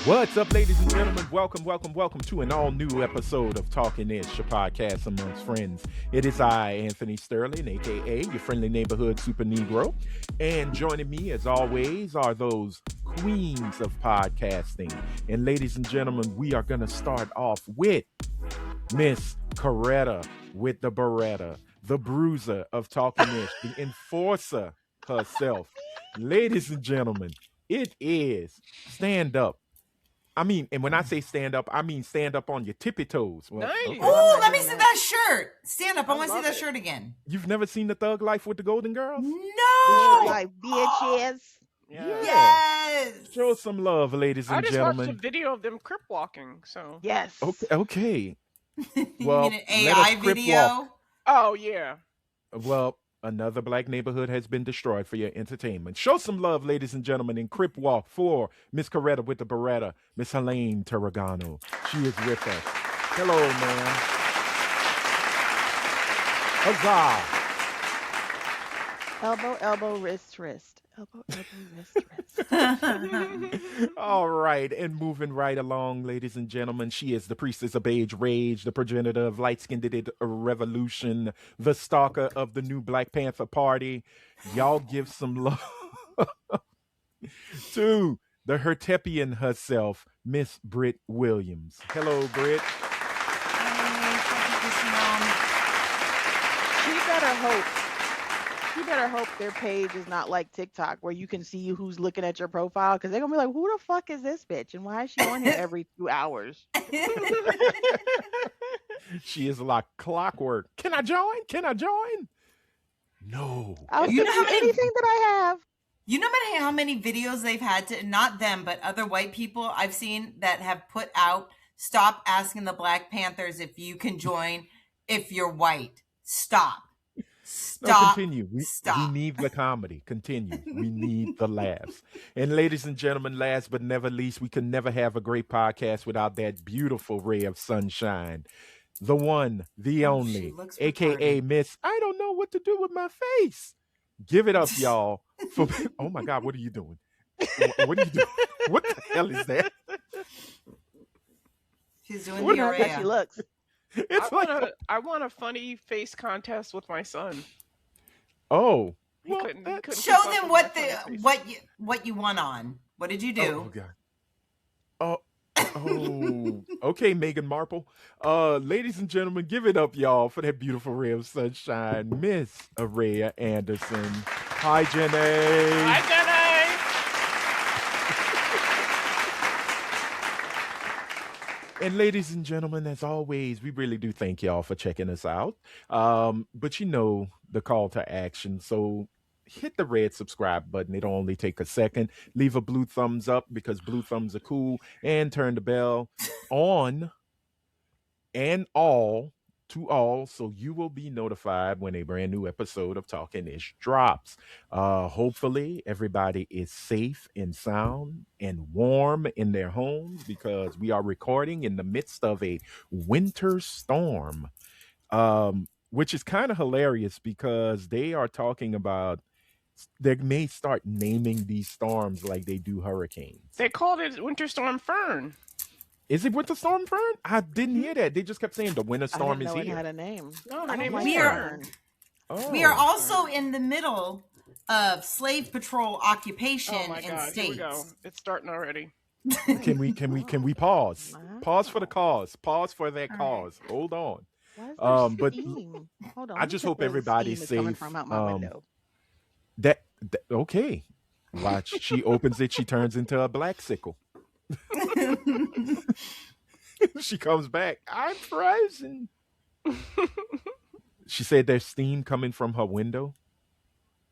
What's up, ladies and gentlemen? Welcome to an all-new episode of Talkin Ish, a podcast amongst friends. It is I, Anthony Sterling, a.k.a. your friendly neighborhood super Negro. And joining me, as always, are those queens of podcasting. And ladies and gentlemen, we are going to start off with Miss Coretta with the Beretta, the bruiser of Talkin Ish, the enforcer herself. Ladies and gentlemen, it is stand up. I mean, and when I say stand up, I mean stand up on your tippy toes. Well, Nice. okay. Oh, let me see that shirt. Stand up. I want to see love that it. shirt again. You've never seen The Thug Life with the Golden Girls? No. Like bitches. Yeah. Yes. Show some love, ladies I and just watched a gentlemen. video of them crip walking. So. Yes. Okay. You Well, mean an let us AI crip video? walk. Oh yeah. Well, another black neighborhood has been destroyed for your entertainment. Show some love, ladies and gentlemen, in Crip Walk for Miss Coretta with the Beretta, Miss Helaine Tarragano. She is with us. Hello, ma'am. Huzzah! Elbow, elbow, wrist, wrist. Elbow, elbow, wrist, wrist. All right, and moving right along, ladies and gentlemen, she is the priestess of age rage, the progenitor of light-skinned revolution, the stalker of the new Black Panther Party. Y'all give some love to the Her-Tepian herself, Miss Britt Williams. Hello, Britt. She better hope their page is not like TikTok where you can see who's looking at your profile because they're gonna be like, who the fuck is this bitch? And why is she on here every 2 hours? She is like clockwork. Can I join? No. I'll You send know how many- anything that I have. You know how many videos they've had to, not them, but other white people I've seen that have put out, stop asking the Black Panthers if you can join if you're white. Stop. No, Stop. continue. We Stop. need the comedy. Continue. We need the laughs. And ladies and gentlemen, last but never least, we can never have a great podcast without that beautiful ray of sunshine. The one, the Oh, only, she looks aka retarded. Miss, I don't know what to do with my face. Give it up, y'all. For, oh my God, what are you doing? What are you doing? What the hell is that? She's doing What- That's how she looks. It's I won a funny face contest with my son. oh. He Well, couldn't Show keep up them with what my the funny face. what you won on. What did you Oh, do? God. Oh, okay, Meghan Markle. Ladies and gentlemen, give it up, y'all, for that beautiful ray of sunshine, Miss Raya Anderson. Hi, Jenny. Hi, Jenny. And ladies and gentlemen, as always, we really do thank y'all for checking us out. But you know the call to action, so hit the red subscribe button. It'll only take a second. Leave a blue thumbs up because blue thumbs are cool, and turn the bell on and all to all, so you will be notified when a brand new episode of Talkin Ish drops. Hopefully everybody is safe and sound and warm in their homes because we are recording in the midst of a winter storm, which is kind of hilarious because they are talking about they may start naming these storms like they do hurricanes. They called it Winter Storm Fern. Is it Winter Storm Fern? I didn't hear that. They just kept saying the winter I storm didn't is know it here. had a name. No, I her name don't is We like are- Fern. Oh. We are also in the middle of slave patrol occupation Oh my in God! Here we states. go. It's starting already. Can we pause? Wow. Pause for the cause. Pause for that All right. cause. Hold on. Why is there But steam? Hold on. I let me just check hope where the everybody's steam is coming safe. from out my window. That okay. Watch. She opens it. She turns into a black sickle. She comes back. I'm frozen. She said there's steam coming from her window.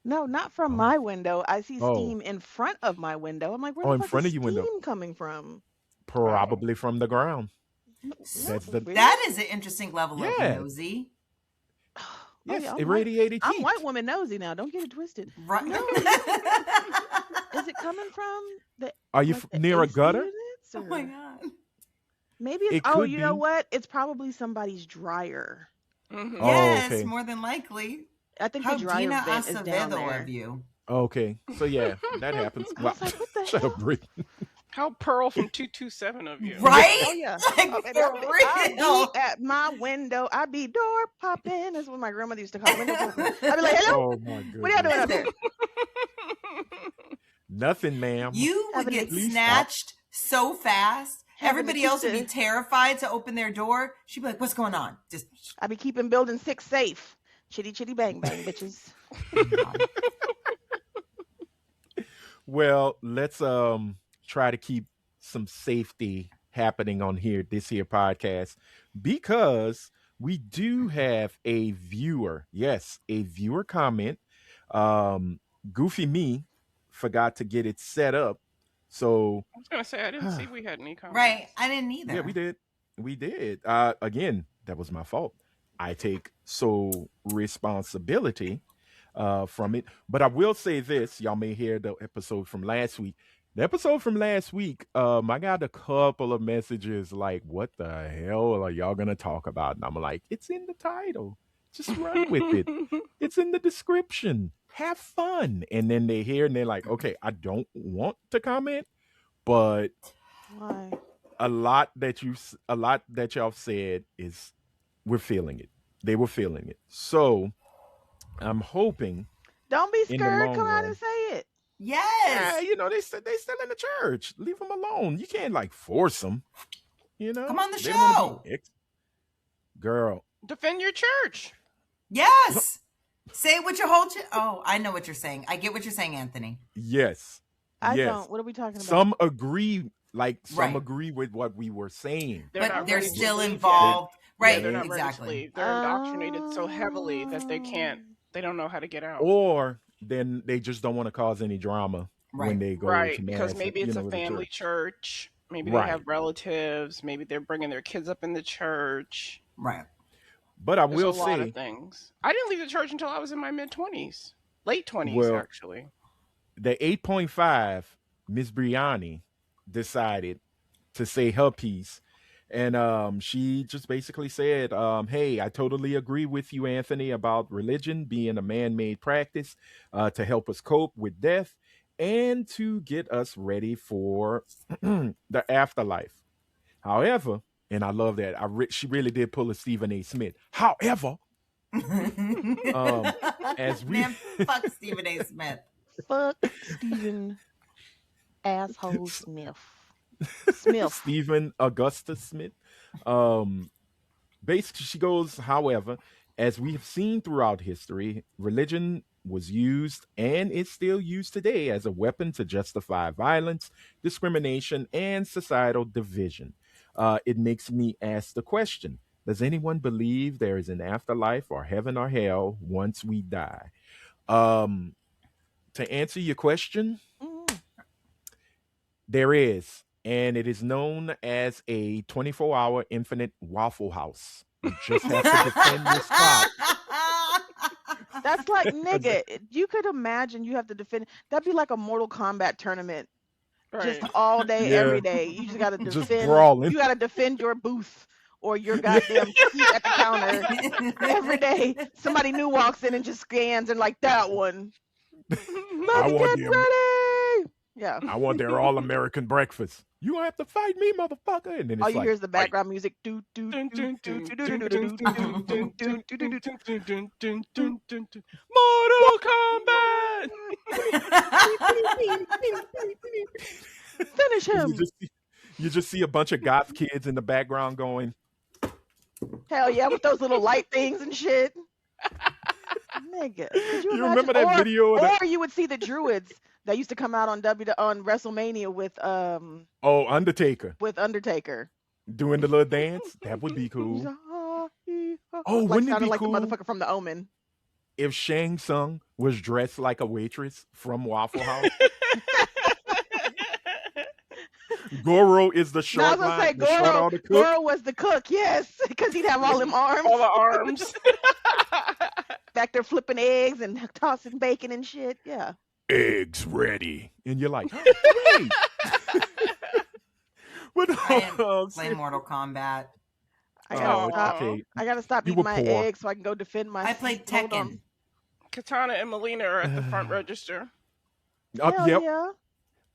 No, not from Oh. my window. I see Oh. steam in front of my window. I'm like, where Oh, the in fuck front is of your window. steam coming from? Probably from the ground. No, That's the- really? That is an interesting level Yeah. of nosy. Oh, Yes, yeah, I'm white. irradiated I'm heat. white woman nosy now. Don't get it twisted. Right. No. Is it coming from the Are you like f- the near a AC gutter? units, Oh or- my God. Maybe it's It oh, could you know be. what? It's probably somebody's dryer. Mhm. Oh, Yes, okay. more than likely. I think How the dryer Gina vent is down Acevedo there. of you. Okay. So yeah, that happens. I Wow. was like, what the Shut hell? up, Britt. How Pearl from 227 of you. Right? Oh yeah. Like, Oh, and for I real. be at my window. I be door popping. That's what my grandmother used to call window popping. I'd be like, hello, Oh my what are y'all doing goodness. out there? Nothing, ma'am. You would Having get it- Please stop. snatched so fast. Having Everybody to keep else would be the- terrified to open their door. She'd be like, "What's going on?" Just I be keeping building 6 safe. Chitty chitty bang bang, bitches. Well, let's try to keep some safety happening on this here podcast, because we do have a viewer. Yes, a viewer comment. Goofy me forgot to get it set up. So I was gonna say I didn't see we had any comments. right. I didn't either. yeah, we did. We did. Again, that was my fault. I take sole responsibility from it. But I will say this: y'all may hear the episode from last week. The episode from last week, I got a couple of messages like, "What the hell are y'all gonna talk about?" And I'm like, "It's in the title. Just run with it. It's in the description. Have fun." And then they hear and they're like, "Okay, I don't want to comment, but Why? a lot that y'all said is we're feeling it. They were feeling it. So I'm hoping Don't be in the scared. long Come out run. and say it. Yes. They still in the church. Leave them alone. You can't like force them. Come on the They wanna show. be girl. Defend your church. Yes. Say it with your whole chest. Oh, I know what you're saying. I get what you're saying, Anthony. Yes. I yes. don't. What are we talking about? Some agree. Like some Right. agree with what we were saying. They're But not they're ready to still leave yet. involved. Right. Yeah, they're not ready to Exactly. leave. They're indoctrinated so heavily that they can't. They don't know how to get out. Or then they just don't want to cause any drama when Right. they go Right, to because mass, maybe it's a with the family church. Maybe they Right. have relatives. Maybe they're bringing their kids up in the church. Right. But I There's will a lot say of things. I didn't leave the church until I was in my mid-20s. Late 20s, Well, actually. the 8.5, Miss Briani decided to say her piece. And she just basically said, hey, I totally agree with you, Anthony, about religion being a man-made practice to help us cope with death and to get us ready for the afterlife. However, and I love that, she really did pull a Stephen A. Smith. However, as we Man, fuck Stephen A. Smith. Fuck Stephen asshole Smith. Smith. Stephen Augustus Smith. Basically, she goes, however, as we have seen throughout history, religion was used and is still used today as a weapon to justify violence, discrimination, and societal division. It makes me ask the question: does anyone believe there is an afterlife or heaven or hell once we die? To answer your question, Mm. there is, and it is known as a 24-hour infinite Waffle House. You just have to defend your spot. That's like, nigga, you could imagine you have to defend. That'd be like a Mortal Kombat tournament. Right. Just all day, Yeah. every day. You just got to Just defend. brawling. You got to defend your booth or your goddamn seat at the counter. Every day, somebody new walks in and just scans and like, that one. Let's want get them. ready. Yeah. I want their all-American breakfast. You don't have to fight me, motherfucker. And then it's All you like, hear is the fight. background music. Do, do, do, do, do, do, do, do, do, do, do, do, do, do. Mortal Kombat! Finish him. You just see a bunch of goth kids in the background going, Hell yeah, with those little light things and shit. Nigga, could you You imagine? remember that video of Or you would see the Druids that used to come out on on WrestleMania Undertaker with Undertaker. doing the little dance. That would be cool. Oh, Like wouldn't it sounded be like cool the motherfucker from The Omen. if Shang Tsung was dressed like a waitress from Waffle House? Goro is the No, I short was gonna say line, the short Goro. order cook. Goro was the cook, yes, because he'd have all them arms All the arms. back there flipping eggs and tossing bacon and shit. Yeah. Eggs ready, and you're like, oh, wait. But, I didn't play Mortal Kombat. I gotta Oh, stop. okay. I gotta stop You eating were my poor. eggs so I can go defend my. I played Hold on. Tekken. Katana and Melina are at the front register. Oh, Hell yep. yeah.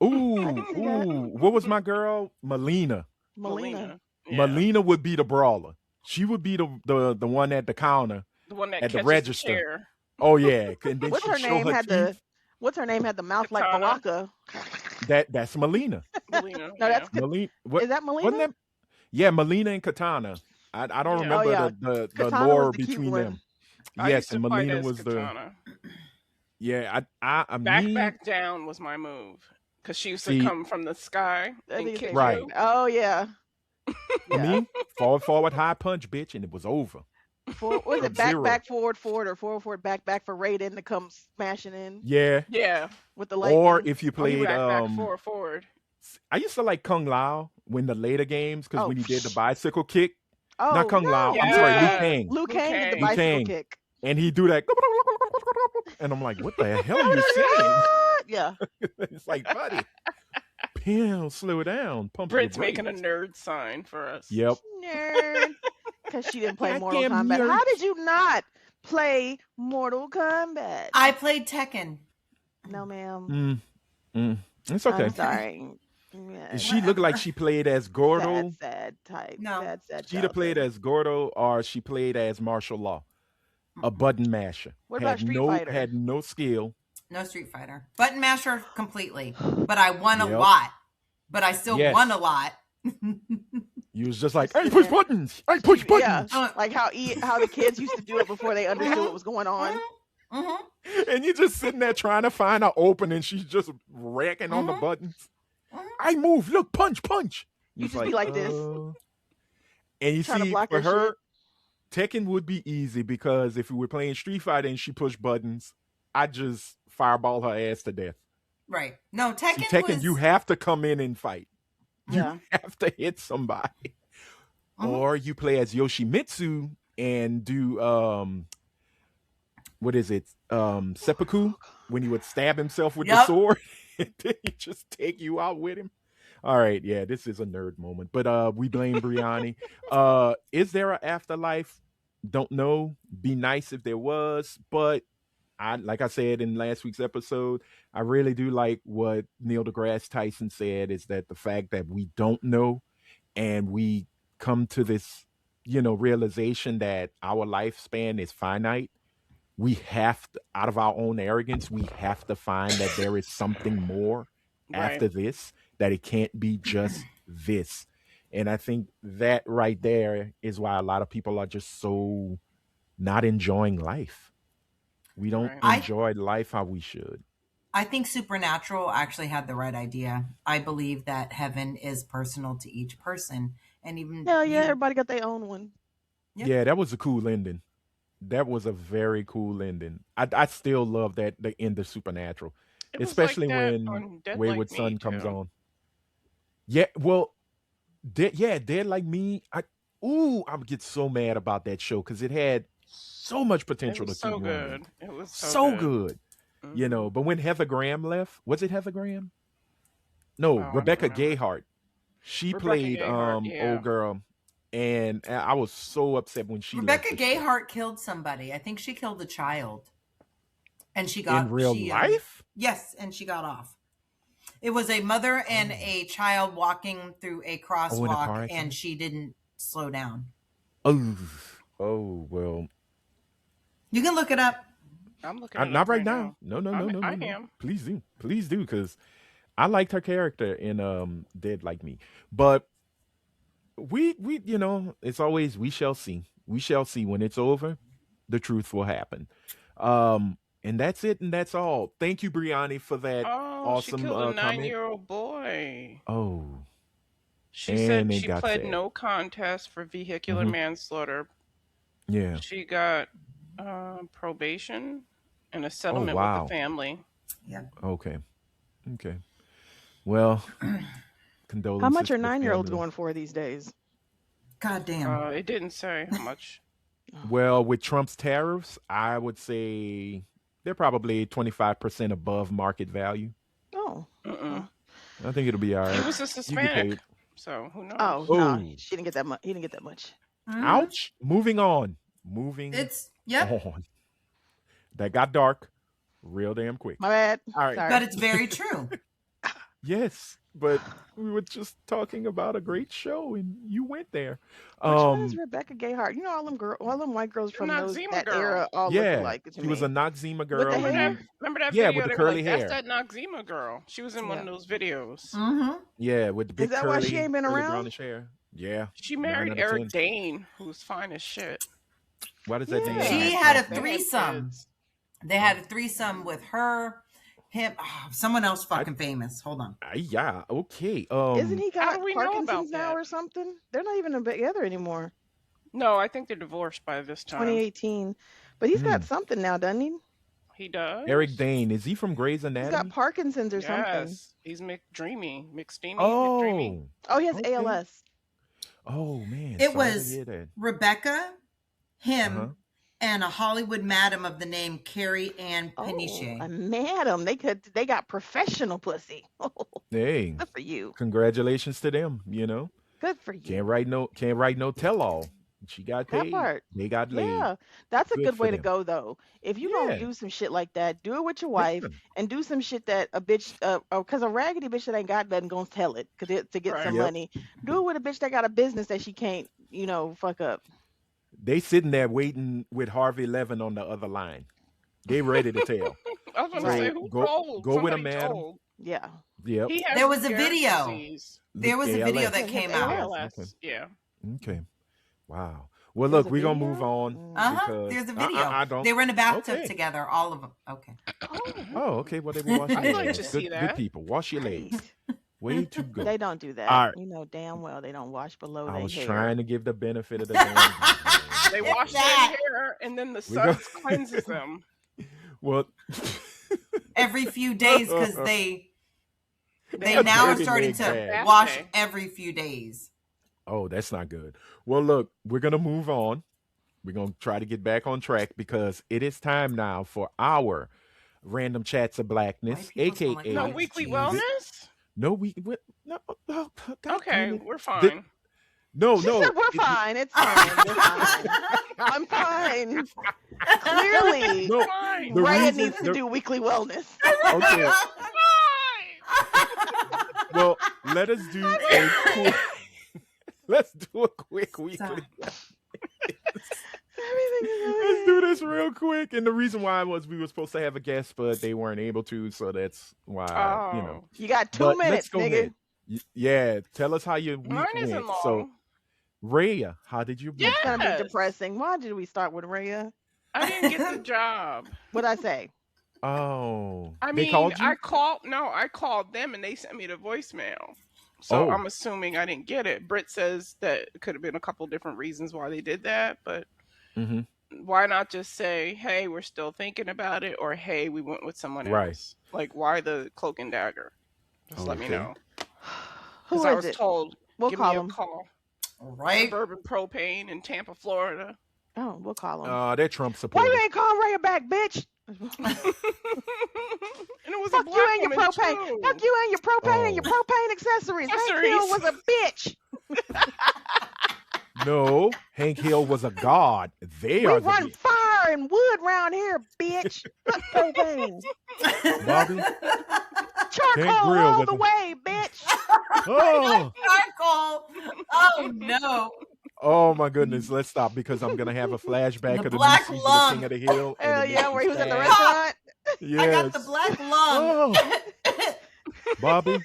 I Ooh, can see that. ooh. What was my girl? Melina. Melina. Yeah. Melina would be the brawler. She would be the one at the counter The one that at the catches the register. chair. Oh yeah, and then What's she'd her show name? her Had the teeth. What's her name? Had the mouth like Katana. Baraka. That's Melina. Melina. No, Yeah. that's Melina. What is that Melina? wasn't that? Yeah, Melina and Katana. I don't Yeah. Oh remember yeah, the Katana was lore the cute between one. them. I Yes, used to and fight Melina as was the Katana. yeah. I Back, me back down was my move. Because she used to see come from the sky I and think his kick name was. right. you. Oh yeah, yeah. Me forward high punch, bitch, and it was over. Was Sub it back Zero. forward or forward back for Raiden to come smashing in Yeah. Yeah. with the Or lightning? if you Or he played back, forward. I used to like Kung Lao when the later games because Oh, when he did the bicycle kick, not oh Kung Lao, no, I'm sorry, Liu Yeah. Kang. Liu Liu Kang did the Liu Kang. bicycle Kang. kick. And he do that and I'm like, what the hell are you saying? Yeah. It's like, buddy, Pam, slow down, pump Britt's your making a brakes. nerd sign for us. Yep. Nerd. Because she didn't play Mortal Goddamn Kombat. How nerd. did you not play Mortal Kombat? I played Tekken. No, ma'am. It's okay. I'm sorry. Yeah. She looked like she played as Gordo. Sad type. No. Sad She'd have played childhood. as Gordo or she played as martial law. A button masher. What about Street Fighter? Had no skill. No Street Fighter. Button masher completely. But I won a Yep. lot. But I still Yes. won a lot. You was just like, Just I sit push there. buttons. I push Yeah, buttons. like how the kids used to do it before they understood what was going on. And you're just sitting there trying to find an opening. She's just racking on the buttons. I move. Look, punch, punch. You It's just be like this. And you Trying to see, block for her her, Tekken would be easy because if we were playing Street Fighter and she pushed buttons, I'd just fireball her ass to death. Right. No, Tekken, See, Tekken, was... you have to come in and fight. You Yeah. have to hit somebody. Or you play as Yoshimitsu and do what is it? Seppuku, when he would stab himself with the Yup. sword and then he just take you out with him. All right, yeah, this is a nerd moment. But we blame Brianni. Is there an afterlife? Don't know. Be nice if there was, but like I said in last week's episode, I really do like what Neil deGrasse Tyson said is that the fact that we don't know and we come to this, realization that our lifespan is finite. We have to, out of our own arrogance, we have to find that there is something more after this, that it can't be just this. And I think that right there is why a lot of people are just so not enjoying life. We don't enjoy life how we should. I think Supernatural actually had the right idea. I believe that heaven is personal to each person. And even everybody got their own one. Yep. Yeah, that was a cool ending. That was a very cool ending. I still love the end of Supernatural, especially when Wayward Son comes on. Yeah, well, Dead Like Me. I would get so mad about that show because it had so much potential to keep going. It was so good. But when Heather Graham left, was it Heather Graham? No, Rebecca Gayheart. She played old girl. And I was so upset when she Rebecca Gayheart killed somebody. I think she killed a child. And she got... In real life? Yes, and she got off. It was a mother and a child walking through a crosswalk, and she didn't slow down. Oh, well. You can look it up. I'm looking it up not right now. No. I am. Please do, because I liked her character in Dead Like Me. But we it's always we shall see. We shall see. When it's over, the truth will happen. And that's it, and that's all. Thank you, Brianni, for that awesome she killed a comment. 9-year-old boy. Oh. She said she pled no contest for vehicular manslaughter. Yeah. She got probation and a settlement with the family. Yeah. Okay. Well, condolences. How much are 9-year-olds going for these days? God damn. It didn't say how much. Well, with Trump's tariffs, I would say they're probably 25% above market value. Oh. I think it'll be all right. He was a Hispanic, so who knows? Oh, no, she didn't get that much. He didn't get that much. Ouch. Moving on. It's on. That got dark real damn quick. My bad. All right. Sorry. But it's very true. Yes, but we were just talking about a great show, and you went there. Which one is Um, Rebecca Gayheart? You know, all them white girls The from Noxzema that girl. era all look yeah, alike to she was a me. Noxzema With the girl hair? who, Remember that yeah, with video? the They were curly like, "That's hair. that Noxzema girl." She was in one Yeah. of those videos. Mm-hmm. Yeah, with the Is big that why she ain't been curly around? brownish hair. Yeah, She nine married out of Eric 10. Dane, who's fine as shit. Why does that And name they Yeah. She sound had a they familiar? had threesome. kids. They had a threesome with her, him, someone else I, fucking famous. Hold on. yeah, okay. Isn't he How got do we know Parkinson's about now that? or something? They're not even together anymore. No, I think they're divorced by this time. 2018. But he's got hmm. something now, doesn't he? He Eric does. Dane, is he from Grey's He's got Anatomy? Parkinson's or something. Yes, he's McDreamy, Oh, Oh, he has okay. ALS. Oh man, It sorry to was hear that. Rebecca, him, Uh-huh. and a Hollywood madam of the name Carrie Ann Oh, Peniche. a madam. They got professional pussy. Hey, Good for you. congratulations to them. Good for you. Can't write no tell all. She got That paid. part. They got laid. Yeah, that's a Good good for way to them. go though. If you gonna Yeah, do some shit like that, do it with your wife yeah. and do some shit that a bitch, cause a raggedy bitch that ain't got nothing gonna tell it, to get some Right. Yep. money. Do it with a bitch that got a business that she can't, fuck up. They sitting there waiting with Harvey Levin on the other line. They ready to tell. I was going to say, Right. So who go told? go with a Somebody madam. told. Yeah. Yep. He has There was a Lou Gehrig's video. disease. There was a video ALS. that Yeah, he has came out. ALS. ALS. Yeah. Okay. Wow. Well, There's look, a we're gonna video? move on Uh-huh. because There's a video. I don't. They were in a bathtub Okay. together, all of them. Okay. Oh, okay. Well, they were washing I'd their like legs. to see Good that. people. Wash your legs. Right. Way to go. They don't do that. All right. You know damn well they don't wash below I their was hair. trying to give the benefit of the doubt. They It's wash their that. hair, and then the We go. sun cleanses them. Well, Every few days because they have now are dirty starting leg to bag. wash day. every few days. Oh, that's not good. Well, look, we're gonna move on. We're gonna try to get back on track because it is time now for our random chats of blackness, White people smell like aka No white weekly cheese. wellness? no no, oh, God damn Okay, it. we're The- fine. no, She no. said we're fine. It's fine. We're fine. I'm fine. Clearly, No, Fine. the Raya reason needs to do weekly wellness. okay. Fine. Well, let us do a quick. Let's do a quick weekly. Stop. Everything is Let's do this real quick. And the reason why was we were supposed to have a guest, but they weren't able to, so that's why Oh. You got 2 But minutes, let's go nigga. ahead. Yeah, tell us how your week Mine isn't went. long. So, Raya, how did your week? It's gonna be Yes. depressing. Why did we start with Raya? I didn't get the job. What'd I say? Oh, I they mean, called you. I called them and they sent me the voicemail. So Oh. I'm assuming I didn't get it. Britt says that it could have been a couple different reasons why they did that, but Mm-hmm. why not just say, hey, we're still thinking about it, or hey, we went with someone Right. else? Like, why the cloak and dagger? Just let me Okay. know. Who Because I is was it? told, We'll give call me a him. call. Right? Suburban Propane in Tampa, Florida. Oh, we'll call him. They're Trump Why supporters. you ain't call Raya back, bitch? And it was a Fuck black you and your woman, propane. too. Fuck you and your propane and your Oh. propane accessories. Hank Hill was a bitch. No, Hank Hill was a god. They We are the run bitch. fire and wood round here, bitch. Fuck propane. Bobby. Charcoal grill all with the a- way, bitch. Oh, Charcoal. Oh no. oh my goodness. Let's stop because I'm gonna have a flashback The of the black new season of lung. King of the Hill. and Hell it yeah, makes where me he was at the sad. restaurant. Yes. I got the black lung. Oh, Bobby,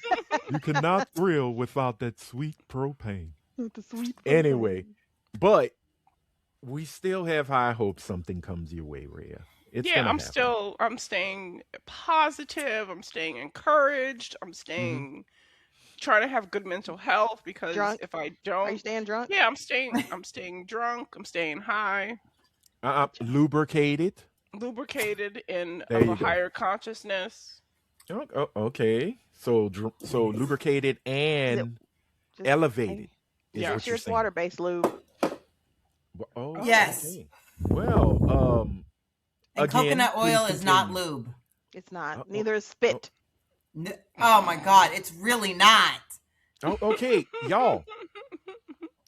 you cannot grill without that sweet propane. With the sweet Anyway, propane. but we still have high hopes something comes your way, Rhea. It's Yeah, gonna I'm happen. I'm staying positive. I'm staying encouraged. I'm staying, trying to have good mental health because Drunk? if I Are you don't, staying drunk? yeah, I'm staying drunk. I'm staying high, Lubricated. lubricated and There of you a go. higher consciousness. Okay. So lubricated and Just- elevated is Yeah. what you're Sure, it's saying. water-based lube. Oh, Yes. okay. Well, And again, coconut oil please is not continue. lube. It's not. Uh-oh. Neither is spit. Oh my god, it's really not. Oh, okay, y'all.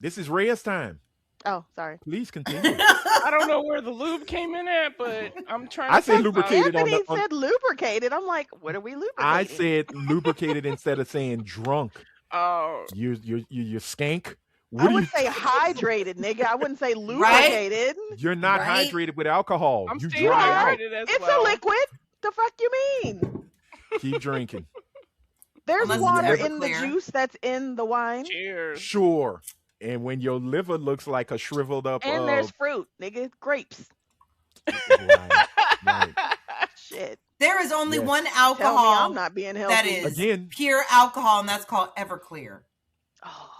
This is Rhea's time. Oh, sorry. Please continue. I don't know where the lube came in at, but I'm trying I to say talk about it. lubricated on Anthony the on. said lubricated. I'm like, what are we I lubricating? said lubricated instead of saying drunk. Oh, You skank. I What are would you? say hydrated, nigga. I wouldn't say Right? lubricated. You're not Right? hydrated with alcohol. I'm You staying You dry are. out. hydrated as It's well. a liquid. The fuck you mean? Keep drinking. There's Unless it's water in the Everclear. juice that's in the wine. Cheers. Sure. And when your liver looks like a shriveled up, And there's fruit, nigga. Grapes. right, right. Shit. There is only Yes. one Tell me I'm alcohol not being healthy. that is Again. pure alcohol, and that's called Everclear. Oh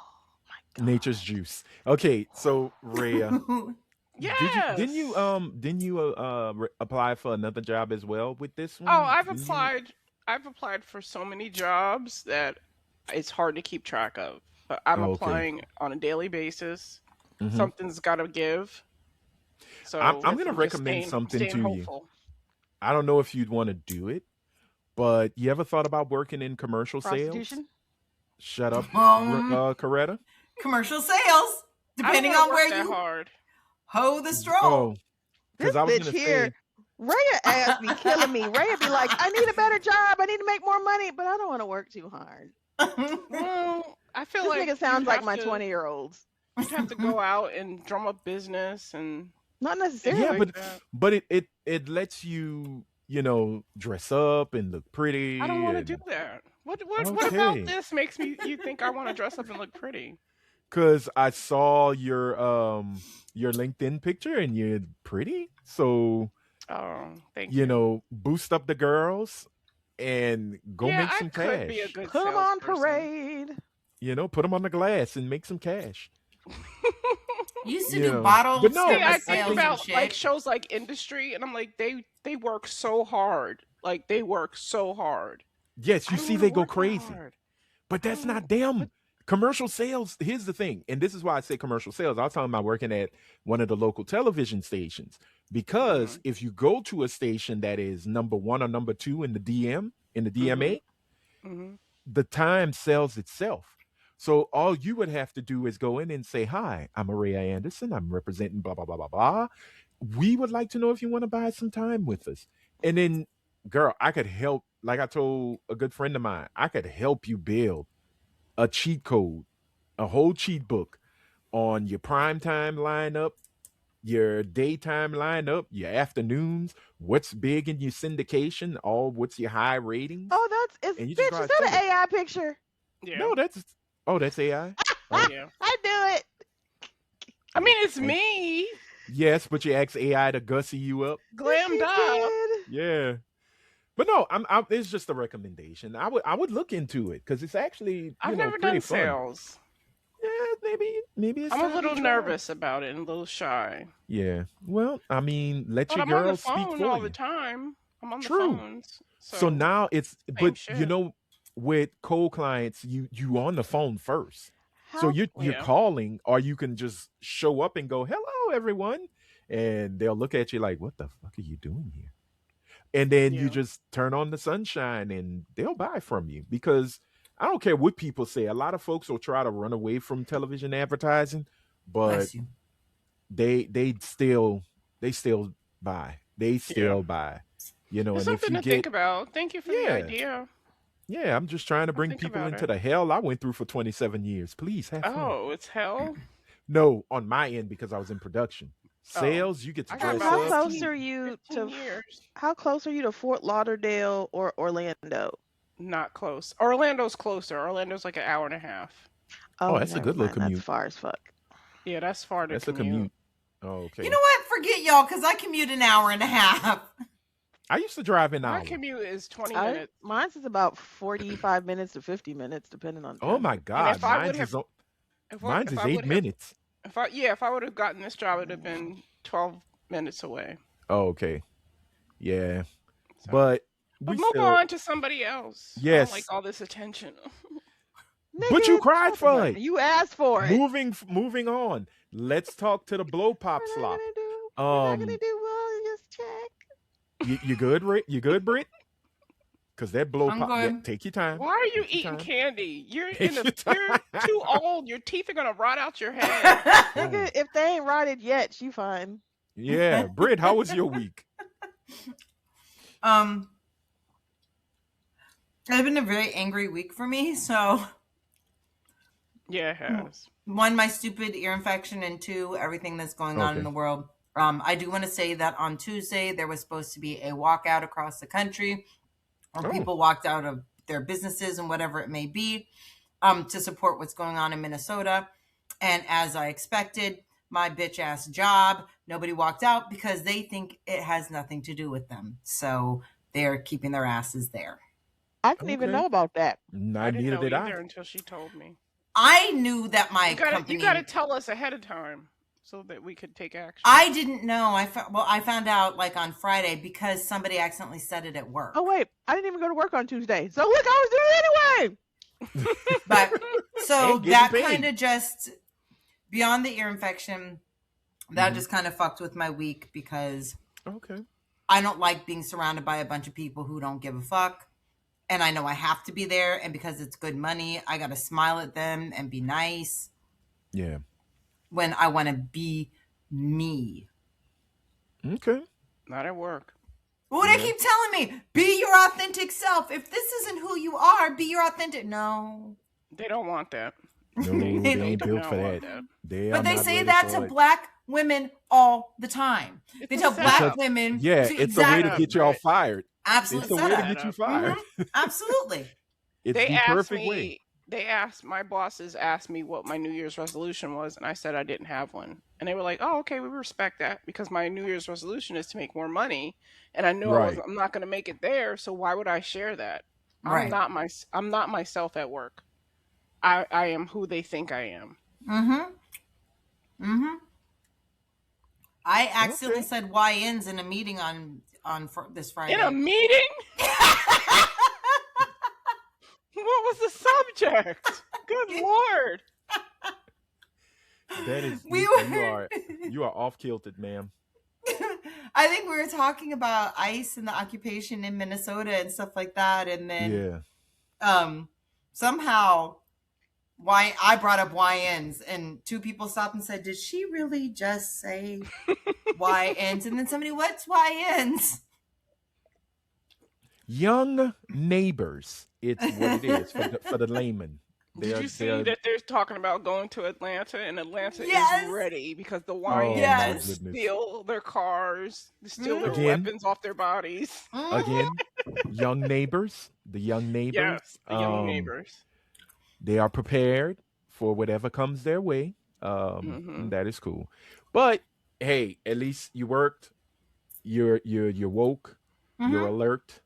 my god. Nature's juice. Okay, so Raya, Yes. didn't you apply for another job as well with this one? Oh, I've Didn't you? applied. I've applied for so many jobs that it's hard to keep track of. But I'm Oh, okay. applying on a daily basis. Mhm. Something's got to give. So I'm gonna just recommend something staying to you. hopeful. I don't know if you'd want to do it, but you ever thought about working in commercial sales? Prostitution? Shut up, Coretta. Commercial sales, I don't depending wanna on work where that you hard. hoe the straw. Oh, This because I was bitch gonna here, say, Raya ass be killing me. Raya be like, I need a better job. I need to make more money, but I don't want to work too hard. Well, I feel This like nigga sounds you'd like have my to- 20-year-olds. You'd have to go out and drum up business and Not yeah, necessarily. but it lets you dress up and look pretty. I don't want to and- do that. What about Okay. this makes you think I want to dress up and look pretty? Cause I saw your LinkedIn picture and you're pretty, so Oh, thank you. boost up the girls and go Yeah, make some I could be a cash. good Put them on salesperson. parade. Put them on the glass and make some cash. You used to Yeah. do bottle But no, See, service I I think sales and about shit. like shows like Industry, and I'm like, they work so hard. Like they work so hard. Yes, I you don't see wanna they go work that crazy. hard. But that's don't not them. Commercial sales, here's the thing, and this is why I say commercial sales. I was talking about working at one of the local television stations. Because if you go to a station that is number 1 or number 2 in the DMA, Mhm. the time sells itself. So all you would have to do is go in and say, "Hi, I'm Maria Anderson. I'm representing blah blah blah blah blah. We would like to know if you want to buy some time with us." And then, girl, I could help. Like I told a good friend of mine, I could help you build a cheat code, a whole cheat book on your primetime lineup, your daytime lineup, your afternoons, what's big in your syndication, what's your high ratings. Oh, And you bitch, just is gotta that sell an AI picture? Yeah. No, that's AI. Yeah. I do it. I mean, it's me, Yes, but you ask AI to gussy you up. glammed She up. did. Yeah. But no, it's just a recommendation. I would look into it because it's actually I've never pretty done fun. sales. Yeah, maybe it's I'm a time to little try. nervous about it and a little shy. Yeah. Well, I mean, let But your I'm on the girls speak phone for all you. the time. I'm on True. the phones. So now it's but shit. with cold clients, you on the phone first. So How you're Yeah. calling, or you can just show up and go, "Hello, everyone," and they'll look at you like, "What the fuck are you doing here?" And then you Yeah. just turn on the sunshine, and they'll buy from you because I don't care what people say. A lot of folks will try to run away from television advertising, but Bless you. they still buy. They still buy. It's And if something you to think get about. Thank you for the Yeah. idea. yeah, I'm just trying to bring think people about into it. the hell I went through for 27 years. Please have fun. Oh, it's hell. No, on my end because I was in production. Oh. Sales, you get to I got dress How about up. close are you 15 to years. how close are you to Fort Lauderdale or Orlando? Not close. Orlando's closer. Orlando's like an hour and a half. Oh, that's a never good little mind. commute. That's far as fuck. Yeah, that's far to That's a commute. Oh, okay. You know what? Forget y'all, because I commute an hour and a half. I used to drive an My hour. commute is 20 I, minutes. mine's is about 45 minutes to 50 minutes, depending on Oh traffic. my God, if I would mine's have- is o- If mine's if is I 8 would have- minutes. If I would have gotten this job, it would have been 12 minutes away. Oh, okay. Yeah, So. but But we move still. on to somebody else. I Yes. don't like all this attention. But you Nigga, cried talk for about it. You asked for it. Moving on. Let's talk to the blow pop We're slop. not gonna do well, just check. You good, Rick? You good, Britt? Because that blow I'm pop. Yeah, good. take your time. Why are you Take your eating time. candy? You're Take your time. you're too old. Your teeth are gonna rot out your head. Nigga, if they ain't rotted yet, she fine. Yeah, Britt, how was your week? It's been a very angry week for me. So, Yeah, it has. one, my stupid ear infection, and two, everything that's going on in Okay. the world. I do want to say that on Tuesday there was supposed to be a walkout across the country, where Oh, people walked out of their businesses and whatever it may be, to support what's going on in Minnesota. And as I expected, my bitch ass job, nobody walked out because they think it has nothing to do with them. So they're keeping their asses there. I didn't even okay. know about that. I Neither didn't know did either I. until she told me. I knew that my You company. gotta tell us ahead of time so that we could take action. I didn't know. I found out like on Friday because somebody accidentally said it at work. Oh wait, I didn't even go to work on Tuesday. So look, I was doing it anyway. But so And getting that paid. kind of just beyond the ear infection, that just kind of fucked with my week because Okay. I don't like being surrounded by a bunch of people who don't give a fuck. And I know I have to be there. And because it's good money, I got to smile at them and be nice Yeah. when I want to be me. Okay. Not at work. Well, they keep telling me, be your authentic self. If this isn't who you are, be your authentic. No. They don't want that. No, they ain't do built not for want that. that. They But are they not say ready that for to it. black women all the time. It's They a tell black setup. women Yeah, to it's a way to exactly. get y'all Right. fired. Absolute It's a way to setup. get you Setup. fired. Absolutely. It's They the asked perfect me. way. My bosses asked me what my New Year's resolution was, and I said I didn't have one. And they were like, "Oh, okay, we respect that because my New Year's resolution is to make more money, and I know Right. I'm not going to make it there. So why would I share that? Right. I'm not myself at work. I am who they think I am. Mm-hmm. Mm-hmm. I accidentally Okay. said YNs in a meeting on this Friday. In a meeting, what was the subject? Good Lord! That is We you are off kilted, ma'am. I think we were talking about ICE and the occupation in Minnesota and stuff like that, and then Yeah. somehow why I brought up YNs, and two people stopped and said, "Did she really just say YNs?" And then somebody, "What's YNs?" Young neighbors. It's what it is for the layman. Did you see that they're talking about going to Atlanta, and Atlanta Yes. is ready because the Oh, YNs my Yes. goodness. steal their cars, they steal their Again? weapons off their bodies. Again, young neighbors, the young neighbors. Yes, the young neighbors. They are prepared for whatever comes their way. That is cool. But hey, at least you worked. You're woke. You're alert.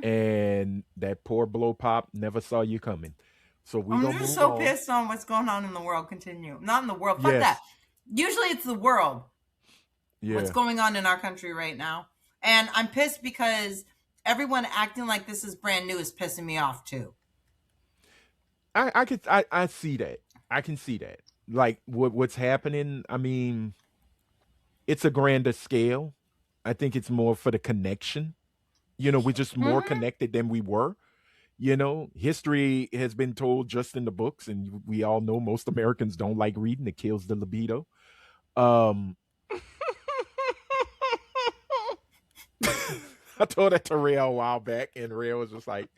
And that poor blow pop never saw you coming. So we I'm gonna just move so on. pissed on what's going on in the world. Continue. Not in the world. Fuck Yes. that. Usually it's the world. Yeah. What's going on in our country right now. And I'm pissed because everyone acting like this is brand new is pissing me off too. I see that. I can see that. Like what's happening, I mean, it's a grander scale. I think it's more for the connection. We're just more connected than we were. History has been told just in the books, and we all know most Americans don't like reading. It kills the libido. I told that to Rhea a while back, and Rhea was just like,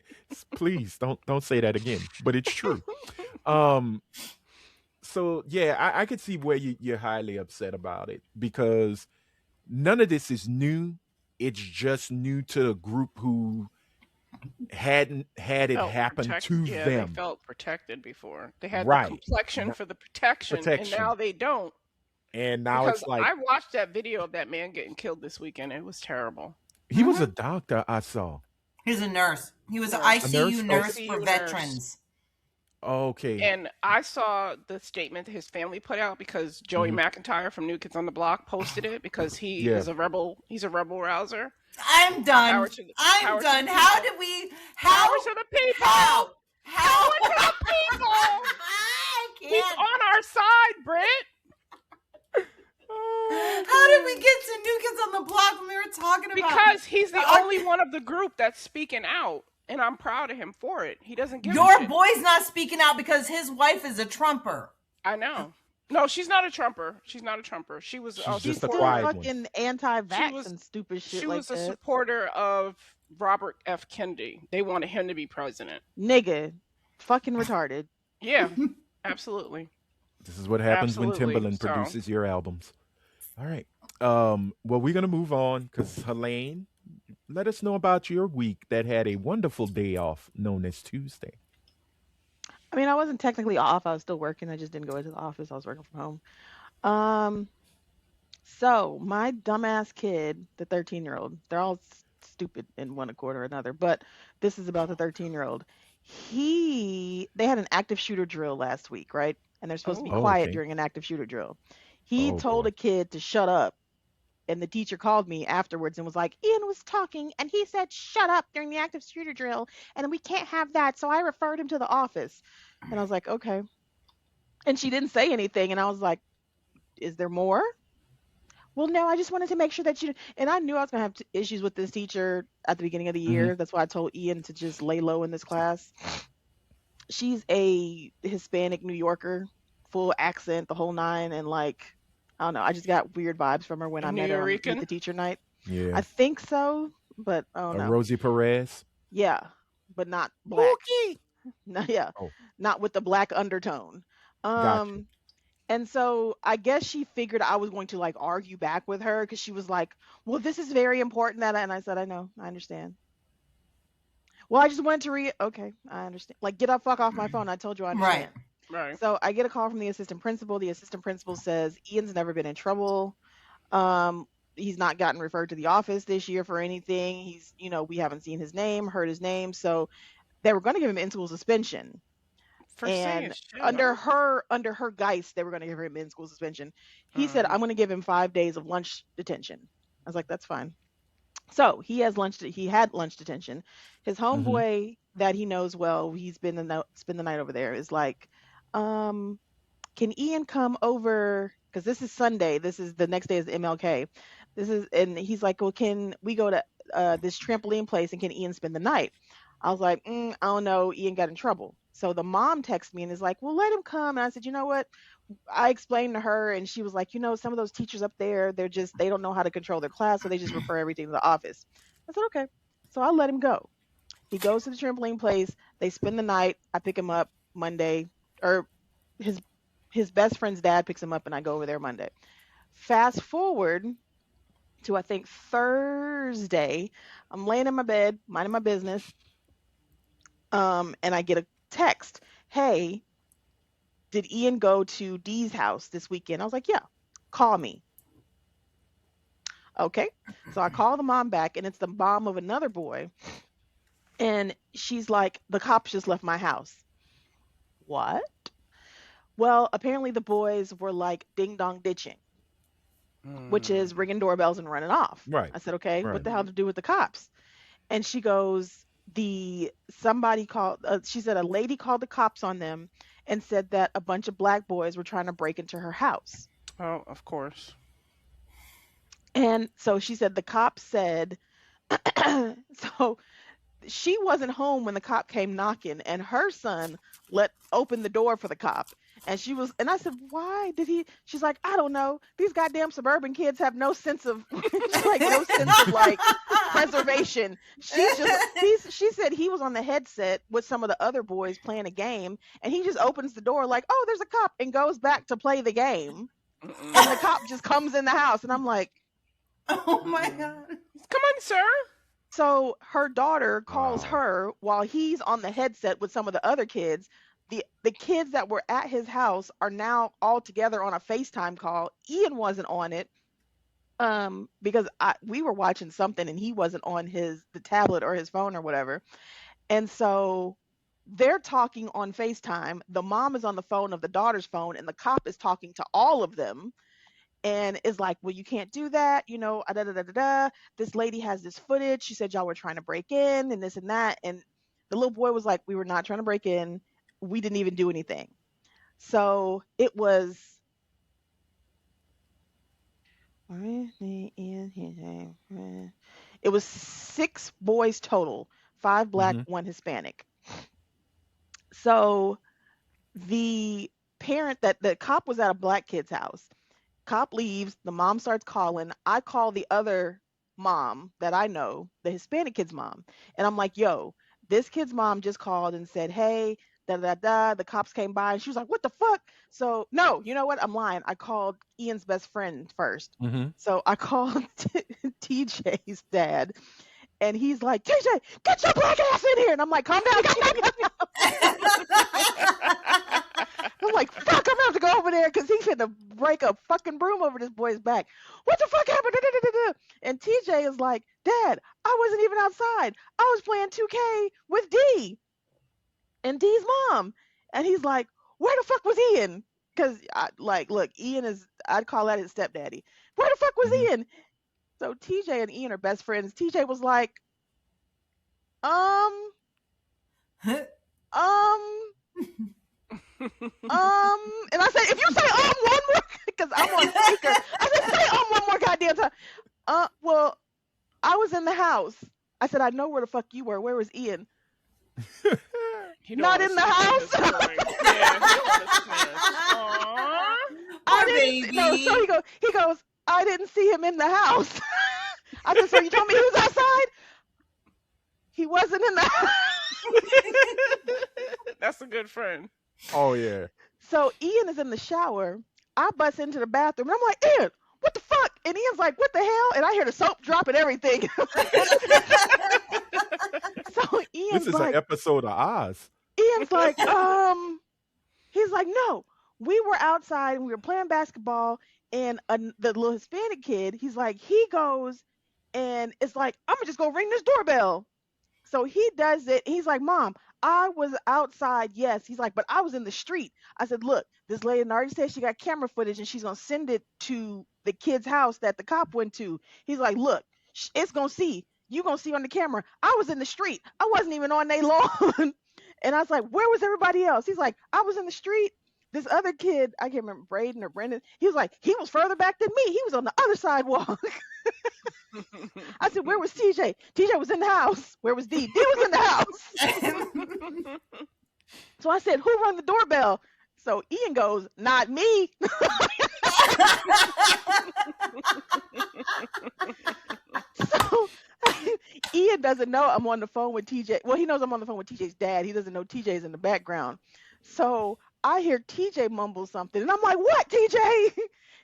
"Please don't say that again." But it's true. So yeah, I could see where you're highly upset about it because none of this is new. It's just new to a group who hadn't had it happen to Yeah, them. they felt protected before. They had Right. the complexion for the protection, and now they don't. And now Because it's like I watched that video of that man getting killed this weekend. It was terrible. he was a doctor. I saw. He's a nurse. He was an Nurse. ICU nurse ICU for nurse. veterans. Okay. And I saw the statement that his family put out because Joey McIntyre from New Kids on the Block posted it because he is a rebel. He's a rebel rouser. I'm done. Power to the How did we? How? Power to the people. How? Power to the people. I He's can't. on our side, Britt. How did we get to New Kids on the Block when we were talking about? Because he's the only one of the group that's speaking out. and I'm proud of him for it. He doesn't give a Your shit. boy's not speaking out because his wife is a Trumper. I know. No, she's not a Trumper. She's not a Trumper. She was She's a She's just a still supporter. quiet one. fucking She anti-vax was and stupid she shit like was a that. supporter of Robert F. Kennedy. They wanted him to be president. Nigga, fucking retarded. Yeah, absolutely. This is what happens when Absolutely. Timbaland So, produces your albums. All right. Well, we're gonna move on because Helaine, let us know about your week that had a wonderful day off known as Tuesday. I mean, I wasn't technically off. I was still working. I just didn't go into the office. I was working from home. Um, so my dumbass kid, the 13-year-old, they're all stupid in one accord or another, but this is about the 13-year-old. They had an active shooter drill last week, right? And they're supposed to be oh, Oh, quiet okay. during an active shooter drill. He Oh told boy. a kid to shut up, and the teacher called me afterwards and was like, Ian was talking and he said shut up during the active shooter drill, and we can't have that, so I referred him to the office. And I was like, okay. And she didn't say anything, and I was like, is there more? Well, no, I just wanted to make sure that you, and I knew I was going to have issues with this teacher at the beginning of the Hmm. year. That's why I told Ian to just lay low in this class. She's a Hispanic New Yorker, full accent, the whole nine, and like, I don't know, I just got weird vibes from her when a I met New her on Meet the Yorican. Teacher night. Yeah. I think so, but I don't A know. Rosie Perez. Yeah, but not black. Mookie. No, yeah, Oh, not with the black undertone. gotcha. Um, and so I guess she figured I was going to like argue back with her because she was like, "Well, this is very important." And I said, "I know, I understand." Well, I just wanted to read. Okay, I understand. Like, get up, fuck off my phone. I told you I Right. understand. Right. So I get a call from the assistant principal. The assistant principal says Ian's never been in trouble. Um, he's not gotten referred to the office this year for anything. We haven't seen his name, heard his name. So they were going to give him in-school suspension. For saying And shit. under her geist, they were going to give him in-school suspension. He said, I'm going to give him 5 days of lunch detention. I was like, that's fine. So he had lunch detention. His Hmm. homeboy that he knows well, spend the night over there, is like, um, can Ian come over? Because this is Sunday. This is the next day is MLK. And he's like, well, can we go to this trampoline place and can Ian spend the night? I was like, I don't know. Ian got in trouble. So the mom texted me and is like, well, let him come. And I said, you know what? I explained to her and she was like, some of those teachers up there, they don't know how to control their class. So they just refer everything to the office. I said, okay. So I let him go. He goes to the trampoline place. They spend the night. I pick him up Monday, or his his best friend's dad picks him up, and I go over there Monday. Fast forward to I think Thursday. I'm laying in my bed, minding my business, and I get a text. Hey, did Ian go to Dee's house this weekend? I was like, yeah. Call me. Okay. So I call the mom back, and it's the mom of another boy, and she's like, the cops just left my house. What? Well, apparently the boys were like ding dong ditching, which is ringing doorbells and running off. Right. I said, okay, what Right. the hell to do with the cops? And she goes, she said a lady called the cops on them and said that a bunch of black boys were trying to break into her house. Oh, of course. And so she said the cops said, so she wasn't home when the cop came knocking, and her son opened the door for the cop. And I said, why did he? She's like, I don't know. These goddamn suburban kids have no sense of, like, no sense of like preservation. She said he was on the headset with some of the other boys playing a game, and he just opens the door like, oh, there's a cop, and goes back to play the game. And the cop just comes in the house, and I'm like, oh my God. Come on, sir. So her daughter calls Wow. her while he's on the headset with some of the other kids. The kids that were at his house are now all together on a FaceTime call. Ian wasn't on it because we were watching something and he wasn't on the tablet or his phone or whatever. And so they're talking on FaceTime. The mom is on the phone of the daughter's phone, and the cop is talking to all of them and is like, well, you can't do that, da da da da da. This lady has this footage. She said y'all were trying to break in and this and that. And the little boy was like, we were not trying to break in. We didn't even do anything. So it was 6 boys total, 5 black, Mhm. 1 Hispanic. So the parent that the cop was at a black kid's house. Cop leaves, the mom starts calling. I call the other mom that I know, the Hispanic kid's mom. And I'm like, yo, this kid's mom just called and said, hey, da da da. The cops came by and she was like, what the fuck? So, no, you know what? I'm lying. I called Ian's best friend first. Mhm. So I called TJ's dad and he's like, TJ, get your black ass in here. And I'm like, calm down, calm down, calm down. I'm like, fuck, I'm gonna have to go over there because he's gonna break a fucking broom over this boy's back. What the fuck happened? And TJ is like, Dad, I wasn't even outside. I was playing 2K with D and D's mom. And he's like, where the fuck was Ian? Because, look, Ian is, I'd call that his stepdaddy. Where the fuck was Mhm. Ian? So TJ and Ian are best friends. TJ was like, um, and I said, if you say one more, because I'm on speaker, I said, say one more goddamn time. Well, I was in the house. I said, I know where the fuck you were. Where was Ian? Not in the house. Yeah, he don't want to snitch. Poor baby. No, so he goes, I didn't see him in the house. I said, so you told me he was outside? He wasn't in the house. That's a good friend. Oh yeah. So Ian is in the shower. I bust into the bathroom and I'm like, Ian, what the fuck? And Ian's like, what the hell? And I hear the soap drop and everything. So Ian's This is like, an episode of Oz. Ian's like, he's like, no, we were outside and we were playing basketball. And the little Hispanic kid, he's like, he goes and it's like, I'm gonna just go ring this doorbell. So he does it. He's like, Mom, I was outside. Yes. He's like, but I was in the street. I said, look, this lady already said she got camera footage and she's going to send it to the kid's house that the cop went to. He's like, look, it's going to see. You're going to see on the camera. I was in the street. I wasn't even on their lawn. And I was like, where was everybody else? He's like, I was in the street. This other kid, I can't remember, Braden or Brendan, he was like, he was further back than me. He was on the other sidewalk. I said, where was TJ? TJ was in the house. Where was D? D was in the house. So I said, who rang the doorbell? So Ian goes, not me. So Ian doesn't know I'm on the phone with TJ. Well, he knows I'm on the phone with TJ's dad. He doesn't know TJ's in the background. So I hear TJ mumble something and I'm like, what, TJ?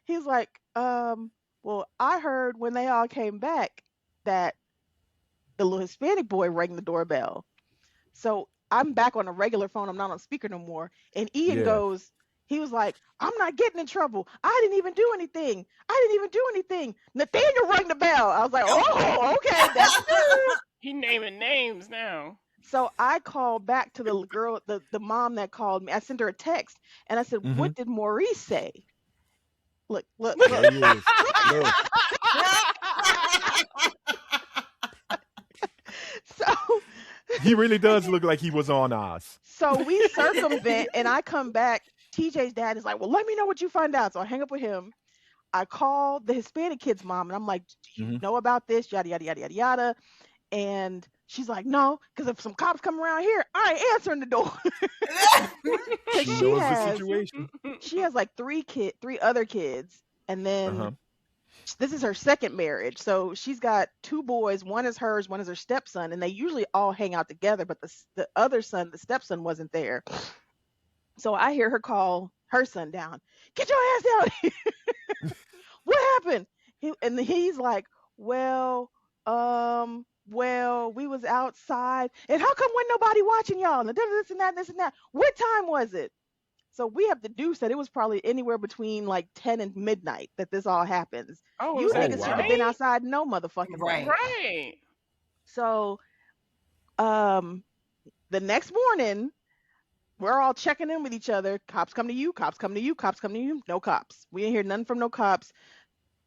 He's like, well, I heard when they all came back that the little Hispanic boy rang the doorbell. So I'm back on a regular phone. I'm not on speaker no more. And Ian goes, he was like, I'm not getting in trouble. I didn't even do anything. Nathaniel rang the bell. I was like, oh, okay. That's good. He naming names now. So I called back to the girl, the mom that called me. I sent her a text and I said, what did Maurice say? Look. There he is. Look. So He really does look like he was on Oz. So we circumvent and I come back. TJ's dad is like, well, let me know what you find out. So I hang up with him. I call the Hispanic kid's mom and I'm like, do you know about this? Yada, yada, yada, yada, yada. And she's like, no, because if some cops come around here, I ain't answering the door. She knows the situation. She has like three other kids. And then this is her second marriage. So she's got 2 boys. One is hers, one is her stepson. And they usually all hang out together. But the other son, the stepson, wasn't there. So I hear her call her son down. Get your ass down here. What happened? He's like, well, we was outside. And how come wasn't nobody watching y'all? And this and that. What time was it? So we have deduced that it was probably anywhere between like 10 and midnight that this all happens. Oh, you niggas wow. shouldn't have been outside no motherfucking Right. Right. So the next morning, we're all checking in with each other. Cops come to you, cops come to you, cops come to you. No cops. We didn't hear nothing from no cops.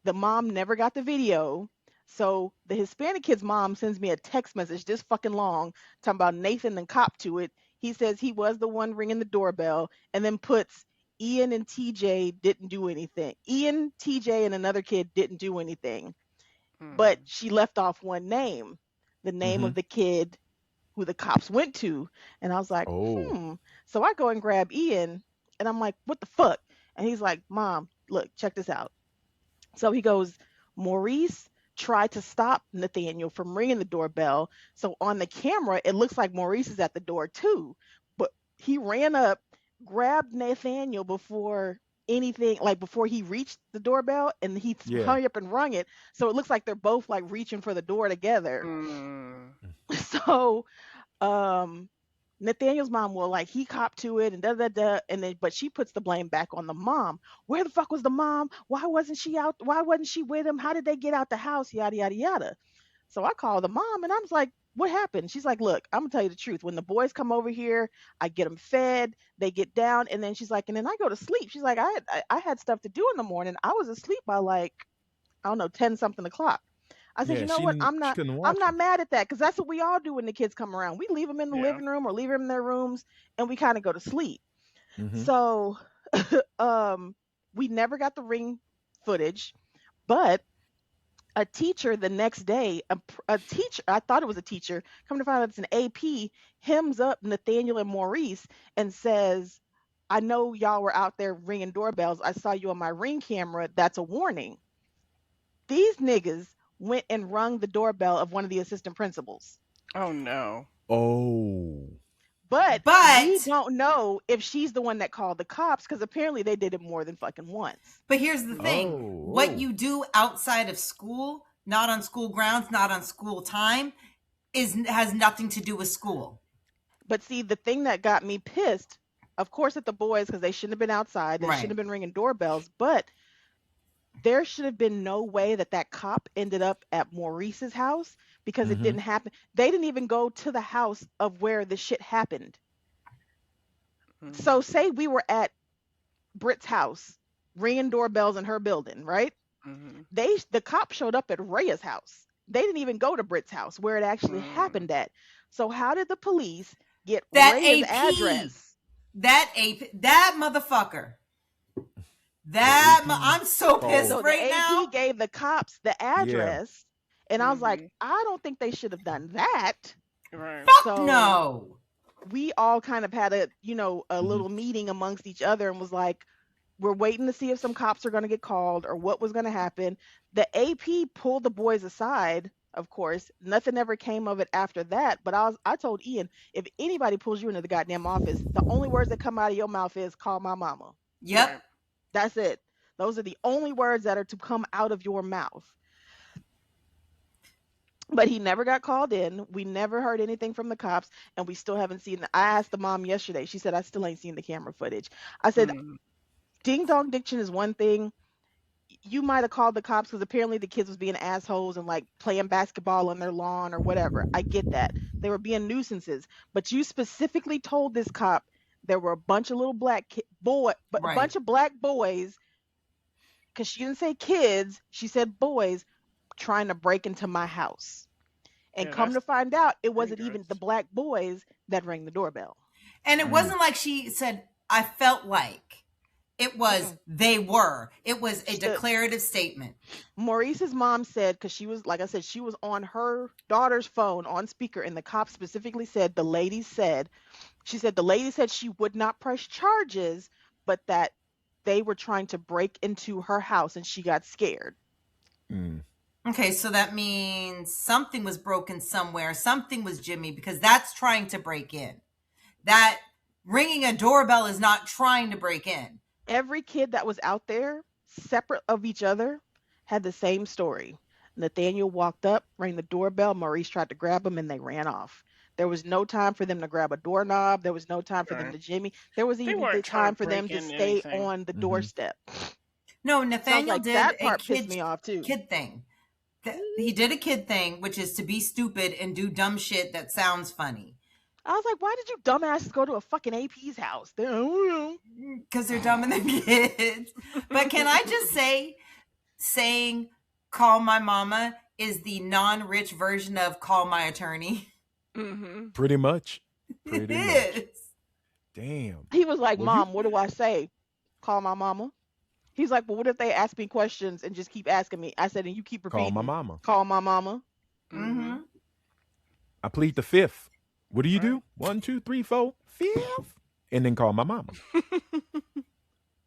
The mom never got the video. So the Hispanic kid's mom sends me a text message this fucking long talking about Nathan and cop to it. He says he was the one ringing the doorbell and then puts Ian and TJ didn't do anything. Ian, TJ, and another kid didn't do anything. But she left off one name. The name of the kid who the cops went to. And I was like, Oh. So I go and grab Ian, and I'm like, what the fuck? And he's like, Mom, look, check this out. So he goes, Maurice tried to stop Nathaniel from ringing the doorbell. So on the camera, it looks like Maurice is at the door too. But he ran up, grabbed Nathaniel before anything, like before he reached the doorbell, and he Yeah. hurried up and rung it. So it looks like they're both like reaching for the door together. Mm. So um Nathaniel's mom will like he copped to it and da da da, and then but she puts the blame back on the mom. Where the fuck was the mom? Why wasn't she out? Why wasn't she with him? How did they get out the house? Yada yada yada. So I call the mom and I was like, what happened? She's like, look, I'm gonna tell you the truth. When the boys come over here, I get them fed, they get down, and then she's like, and then I go to sleep. She's like, I had stuff to do in the morning. I was asleep by like, I don't know, 10 something o'clock. I said, you Yeah, know what? she couldn't I'm watch not it. mad at that because that's what we all do when the kids come around. We leave them in the Yeah. living room or leave them in their rooms, and we kind of go to sleep. Mhm. So, we never got the ring footage, but a teacher the next day, a teacher, I thought it was a teacher, come to find out it's an AP, hems up Nathaniel and Maurice and says, I know y'all were out there ringing doorbells. I saw you on my ring camera. That's a warning. These niggas went and rung the doorbell of one of the assistant principals. Oh no. Oh. But we But don't know if she's the one that called the cops because apparently they did it more than fucking once. but here's the thing. Oh. What you do outside of school, not on school grounds, not on school time, has nothing to do with school. But see, the thing that got me pissed, of course, at the boys because they shouldn't have been outside. They Right. shouldn't have been ringing doorbells. But there should have been no way that that cop ended up at Maurice's house because it Mhm. didn't happen. They didn't even go to the house of where the shit happened. Mm. So say we were at Britt's house ringing doorbells in her building, right? Mm-hmm. The cop showed up at Raya's house. They didn't even go to Britt's house where it actually happened at. So how did the police get That Raya's AP. address? That motherfucker. I'm so pissed So right the now. AP gave the cops the address, and I was like, Mhm. I don't think they should have done that. Right. Fuck So no. we all kind of had a Mhm. little meeting amongst each other and was like, we're waiting to see if some cops are going to get called or what was going to happen. The AP pulled the boys aside, of course. Nothing ever came of it after that. But I told Ian, if anybody pulls you into the goddamn office, the only words that come out of your mouth is call my mama. Yep. Right. That's it. Those are the only words that are to come out of your mouth. But he never got called in. We never heard anything from the cops, and we still haven't seen. I asked the mom yesterday. She said I still ain't seen the camera footage. I said, Mhm. ding dong diction is one thing. You might have called the cops because apparently the kids was being assholes and like playing basketball on their lawn or whatever. I get that. They were being nuisances. But you specifically told this cop there were a bunch of little black a Right. bunch of black boys, because she didn't say kids, she said boys, trying to break into my house. And Yeah, come to that's find out, it wasn't even dangerous. the black boys that rang the doorbell. And it wasn't like she said, I felt like. It was, they were. It was a declarative statement. Maurice's mom said, because she was, like I said, she was on her daughter's phone on speaker, and the cop specifically said, the lady said she would not press charges, but that they were trying to break into her house and she got scared. Mm. Okay, so that means something was broken somewhere. Something was Jimmy, because that's trying to break in. That ringing a doorbell is not trying to break in. Every kid that was out there, separate of each other, had the same story. Nathaniel walked up, rang the doorbell. Maurice tried to grab him, and they ran off. There was no time for them to grab a doorknob. There was no time for them to Jimmy. There was even the weren't trying time to for them break to into stay anything. on the doorstep. No, So I was Nathaniel like, did that a part pissed me kid off too. thing. He did a kid thing, which is to be stupid and do dumb shit that sounds funny. I was like, why did you dumbasses go to a fucking AP's house? Because they're dumb and they're kids. But can I just say, saying call my mama is the non-rich version of call my attorney. Mm-hmm. Pretty much. It Pretty much. is. Damn. He was like, Well, Mom, what do I say? Call my mama? He's like, well, what if they ask me questions and just keep asking me? I said, and you keep repeating. Call my mama. Call my mama. Mm-hmm. I plead the fifth. What do you Right. do? 1, 2, 3, 4, 5, and then call my mama.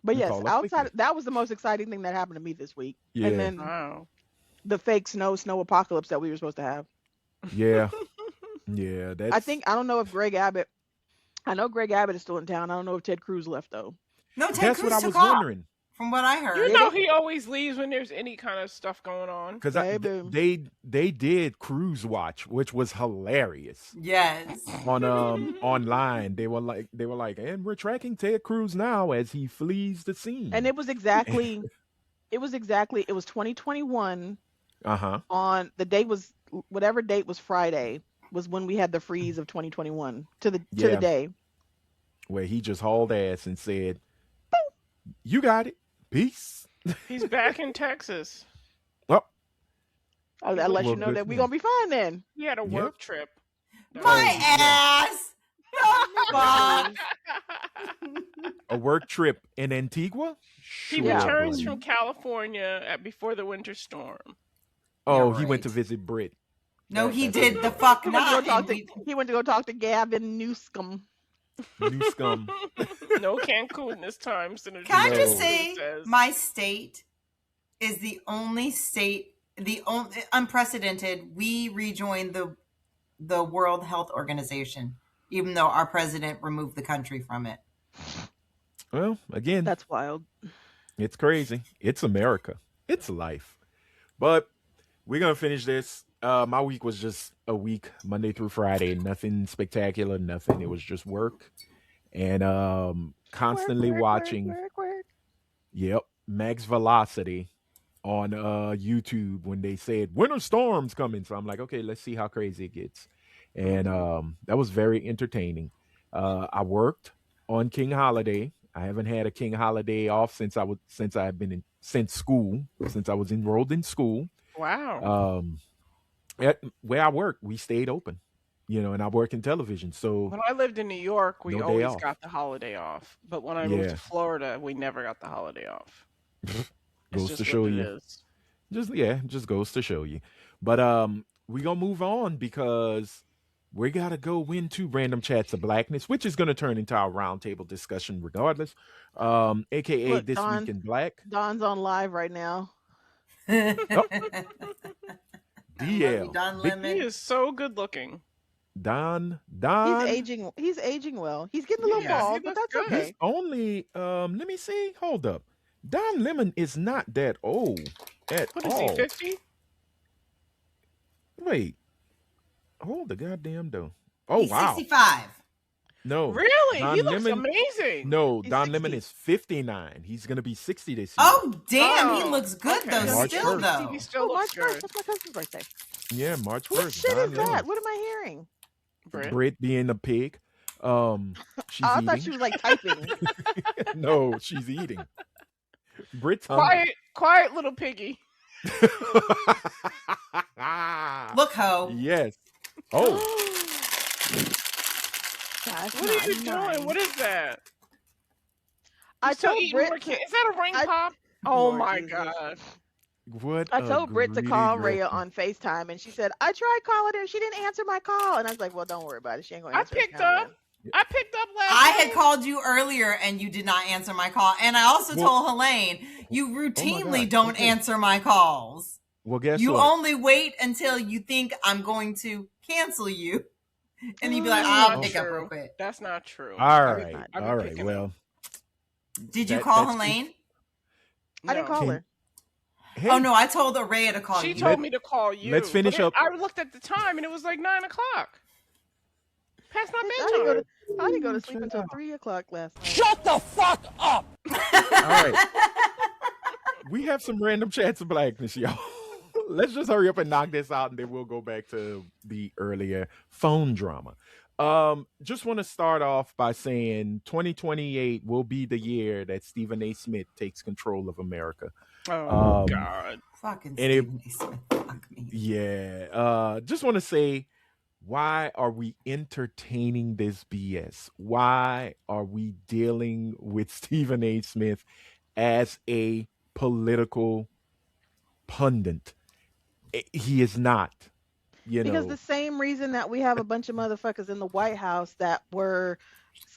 But We yes, call her outside quickly. that was the most exciting thing that happened to me this week. And Yeah, then Wow. the fake snow apocalypse that we were supposed to have. yeah, yeah. I don't know if Greg Abbott. I know Greg Abbott is still in town. I don't know if Ted Cruz left though. No, Ted That's what I Cruz took was off, wondering. from what I You heard. Did know he? he always leaves when there's any kind of stuff going on. Because Maybe. they did Cruise Watch, which was hilarious. Yes. On online, they were like, and we're tracking Ted Cruz now as he flees the scene. And it was exactly 2021 Uh-huh. on the date was whatever date was Friday was when we had the freeze of 2021 to the Yeah. day. Where he just hauled ass and said, "You got it. Peace." He's back in Texas. Oh, I'll Well, let you well, know good that for we're him. gonna be fine then. He had a Yep. work trip. My yeah. ass. Fuck. A work trip in Antigua? He Yeah. returns buddy. from California before the winter storm. Oh, Yeah, he went to right. visit Britt. No, he That's did it. the fuck He went to go not. talk and to we- he went to go talk to Gavin Newsom. New scum. No Cancun this time, Senator. Can I No. just Cruz say, says. my state is the only state, the only unprecedented. We rejoined the World Health Organization, even though our president removed the country from it. Well, again, That's wild. it's crazy. It's America. It's life. But we're gonna finish this. My week was just a week, Monday through Friday. Nothing spectacular, nothing. It was just work. And constantly watching Work. Yep, Max Velocity on YouTube when they said winter storms coming. So I'm like, okay, let's see how crazy it gets. And that was very entertaining. I worked on King Holiday. I haven't had a King Holiday off since I've been in since school, since I was enrolled in school. Wow. Where I work, we stayed open, and I work in television, so When I lived in New York, we no day always off. got the holiday off. But when I moved Yeah, to Florida, we never got the holiday off. It's goes to just show what it you. is. Just goes to show you. But we gonna move on because we gotta go into random chats of blackness, which is gonna turn into our roundtable discussion regardless. AKA Look, this week in black. Don's on live right now. Oh, I love you, DL. Don Big He Lemon. is so good looking. Don He's Don. aging. He's aging well. He's getting a little Yeah, he bald, but looks that's good. He's okay. only let me see. Hold up. Don Lemon is not that old at What is he, all. 50? Wait. Hold the goddamn door. Oh He's wow. 65. No. Really? Don He looks Lemon. amazing. No, He's Don Lemon 60. is 59. He's gonna be 60 this year. Oh, damn. He Oh, looks good, okay. though, March still, 1st. though. He still Oh, looks March 1st. good. That's my cousin's birthday. Yeah, March What 1st. shit Don is Lemon. that? What am I hearing? Britt. Brit being a pig. She's Oh, I thought eating. she was like typing. No, she's eating. Brit's hungry. Quiet little piggy. Look, ho. Yes. Oh, That's What are you not doing? What nice. is that? I You still told eating Britt more to. Is that a ring I, pop? Oh Lord my Jesus. god. what I a told Britt to greedy call Raya reference. on FaceTime, and she said, I tried calling her, and she didn't answer my call. And I was like, well, don't worry about it. She ain't going to I answer it picked now. up. I picked up last I had night. called you earlier and you did not answer my call. And I also Well, told Helene, you oh my routinely God. don't Okay. answer my calls. Well, guess You what? only wait until you think I'm going to cancel you. And you'd be like, That's I'll not pick up real true. quick. That's not true. All I've been- right. I've All been right. picking Well, up. Did you that call that's Helene? I didn't No. call Can, her. hey, Oh, no, I told Araya to call She you. told let me to call you. let's finish but up. I looked at the time and it was like 9 o'clock. Past my Bitch, I didn't go bedtime. to. I didn't go to Ooh, sleep chill until out. 3 o'clock last night. Shut the fuck up! All right. We have some random chats of blackness, y'all. Let's just hurry up and knock this out, and then we'll go back to the earlier phone drama. Just want to start off by saying 2028 will be the year that Stephen A. Smith takes control of America. Oh Um, God. Fucking and it, Stephen A. Smith. Fuck me. yeah. Just want to say, why are we entertaining this BS? Why are we dealing with Stephen A. Smith as a political pundit? He is not. You Because know, the same reason that we have a bunch of motherfuckers in the White House that were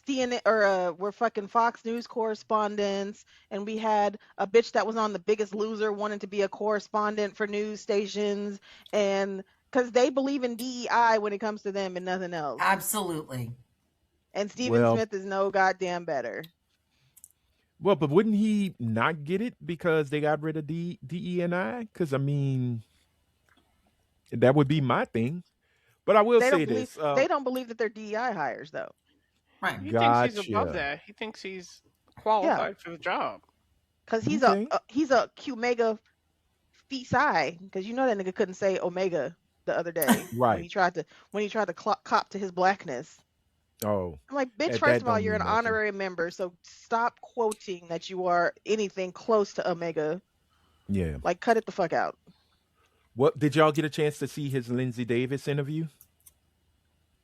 CNN or were fucking Fox News correspondents, and we had a bitch that was on The Biggest Loser wanting to be a correspondent for news stations, and because they believe in DEI when it comes to them and nothing else. Absolutely. And Stephen well, Smith is no goddamn better. well, but wouldn't he not get it because they got rid of DEI? Because I mean, that would be my thing. But I will They don't say believe this. they don't believe that they're DEI hires though. Right. He thinks he's above Gotcha. that. He thinks he's Yeah, qualified for the job. because Okay. he's a Q mega phi psi. Because you know that nigga couldn't say omega the other day Right. when he tried to cop to his blackness. Oh, I'm like, bitch, first that of all, don't you're an mean nothing. honorary member, so stop quoting that you are anything close to Omega. Yeah. Like, cut it the fuck out. What did y'all get a chance to see his Lindsay Davis interview?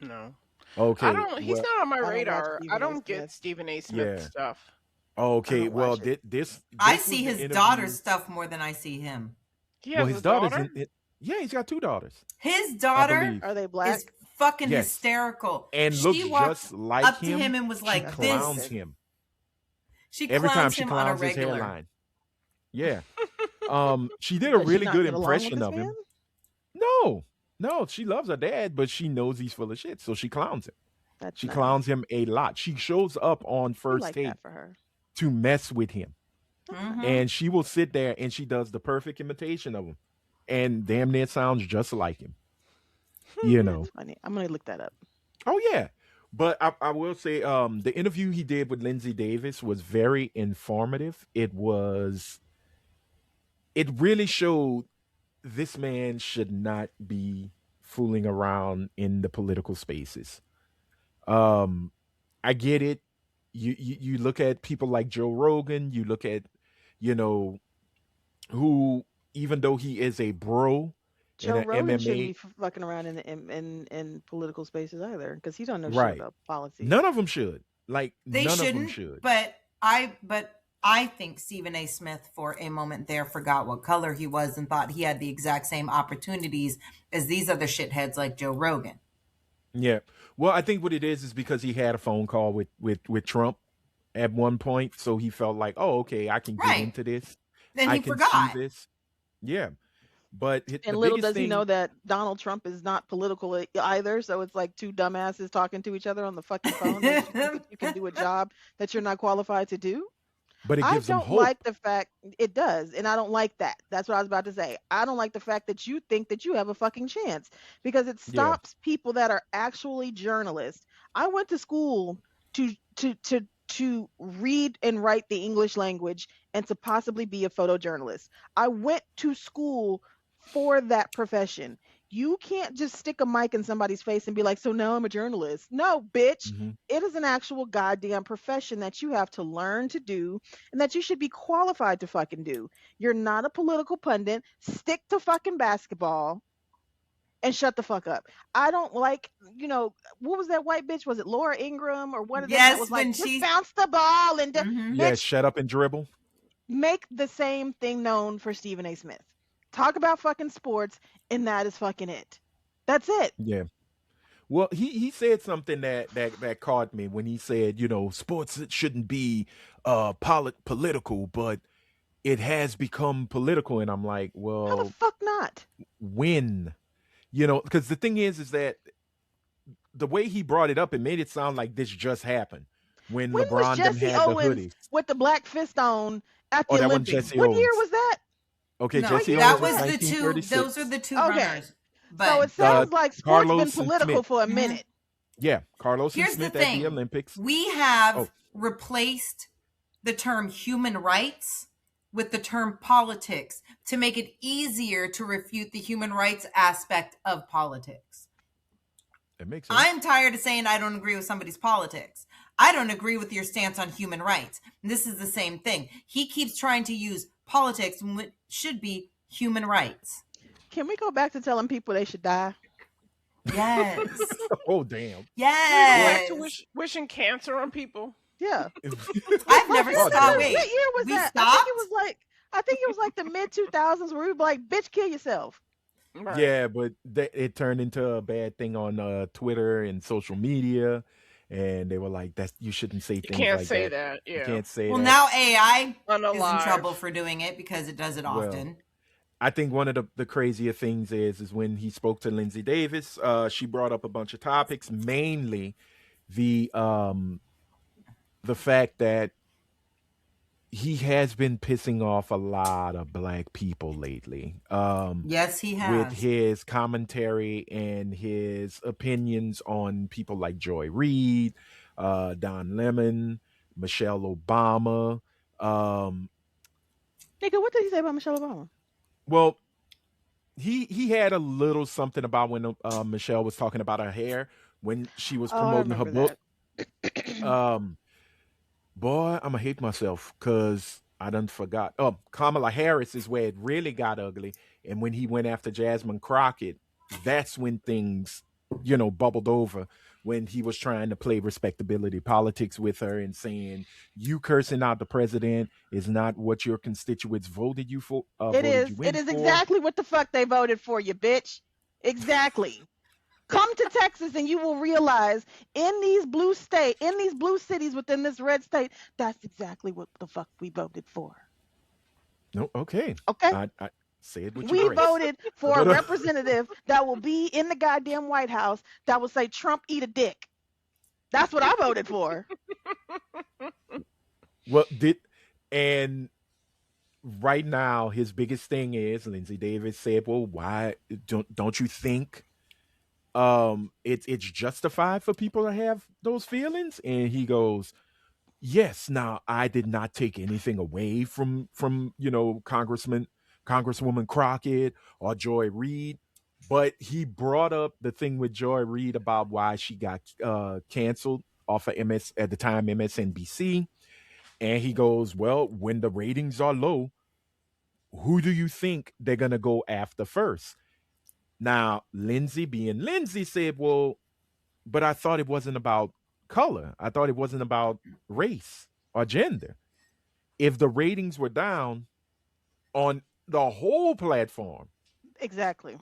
No. I Okay. don't. He's Well, not on my I don't watch radar. I Stephen A. don't get Smith. Stephen A. Smith yeah. stuff. I Okay. don't Well, watch it. this I was see the his interview. daughter's stuff more than I see him. He Well, has his a daughter's daughter. in it. Yeah, he's got two daughters, His I daughter believe. Are they black? is fucking Yes, hysterical. and She looks walked just like up to him. him and was She like That's what I clowns this. said. him She every time clowns she him on a clowns his regular. hairline. Yeah. She did a Does she really not good get along with impression this of man? him. No, no, she loves her dad, but she knows he's full of shit, so she clowns him. That's She nice. clowns him a lot. She shows up on We first like take that for her. to mess with him, That's nice. Hmm and she will sit there and she does the perfect imitation of him, and damn near sounds just like him. You know. That's funny. I'm gonna look that up. Oh yeah. But I will say the interview he did with Lindsay Davis was very informative. It really showed this man should not be fooling around in the political spaces. Um I get it. You look at people like Joe Rogan, you look at, you know, who, even though he is a bro in Joe an Rogan shouldn't be MMA, fucking around in political spaces either, because he don't know shit right. about policy. None of them should. Like They none of them shouldn't, should. but I think Stephen A. Smith for a moment there forgot what color he was and thought he had the exact same opportunities as these other shitheads like Joe Rogan. Yeah. Well, I think what it is because he had a phone call with Trump at one point, so he felt like, oh, okay, I can get Right. into this. Then I he can forgot. see this. Yeah. But And the little biggest does he thing, know that Donald Trump is not political either. So it's like two dumbasses talking to each other on the fucking phone. That you think that you can do a job that you're not qualified to do. but it I gives them don't hope. like the fact it does, and I don't like that. That's what I was about to say. I don't like the fact that you think that you have a fucking chance, because it Yeah. stops people that are actually journalists. I went to school to to read and write the English language and to possibly be a photojournalist. I went to school for that profession. You can't just stick a mic in somebody's face and be like, so now I'm a journalist. No, bitch. hmm It is an actual goddamn profession that you have to learn to do and that you should be qualified to fucking do. You're not a political pundit. Stick to fucking basketball and shut the fuck up. I don't like, what was that white bitch? Was it Laura Ingraham or one of them that Yes, was when like, just she bounce the ball and Mhm. Yeah, bitch, shut up and dribble. make the same thing known for Stephen A. Smith. Talk about fucking sports, and that is fucking it. That's it. Yeah. Well, he said something that caught me when he said, sports shouldn't be political, but it has become political, and I'm like, How the well, fuck not? when? Because the thing is that the way he brought it up, it made it sound like this just happened when When was LeBron them Jesse had the Owens hoodies. with the black fist on at Oh, the that wasn't Olympics? Jesse What year Owens. was that? Okay, No, Jesse that Owens was was the two. 1936. Those are the two Okay. runners. So But it sounds like sports been Carlos and political Smith. for a Mhm. minute. Yeah, Carlos and here's the Smith at the thing: Olympics. we have Oh, replaced the term human rights with the term politics to make it easier to refute the human rights aspect of politics. that makes sense. I'm tired of saying I don't agree with somebody's politics. I don't agree with your stance on human rights. And this is the same thing. He keeps trying to use politics when it should be human rights. Can we go back to telling people they should die? Yes. Oh, damn. Back Yes. to wishing cancer on people. Yeah. I've never Oh, stopped. damn. Wait, What year was we that? stopped? I think it was like the mid 2000s where we were like, bitch, kill yourself. Right. Yeah, but it turned into a bad thing on Twitter and social media, and they were like, "That's you shouldn't say You things can't like say that. that. You Yeah. can't say Well, that." now AI is in Unalive. trouble for doing it because it does it Well, often. I think one of the crazier things is when he spoke to Lindsay Davis, she brought up a bunch of topics, mainly the um the fact that he has been pissing off a lot of black people lately. Yes, he With has. his commentary and his opinions on people like Joy Reid, Don Lemon, Michelle Obama. Um, Nigga, what did he say about Michelle Obama? well, he had a little something about when Michelle was talking about her hair when she was Oh, I promoting her remember book. that. Um, Boy, I'ma hate myself because I done forgot. Oh, Kamala Harris is where it really got ugly. And when he went after Jasmine Crockett, that's when things, bubbled over. When he was trying to play respectability politics with her and saying, "You cursing out the president is not what your constituents voted you for, It voted you is. It in is for." exactly what the fuck they voted for, you bitch. Exactly. Come to Texas and you will realize in these blue cities within this red state, that's exactly what the fuck we voted for. No, okay. Okay? I say it with your We grace, voted for a but representative that will be in the goddamn White House that will say Trump eat a dick. That's what I voted for. well, did and right now his biggest thing is Lindsay Davis said, "Well, why don't you think it's justified for people to have those feelings?" And he goes, "Yes, now I did not take anything away from Congresswoman Crockett or Joy Reid, but he brought up the thing with Joy Reid about why she got canceled off of MS at the time MSNBC, and he goes, "Well, when the ratings are low, who do you think they're gonna go after first?" Now, Lindsay, being Lindsay, said, "Well, but I thought it wasn't about color. I thought it wasn't about race or gender. If the ratings were down on the whole platform, Exactly.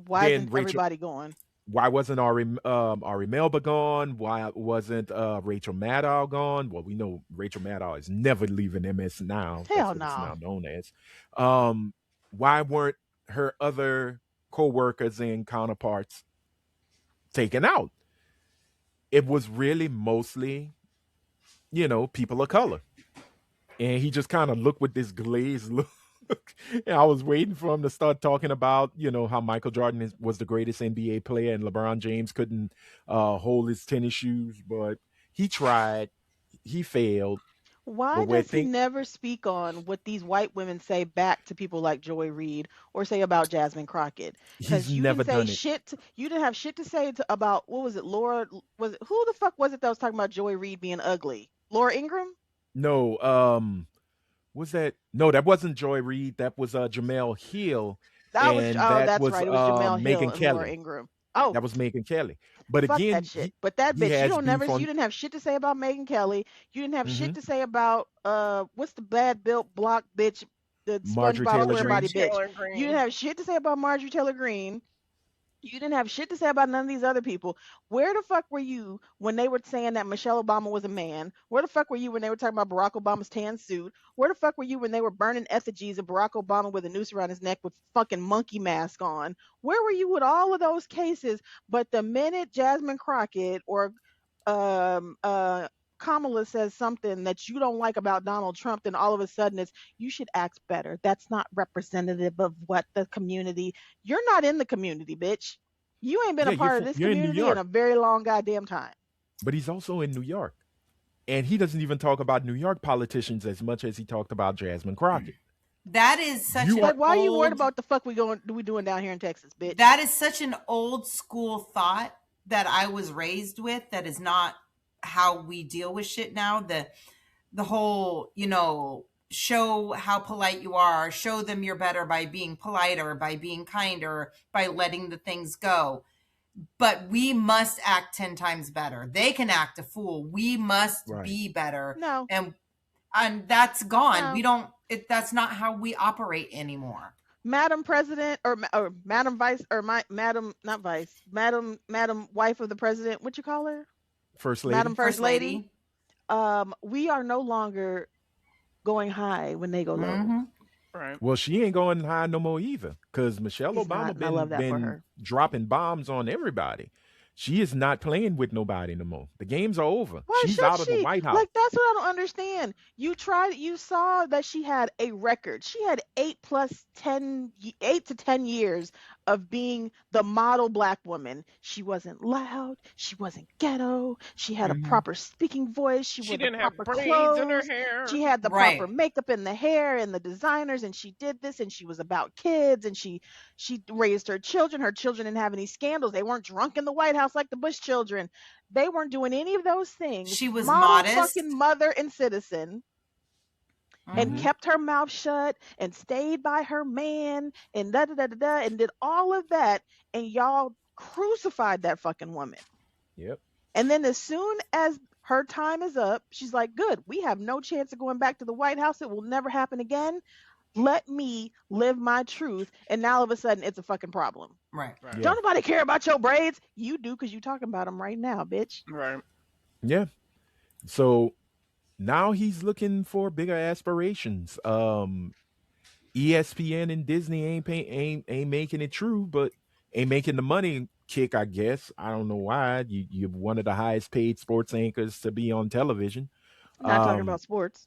Why then isn't everybody going? why wasn't Ari Melba gone? Why wasn't Rachel Maddow gone? Well, we know Rachel Maddow is never leaving MS now. That's Hell what it's no. now known as. Um, why weren't her other co-workers and counterparts taken out? It was really mostly, people of color. And he just kind of looked with this glazed look. And I was waiting for him to start talking about, how Michael Jordan was the greatest NBA player and LeBron James couldn't hold his tennis shoes, but he tried, he failed. But Why where does he think never speak on what these white women say back to people like Joy Reid or say about Jasmine Crockett? he's Because you didn't never say done it. shit. You didn't have shit to say about what was it, Laura? Was it who the fuck was it that was talking about Joy Reid being ugly? Laura Ingraham? No, was that no, that wasn't Joy Reid, that was Jamel Hill, That was and oh, that that's was right. It was Jamel Hill Megan and Laura Kelly. Ingraham. Oh, That was Megan Kelly. But fuck that again, shit. he But that he bitch, has beef you on. didn't have shit to say about Megan Kelly. You didn't have Mhm. shit to say about what's the bad built block bitch, the Marjorie SpongeBob Taylor Marjorie Greene. SquareBody bitch. Taylor You Greene. didn't have shit to say about Marjorie Taylor Greene. You didn't have shit to say about none of these other people. Where the fuck were you when they were saying that Michelle Obama was a man? Where the fuck were you when they were talking about Barack Obama's tan suit? Where the fuck were you when they were burning effigies of Barack Obama with a noose around his neck with fucking monkey mask on? Where were you with all of those cases? But the minute Jasmine Crockett or um uh Kamala says something that you don't like about Donald Trump, then all of a sudden it's you should act better. That's not representative of what the community. You're not in the community, bitch. You ain't been Yeah, a part of this you're in New community in York, a very long goddamn time. but he's also in New York, and he doesn't even talk about New York politicians as much as he talked about Jasmine Crockett. That is such You an are But why are you worried old about the fuck we doing down here in Texas, bitch? that is such an old school thought that I was raised with. That is not how we deal with shit now. The whole, show how polite you are, show them you're better by being politer, by being kinder, by letting the things go. But we must act 10 times better. They can act a fool. We must right. be better. No, And that's gone. We no. don't that's not how we operate anymore. Madam President or Madam Vice or my Madam not Vice, Madam Wife of the President, what you call her? First Madam lady. First First Lady. lady. We are no longer going high when they go low. Mm-hmm. Right. Well, she ain't going high no more either, because Michelle He's not, Obama and I been love that for been her. dropping bombs on everybody. She is not playing with nobody no more. The games are over. Why She's should out of the she? White House. Like, that's what I don't understand. You saw that she had a record. She had 8 to 10 years of being the model black woman. She wasn't loud. She wasn't ghetto. She had a Mm-hmm. proper speaking voice. She She wore the didn't have proper braids in her clothes. hair. She had the proper Right. makeup in the hair and the designers, and she did this, and she was about kids, and she raised her children. Her children didn't have any scandals. They weren't drunk in the White House like the Bush children. They weren't doing any of those things. She was Model modest. fucking mother and citizen, and Mm-hmm. Hmm. kept her mouth shut and stayed by her man and da da da da da and did all of that. And y'all crucified that fucking woman. Yep. And then as soon as her time is up, she's like, good, we have no chance of going back to the White House. It will never happen again. Let me live my truth. And now all of a sudden it's a fucking problem. Right. Right. Yeah. Don't nobody care about your braids. You do, because you talking about them right now, bitch. Right. Yeah. So now he's looking for bigger aspirations. ESPN and Disney ain't making it true, but ain't making the money kick. I guess I don't know why. You're one of the highest paid sports anchors to be on television. Not talking Um, about sports.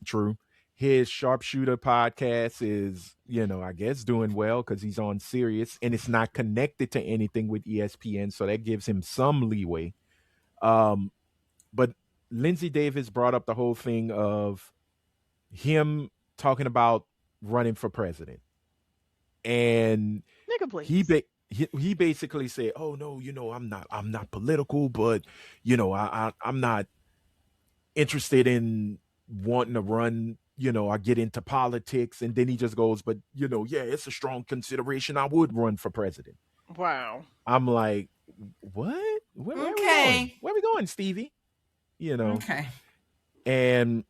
True. His sharpshooter podcast is, I guess doing well because he's on Sirius and it's not connected to anything with ESPN, so that gives him some leeway. Um, but Lindsay Davis brought up the whole thing of him talking about running for president, and Nigga, he please. ba- he basically said, "Oh no, I'm not political, but I'm not interested in wanting to run. I get into politics." And then he just goes, "But yeah, it's a strong consideration. I would run for president." Wow. I'm like, what? Where are we going? Okay. Where are we going, Stevie? You know, Okay. and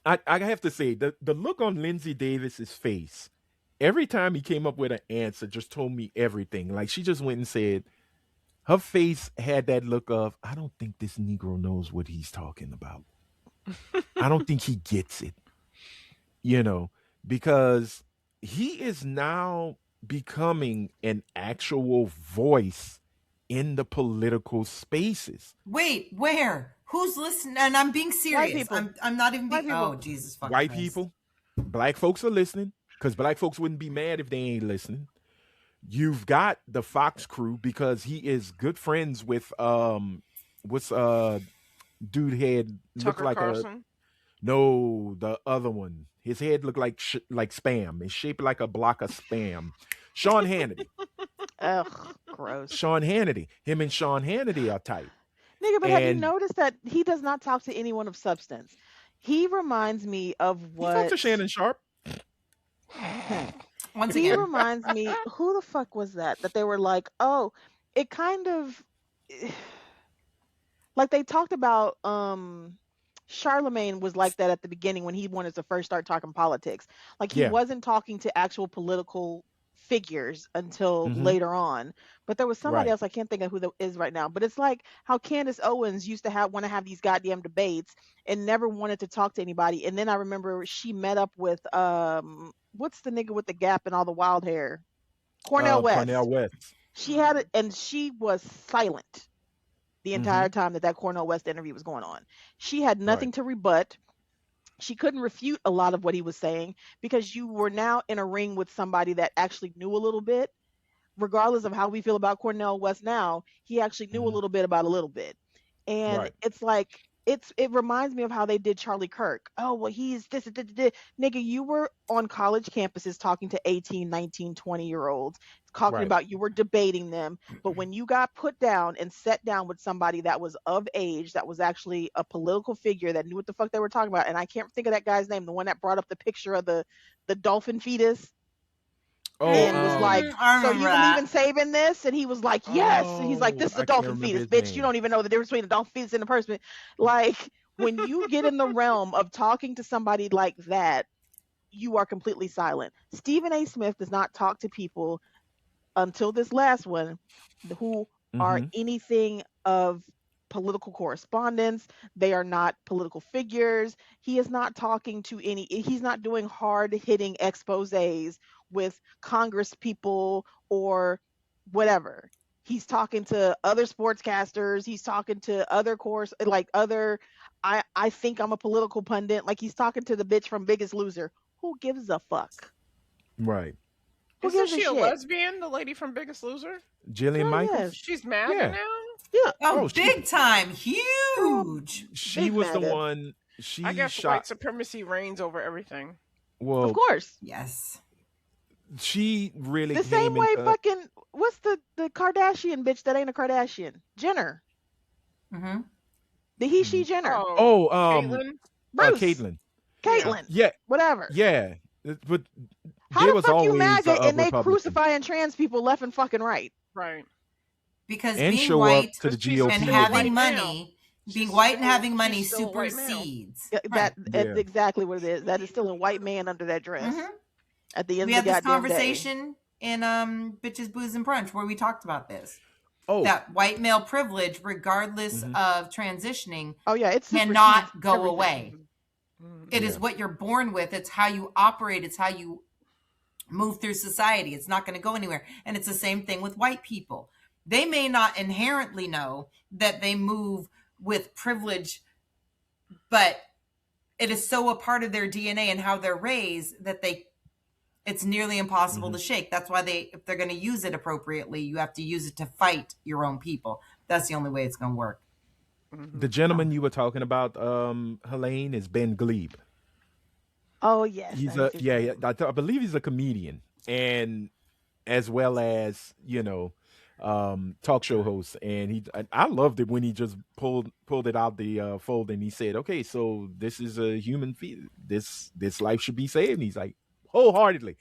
I have to say the look on Lindsay Davis's face every time he came up with an answer just told me everything. Like, she just went and said, her face had that look of, I don't think this Negro knows what he's talking about. I don't think he gets it, you know, because he is now becoming an actual voice in the political spaces. Wait, where? Who's listening? And I'm being serious. people. I'm not even White being. people. Oh, Jesus fucking White Christ. people, black folks are listening because black folks wouldn't be mad if they ain't listening. You've got the Fox crew because he is good friends with what's dude head look Tucker like a Carlson. no, the other one. His head looked like spam. It's shaped like a block of spam. Sean Hannity. Ugh, gross. Sean Hannity. Him and Sean Hannity are tight. Nigga, but have you And noticed that he does not talk to anyone of substance? He reminds me of he talked what to Shannon Sharp. Once he again. reminds me. Who the fuck was that? That they were like, oh, it kind of like they talked about. Charlemagne was like that at the beginning when he wanted to first start talking politics. Like, he Yeah. wasn't talking to actual political figures until Hmm. later on. But there was somebody Right. else, I can't think of who that is right now. But it's like how Candace Owens used to want to have these goddamn debates and never wanted to talk to anybody. And then I remember she met up with what's the nigga with the gap and all the wild hair? Cornell West. Cornell West. She had it, and she was silent the Mhm. entire time that Cornell West interview was going on. She had nothing Right. to rebut. She couldn't refute a lot of what he was saying because you were now in a ring with somebody that actually knew a little bit. Regardless of how we feel about Cornell West now, he actually knew a Mhm. little bit about a little bit. And Right. it's like it reminds me of how they did Charlie Kirk. Oh, well, he's this, nigga, you were on college campuses talking to 18, 19, 20-year-olds, talking Right. about, you were debating them. But when you got put down and sat down with somebody that was of age, that was actually a political figure that knew what the fuck they were talking about, and I can't think of that guy's name, the one that brought up the picture of the dolphin fetus Oh, and was like, I so remember you believe in that. saving this? And he was like, yes. And he's like, oh, this is a I can't dolphin remember fetus, his bitch. You name. don't even know the difference between a dolphin fetus and a person. Like, when you get in the realm of talking to somebody like that, you are completely silent. Stephen A. Smith does not talk to people until this last one who are Mm-hmm. anything of political correspondence. They are not political figures. He is not talking to any, he's not doing hard hitting exposes with Congress people or whatever. He's talking to other sportscasters. He's talking to other course, like other, I think I'm a political pundit. Like he's talking to the bitch from Biggest Loser. Who gives a fuck? Right. Who Isn't gives a she a shit? lesbian, the lady from Biggest Loser? Jillian Girl, Michaels. yes. She's MAGA Yeah. now? Yeah. Oh, Oh, big time, Girl, huge. she big was the MAGA. one. I She guess shot. white supremacy reigns over everything. Of Well, course. Yes. she really The same came way into. fucking what's the Kardashian bitch that ain't a Kardashian? Jenner. Mm-hmm. The he she Jenner. Oh, Oh, Caitlyn? Bruce. Caitlyn. Yeah. Caitlyn. Yeah, Whatever. yeah. But How there the was fuck you always MAGA a and they Republican crucifying trans people left and fucking right? Right. Because and being show white up to the Because she's and GOP still a event. white having male. money, She's being white and still- having she's money still a white male. supersedes. Yeah, Right. that's Yeah. exactly what it is. That is still a white man under that dress Mhm. at the end We of had the this goddamn day. conversation in Bitches, Booze, and Brunch where we talked about this. Oh, That white male privilege, regardless Mhm. of transitioning, Oh yeah, it's cannot go everything. away. Mhm. It is Yeah. what you're born with. It's how you operate. It's how you move through society. It's not going to go anywhere. And it's the same thing with white people. They may not inherently know that they move with privilege, but it is so a part of their DNA and how they're raised that it's nearly impossible Mhm. to shake. That's why if they're going to use it appropriately, you have to use it to fight your own people. That's the only way it's going to work. the gentleman you were talking about, Helaine, is Ben Glebe. Oh yes. He's I a see yeah, what yeah. I believe he's a comedian, and as well as talk show host. And I loved it when he just pulled it out the fold, and he said, "Okay, so this is a human this life should be saved." And he's like, wholeheartedly.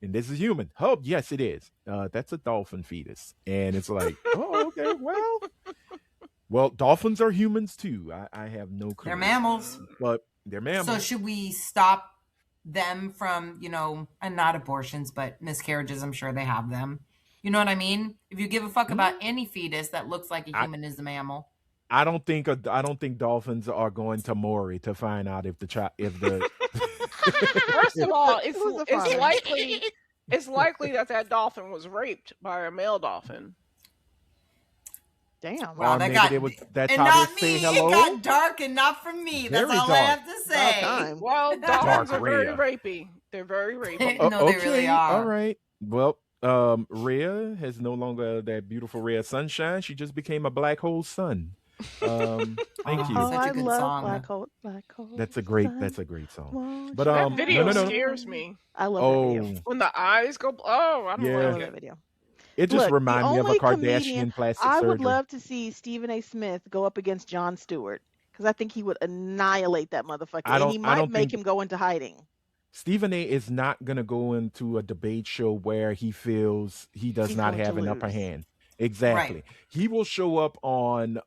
And this is human. Oh, yes, it is. That's a dolphin fetus. And it's like, oh, okay, well, dolphins are humans too. I have no clue. They're mammals. But they're mammals. So should we stop them from, and not abortions, but miscarriages? I'm sure they have them. You know what I mean? If you give a fuck about any fetus that looks like a human is a mammal. I don't think dolphins are going to Maury to find out if the First of all, Who's the father? it's likely that dolphin was raped by a male dolphin. Damn. Wow, or that maybe got that's and how not they me. say hello. It got dark and not from me. That's Very all I dark. have to say. time. Well, dolphins are very Raya. rapey. They're very rapey. No, they really are. All right. Well, Rhea has no longer that beautiful Rhea sunshine. She just became a black hole sun. Thank you. Oh, Such a I good love song. Black Hole. That's a great song. But That no, video no. scares me. I love that Oh, video. When the eyes go, I don't Yeah. I like love it. that video. it just Look, the reminds me of a only Kardashian comedian plastic I surgery. would love to see Stephen A. Smith go up against Jon Stewart because I think he would annihilate that motherfucker, and he might make him go into hiding. Stephen A is not going to go into a debate show where he feels he does He's not going to have an upper lose. hand. Exactly. Right. He will show up on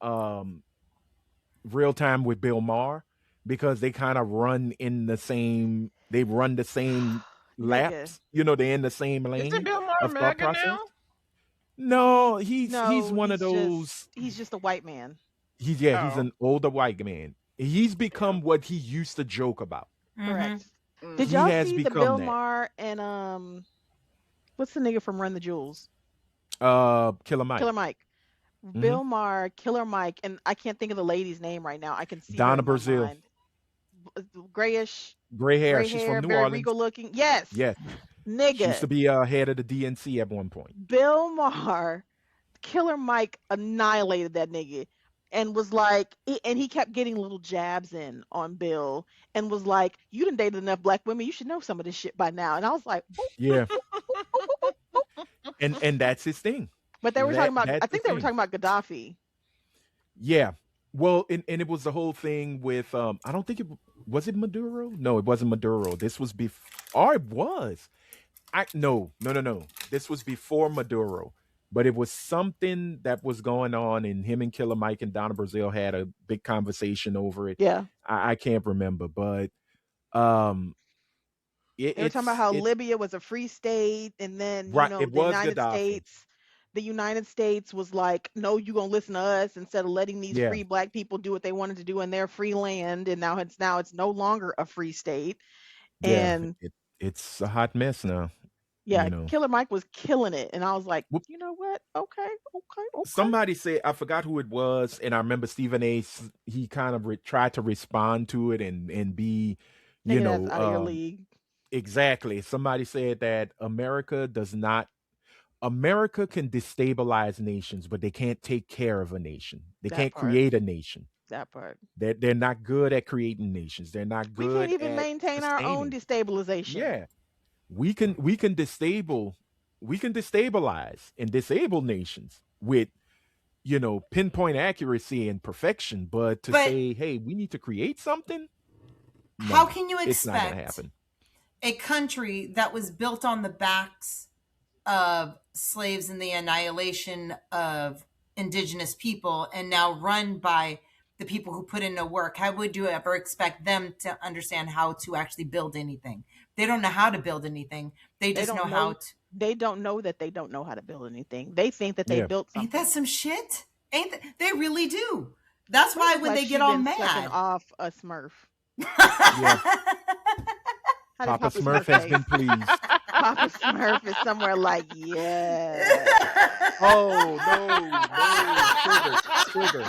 Real Time with Bill Maher because they kind of run the same laps. They're in the same lane Isn't Bill Maher of thought MAGA process. now? No, he's No, one of he's those. He's just a white man. He's Oh. an older white man. He's become what he used to joke about. Correct. Mm. Did He y'all has see the become Bill that. Maher and what's the nigga from Run the Jewels? Killer Mike. Killer Mike. Bill Maher, Killer Mike, and I can't think of the lady's name right now. I can see her Donna in my Brazil. mind. Grayish, Gray hair. gray She's hair, from New very Orleans. regal looking. Yes, Yeah. She nigga. used to be head of the DNC at one point. Bill Maher, Killer Mike annihilated that nigga and was like, and he kept getting little jabs in on Bill and was like, you done dated enough black women, you should know some of this shit by now. And I was like, Yeah. and that's his thing. but they were talking about, That's I think the they were thing. talking about Gaddafi. Yeah. Well, and it was the whole thing with I don't think it was it Maduro? No, it wasn't Maduro. This was before it was. No. This was before Maduro. But it was something that was going on, and him and Killer Mike and Donna Brazil had a big conversation over it. Yeah. I can't remember, but It, They were talking about how it's Libya was a free state, and then right. It was Gaddafi. The United States was like, "No, you're gonna listen to us," instead of letting these Yeah, free black people do what they wanted to do in their free land, and now it's no longer a free state. yeah. And It's a hot mess now. yeah, You know. Killer Mike was killing it, and I was like, Wh- you know what? Okay, okay, okay. Somebody said I forgot who it was, and I remember Stephen A. He kind of tried to respond to it and be, you Nigga, that's know, out of your league. exactly. Somebody said that America can destabilize nations, but they can't take care of a nation. They That can't part. create a nation. That part. They're not good at creating nations. They're not We can't good even at maintain our own sustaining. destabilization. Yeah. We can destabilize and disable nations with pinpoint accuracy and perfection, but to But say, hey, we need to create something, how no, can you it's not going to expect happen. a country that was built on the backs of slaves and the annihilation of indigenous people and now run by the people who put in the work? How would you ever expect them to understand how to actually build anything? They don't know how to build anything. They They just know don't how know. to. They don't know that they don't know how to build anything. They think that they Yeah. built Ain't that something. some shit? Ain't they really do? That's why Sounds when like they she get all been sucking mad. off a Smurf. Yeah. How did Papa Papa Smurf Smurf has taste? been pleased. Papa Smurf is somewhere like, yeah. Oh, no, no, trigger.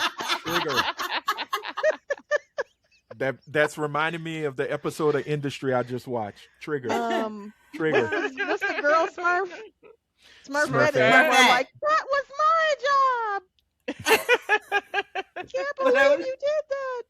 That's reminding me of the episode of Industry I just watched. Trigger. Trigger. What's the girl Smurf? Smurfette is Smurfette. somewhere Smurfette. like, that was my job. Can't believe you did that.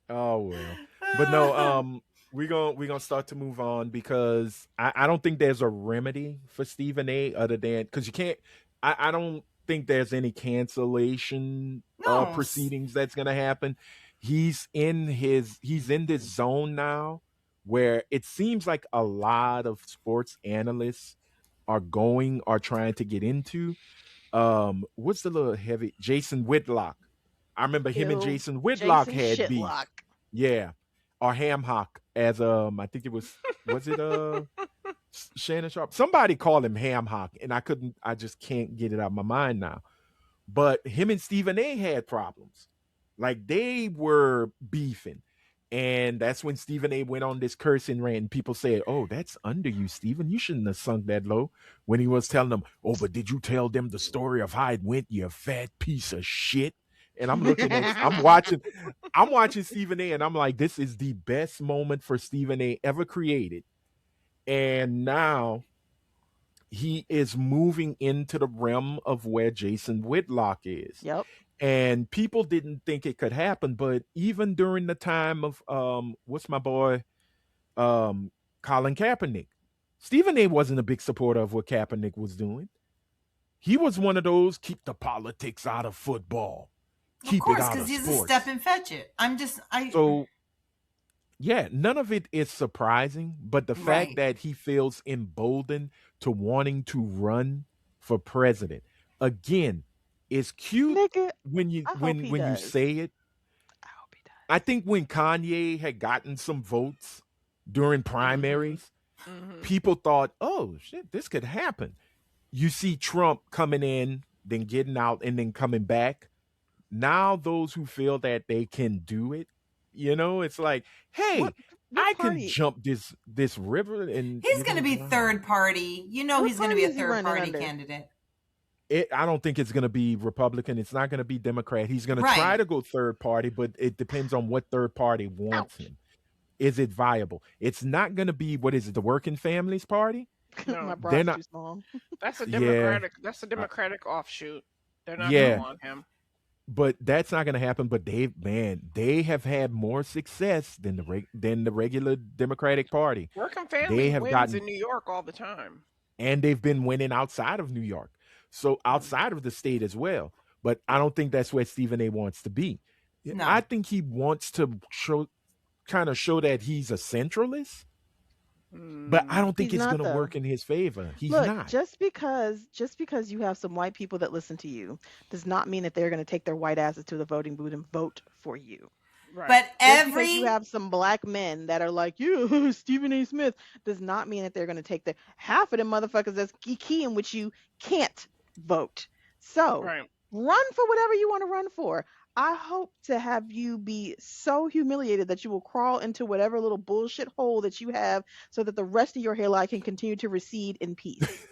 Oh well. But no, we're gonna start to move on because I don't think there's a remedy for Stephen A other than because you can't I don't think there's any cancellation No. proceedings that's gonna happen. He's in this zone now where it seems like a lot of sports analysts are trying to get into. What's the little heavy Jason Whitlock? I remember him and Ew. Jason Whitlock Jason had beef. Shitlock. Yeah. Or Ham Hock as I think was it Shannon Sharp? Somebody called him Ham Hock and I just can't get it out of my mind now. But him and Stephen A had problems. Like they were beefing. And that's when Stephen A went on this cursing rant. And people said, "Oh, that's under you, Stephen. You shouldn't have sunk that low." When he was telling them, "Oh, but did you tell them the story of how it went, you fat piece of shit?" And I'm watching Stephen A. and I'm like, this is the best moment for Stephen A. ever created. And now he is moving into the realm of where Jason Whitlock is. Yep. And people didn't think it could happen, but even during the time of what's my boy Colin Kaepernick, Stephen A wasn't a big supporter of what Kaepernick was doing. He was one of those keep the politics out of football, Of keep it course, out because of he's a sports. step and fetch it. So yeah, none of it is surprising, but the fact Right. that he feels emboldened to wanting to run for president again is cute Nigga, when you I hope when he when you does. say it. I hope he does. I think when Kanye had gotten some votes during primaries, Hmm. people thought, "Oh shit, this could happen." You see Trump coming in, then getting out, and then coming back. Now those who feel that they can do it, it's like, What hey, what I can party? jump this river and He's going to be third party. What He's going to party be a is he third running party under? candidate. I don't think it's going to be Republican. It's not going to be Democrat. He's going to try Right. to go third party, but it depends on what third party wants Ouch. him. Is it viable? It's not going to be, what is it, the Working Families Party? My No, They're bra's not. too small. that's a Yeah. democratic. That's a uh, democratic offshoot. They're not going to Yeah. want him. But that's not going to happen. But they have had more success than the regular Democratic Party. Working They Family have wins gotten in New York all the time. and they've been winning outside of New York, so Mm. outside of the state as well. But I don't think that's where Stephen A. wants to be. I No. think he wants to show that he's a centralist, but I Mm. don't think He's it's not going to though. work in his favor. He's Look, not. just because you have some white people that listen to you does not mean that they're going to take their white asses to the voting booth and vote for you. Right. But Just because you every have some black men that are like, you, Stephen A. Smith, does not mean that they're going to take the half of them motherfuckers that's keying with you can't vote. So Right. run for whatever you want to run for. I hope to have you be so humiliated that you will crawl into whatever little bullshit hole that you have so that the rest of your hairline can continue to recede in peace.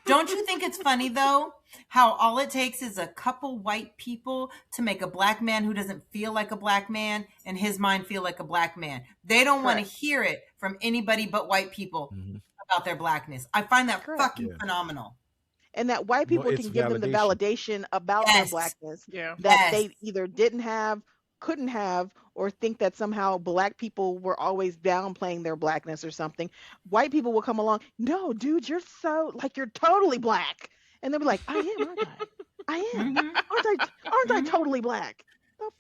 Don't you think it's funny though how all it takes is a couple white people to make a black man who doesn't feel like a black man in his mind feel like a black man. They don't want to Correct. hear it from anybody but white people Mhm. about their blackness. I find that Correct. fucking Yeah. phenomenal. And that white Well, people it's can give them the validation. validation about their Yes. blackness Yeah. that Yes. they either didn't have, couldn't have, or think that somehow black people were always downplaying their blackness or something. White people will come along, no, dude, you're so like you're totally black, and they'll be like, I am, aren't I? I am, Mhm. aren't I Mhm. totally black? The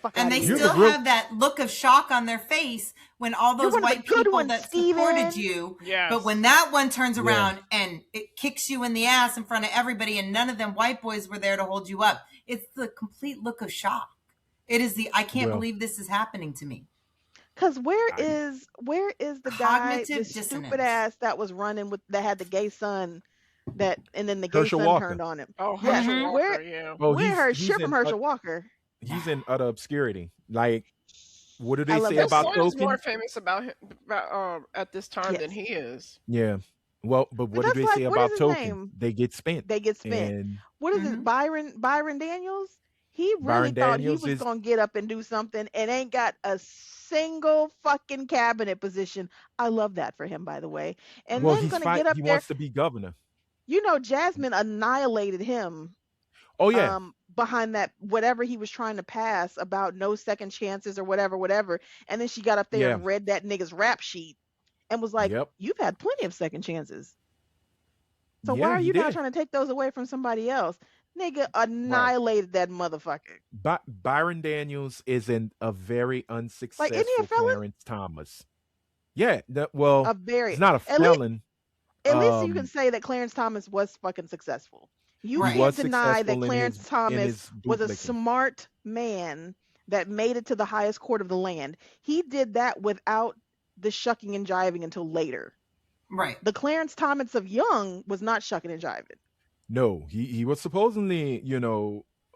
fuck And out they of You're here. the still real. have that look of shock on their face when all You're those one of the white good people ones, that supported Steven. you. Yes. But when that one turns Yeah. around and it kicks you in the ass in front of everybody and none of them white boys were there to hold you up, it's the complete look of shock. It is the I can't Well, believe this is happening to me. Cause where I, is the guy, the Cognitive stupid dissonance. ass that was running with that had the gay son that and then the gay Herschel son Walker. turned on him. Oh, Yeah. Herschel Mhm. Walker. Yeah. Oh, Where her he's shit from in Herschel Walker? he's in utter obscurity. Like, what do I they love say that Her about shit. son is more Token? famous about him at this time than Yes. he is. Yeah. Well, but But what do that's they like, say what is about his Token? name? They get spent. They get spent. And What is it? Mhm. Byron Daniels? He really Byron thought he Daniels was is gonna get up and do something and ain't got a single fucking cabinet position. I love that for him, by the way. And well, then he's gonna fight. get up He there. wants to be governor. You know, Jasmine annihilated him Oh yeah, behind that whatever he was trying to pass about no second chances or whatever. And then she got up there yeah, and read that nigga's rap sheet and was like, yep, you've had plenty of second chances. So why yeah. are He you not did. trying to take those away from somebody else? Nigga Right. annihilated that motherfucker. Byron Daniels is a very Like, isn't he a unsuccessful felon? Clarence Thomas. Yeah. Well, A very he's not a at least felon. you can Um, say that Clarence Thomas was fucking successful. You he Right. can't was deny that successful Clarence in Thomas his was a bootlicking. smart man that made it to the highest court of the land. He did that without the shucking and jiving until later. Right. The Clarence Thomas of young was not shucking and jiving. No, he was supposedly,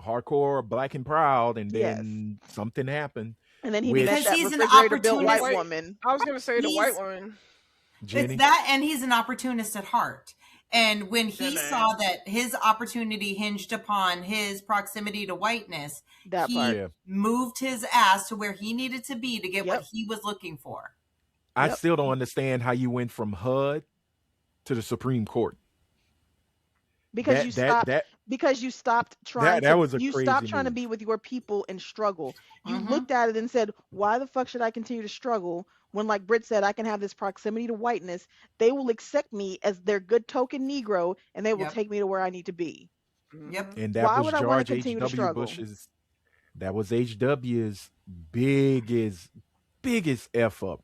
hardcore black and proud, and Yes. then something happened And then he with met Because that he's an refrigerator built white opportunist. woman. I was gonna say the white He's one. Jenny. It's that, and he's an opportunist at heart. And when he Jenny. saw that his opportunity hinged upon his proximity to whiteness, That he part. Yeah. moved his ass to where he needed to be to get what Yep. he was looking for. I Yep. still don't understand how you went from HUD to the Supreme Court. Because That you that stopped that because you stopped trying that to was a you crazy stopped trying to move. be with your people and struggle. You Mhm. looked at it and said, why the fuck should I continue to struggle when, like Britt said, I can have this proximity to whiteness? They will accept me as their good token Negro and they will Yep. take me to where I need to be. Yep. And that Why was would I want to George continue to H.W. struggle? Bush's that was HW's biggest F up.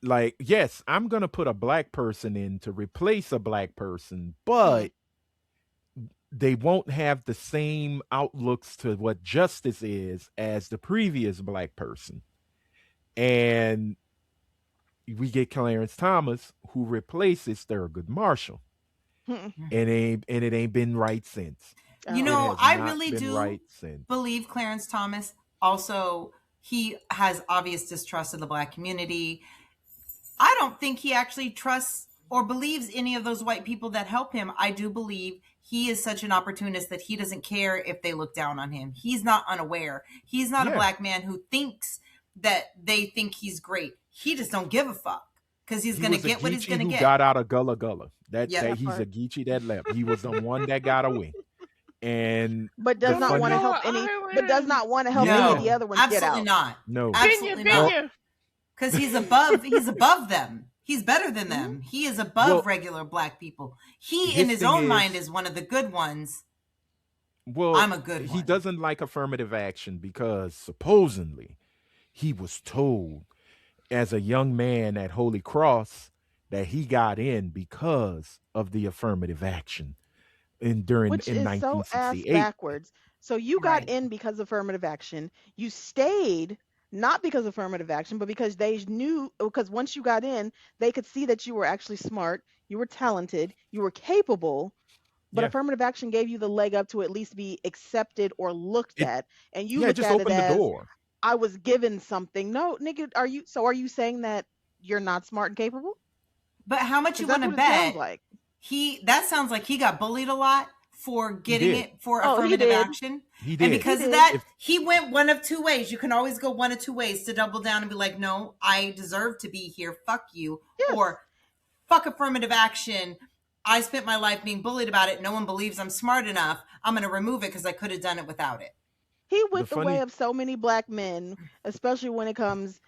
Like, yes, I'm gonna put a black person in to replace a black person, but they won't have the same outlooks to what justice is as the previous black person. And we get Clarence Thomas, who replaces Thurgood Marshall. Mm-mm. And it ain't been right since. You It know, has I not really been do right since. believe Clarence Thomas. Also, he has obvious distrust of the black community. I don't think he actually trusts or believes any of those white people that help him. I do believe he is such an opportunist that he doesn't care if they look down on him. He's not unaware. He's not a Yeah. black man who thinks that they think he's great. He just don't give a fuck because he's He going to was a get what he's Geechee going to who get. got out of Gullah Gullah. That Yeah. he's a Geechee that left. He was the one that got away. And But does the not want to funny, help any but does not want to help any of the No, other ones get absolutely out. not. no. Absolutely Binya, not. Binya. Because he's above them. He's better than them. He is above Well, regular black people. He, in his his thing own mind, is- is one of the good ones. Well, I'm a good he one. doesn't like affirmative action because supposedly he was told as a young man at Holy Cross that he got in because of the affirmative action during Which in is so ass 1968. backwards. So you got Right. in because of affirmative action. You stayed not because of affirmative action, but because they knew, because once you got in, they could see that you were actually smart, you were talented, you were capable, but Yeah. affirmative action gave you the leg up to at least be accepted or looked It at. And you yeah, it look just at it opened the as, door. I was given something. No, nigga, are you saying that you're not smart and capable? But how much Because you that's want to what it sounds bet like. that sounds like he got bullied a lot for He getting did. it for Oh, he affirmative did. action. He And did. He because of did. that, If he went one of two ways. You can always go one of two ways to double down and be like, no, I deserve to be here. Fuck you. Yes. Or fuck affirmative action. I spent my life being bullied about it. No one believes I'm smart enough. I'm going to remove it because I could have done it without it. He the went the way funny of so many black men, especially when it comes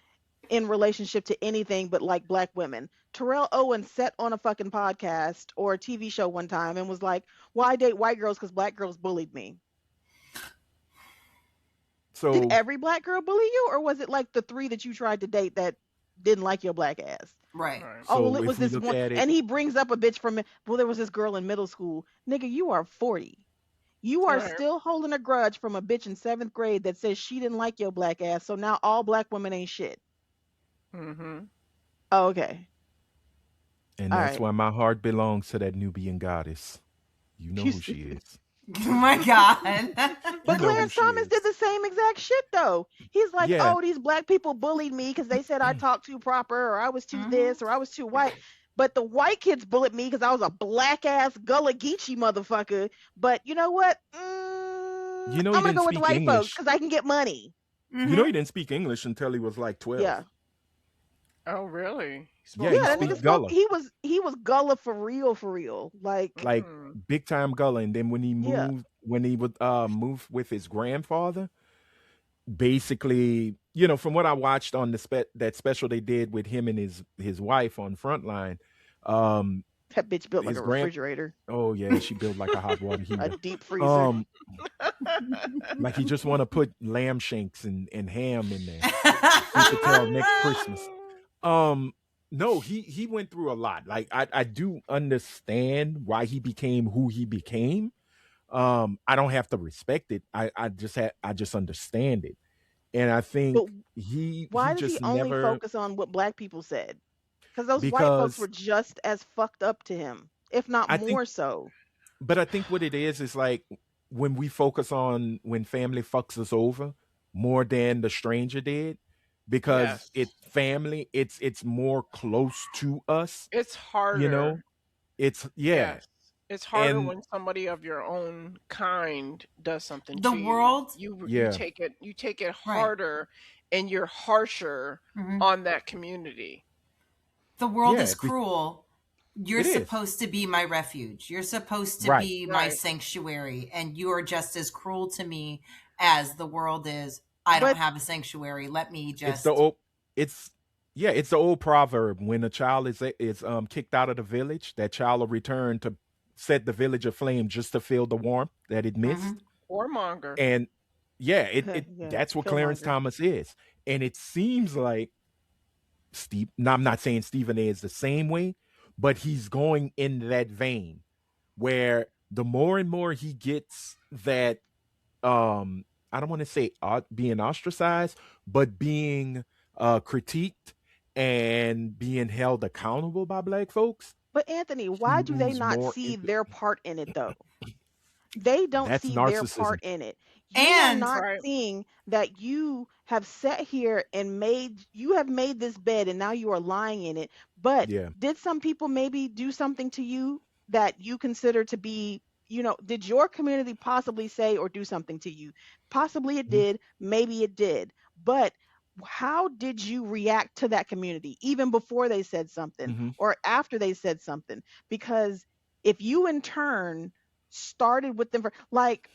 in relationship to anything but like black women. Terrell Owens sat on a fucking podcast or a TV show one time and was like, "Why date white girls? Because black girls bullied me." Did so every black girl bully you, or was it like the three that you tried to date that didn't like your black ass? Right. Right. Oh, well, so it was if we this look one. at it, And he brings up a bitch from, well, there was this girl in middle school. Nigga, you are 40. You are Right. still holding a grudge from a bitch in 7th grade that says she didn't like your black ass. So now all black women ain't shit. Mm-hmm. Oh, okay. and All that's right. why my heart belongs to that Nubian goddess. You know who she is. Oh my God. You But know who Clarence she Thomas did is. the same exact shit though. He's like, Yeah. oh, these black people bullied me because they said I talked too proper or I was too this or I was too white. But the white kids bullied me because I was a black ass Gullah Geechee motherfucker. But you know what? You know he I'm gonna didn't go with the speak white folks English. because I can get money. You know he didn't speak English until he was like Yeah. 12. Oh, really? He Yeah, spoke he Yeah, that nigga speak Gullah? spoke. Gullah. He was Gullah for real, for real. Like, Like Mm. big time Gullah. And then yeah. when he would move with his grandfather, basically, from what I watched on that special they did with him and his wife on Frontline, um, That bitch built like his a grand refrigerator, oh yeah, she built like a hot water a heater. deep freezer. Um, like he just want to put lamb shanks and ham in there. You could tell next Christmas. Um, no, he went through a lot. Like I do understand why he became who he became. I don't have to respect it. I just understand it. And I But think he why does he just only never focus on what black people said? Because those white folks were because just as fucked up to him, if not I think more so. but I think what it is like when we focus on when family fucks us over more than the stranger did, because Yes. it's family, it's more close to us, It's you harder. know? It's yeah. Yes. It's harder And when somebody of your own kind does something The to you. world, You yeah. take it right. harder and you're harsher Mhm. on that community. The world Yeah, is cruel. You're it is. supposed to be my refuge. You're supposed to Right. be my Right. sanctuary. And you are just as cruel to me as the world is. I don't But have a sanctuary. Let me It's the just. old it's yeah, it's the old proverb when a child is kicked out of the village, that child will return to set the village aflame just to feel the warmth that it missed. Mhm. Warmonger. And yeah, it yeah, that's what Clarence Killmonger. Thomas is. And it seems like Steve, now I'm not saying Stephen A is the same way, but he's going in that vein where the more and more he gets that I don't want to say being ostracized, but being critiqued and being held accountable by black folks, But Anthony, he why do they moves not more see into their part in it though? They don't that's see their narcissism. part in it. You are And not Right. seeing that you have sat here and made this bed and now you are lying in it. But Yeah. did some people maybe do something to you that you consider to be, did your community possibly say or do something to you? Possibly it Mhm. did, maybe it did. But how did you react to that community even before they said something Mhm. or after they said something? Because if you in turn started with them like,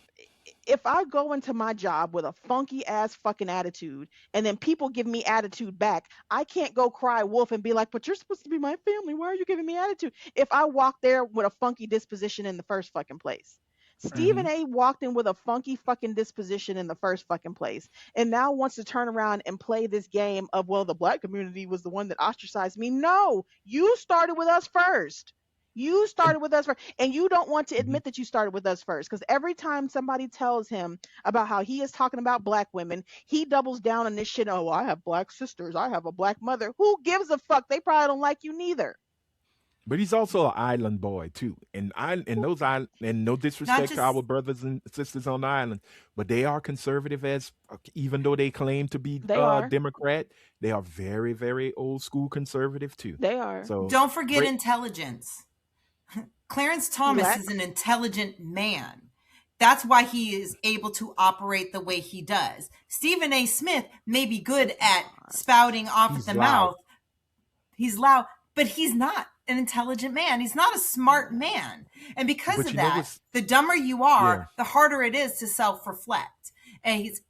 if I go into my job with a funky ass fucking attitude and then people give me attitude back, I can't go cry wolf and be like, but you're supposed to be my family. Why are you giving me attitude? If I walk there with a funky disposition in the first fucking place. Right. Stephen A walked in with a funky fucking disposition in the first fucking place and now wants to turn around and play this game of, well, the black community was the one that ostracized me. No, you started with us first. You And started with us first, and you don't want to mhm. admit that you started with us first. Because every time somebody tells him about how he is talking about black women, he doubles down on this shit. Oh, I have black sisters. I have a black mother. Who gives a fuck? They probably don't like you neither. But he's also an island boy too, and those island, and no Not disrespect to just our brothers and sisters on the island, but they are conservative as even though they claim to be They are. Democrat, they are very very old school conservative too. They are. So don't forget Britt, intelligence. Clarence He Thomas is an lacks. intelligent man. That's why he is able to operate the way he does. Stephen A. Smith may be good at God. spouting off at he's the loud. mouth. He's loud, but he's not an intelligent man. He's not a smart man. And because But of you know that, what's the dumber you yeah. are, the harder it is to self reflect. And he's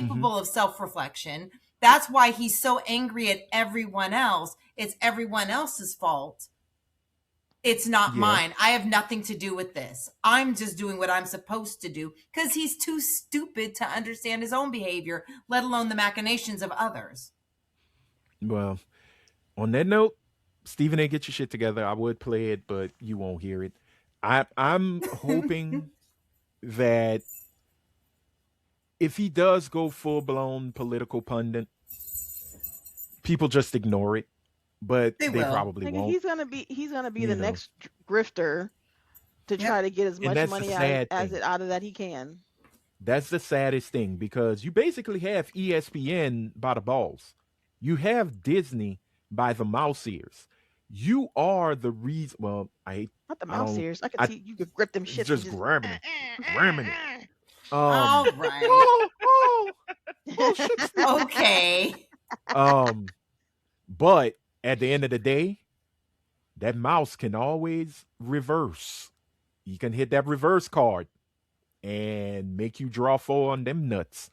Hmm. incapable of self reflection. That's why he's so angry at everyone else. It's everyone else's fault. It's not Yeah. mine. I have nothing to do with this. I'm just doing what I'm supposed to do because he's too stupid to understand his own behavior, let alone the machinations of others. Well, on that note, Stephen A, get your shit together. I would play it, but you won't hear it. I'm hoping that if he does go full blown political pundit, people just ignore it, but They they will. probably Nigga, won't, he's gonna be the you know. next grifter to try Yep. to get as And much that's the money out sad as thing. it out of that he can. That's the saddest thing because you basically have ESPN by the balls. You have Disney by the mouse ears. You are the reason. Well, Not the I mouse don't, ears. I could I see you could grip them it's shits and just just. grabbing it. Um, All right. oh, oh, oh, shit, Stephen. Okay. Um, but at the end of the day, that mouse can always reverse. You can hit that reverse card and make you draw four on them nuts,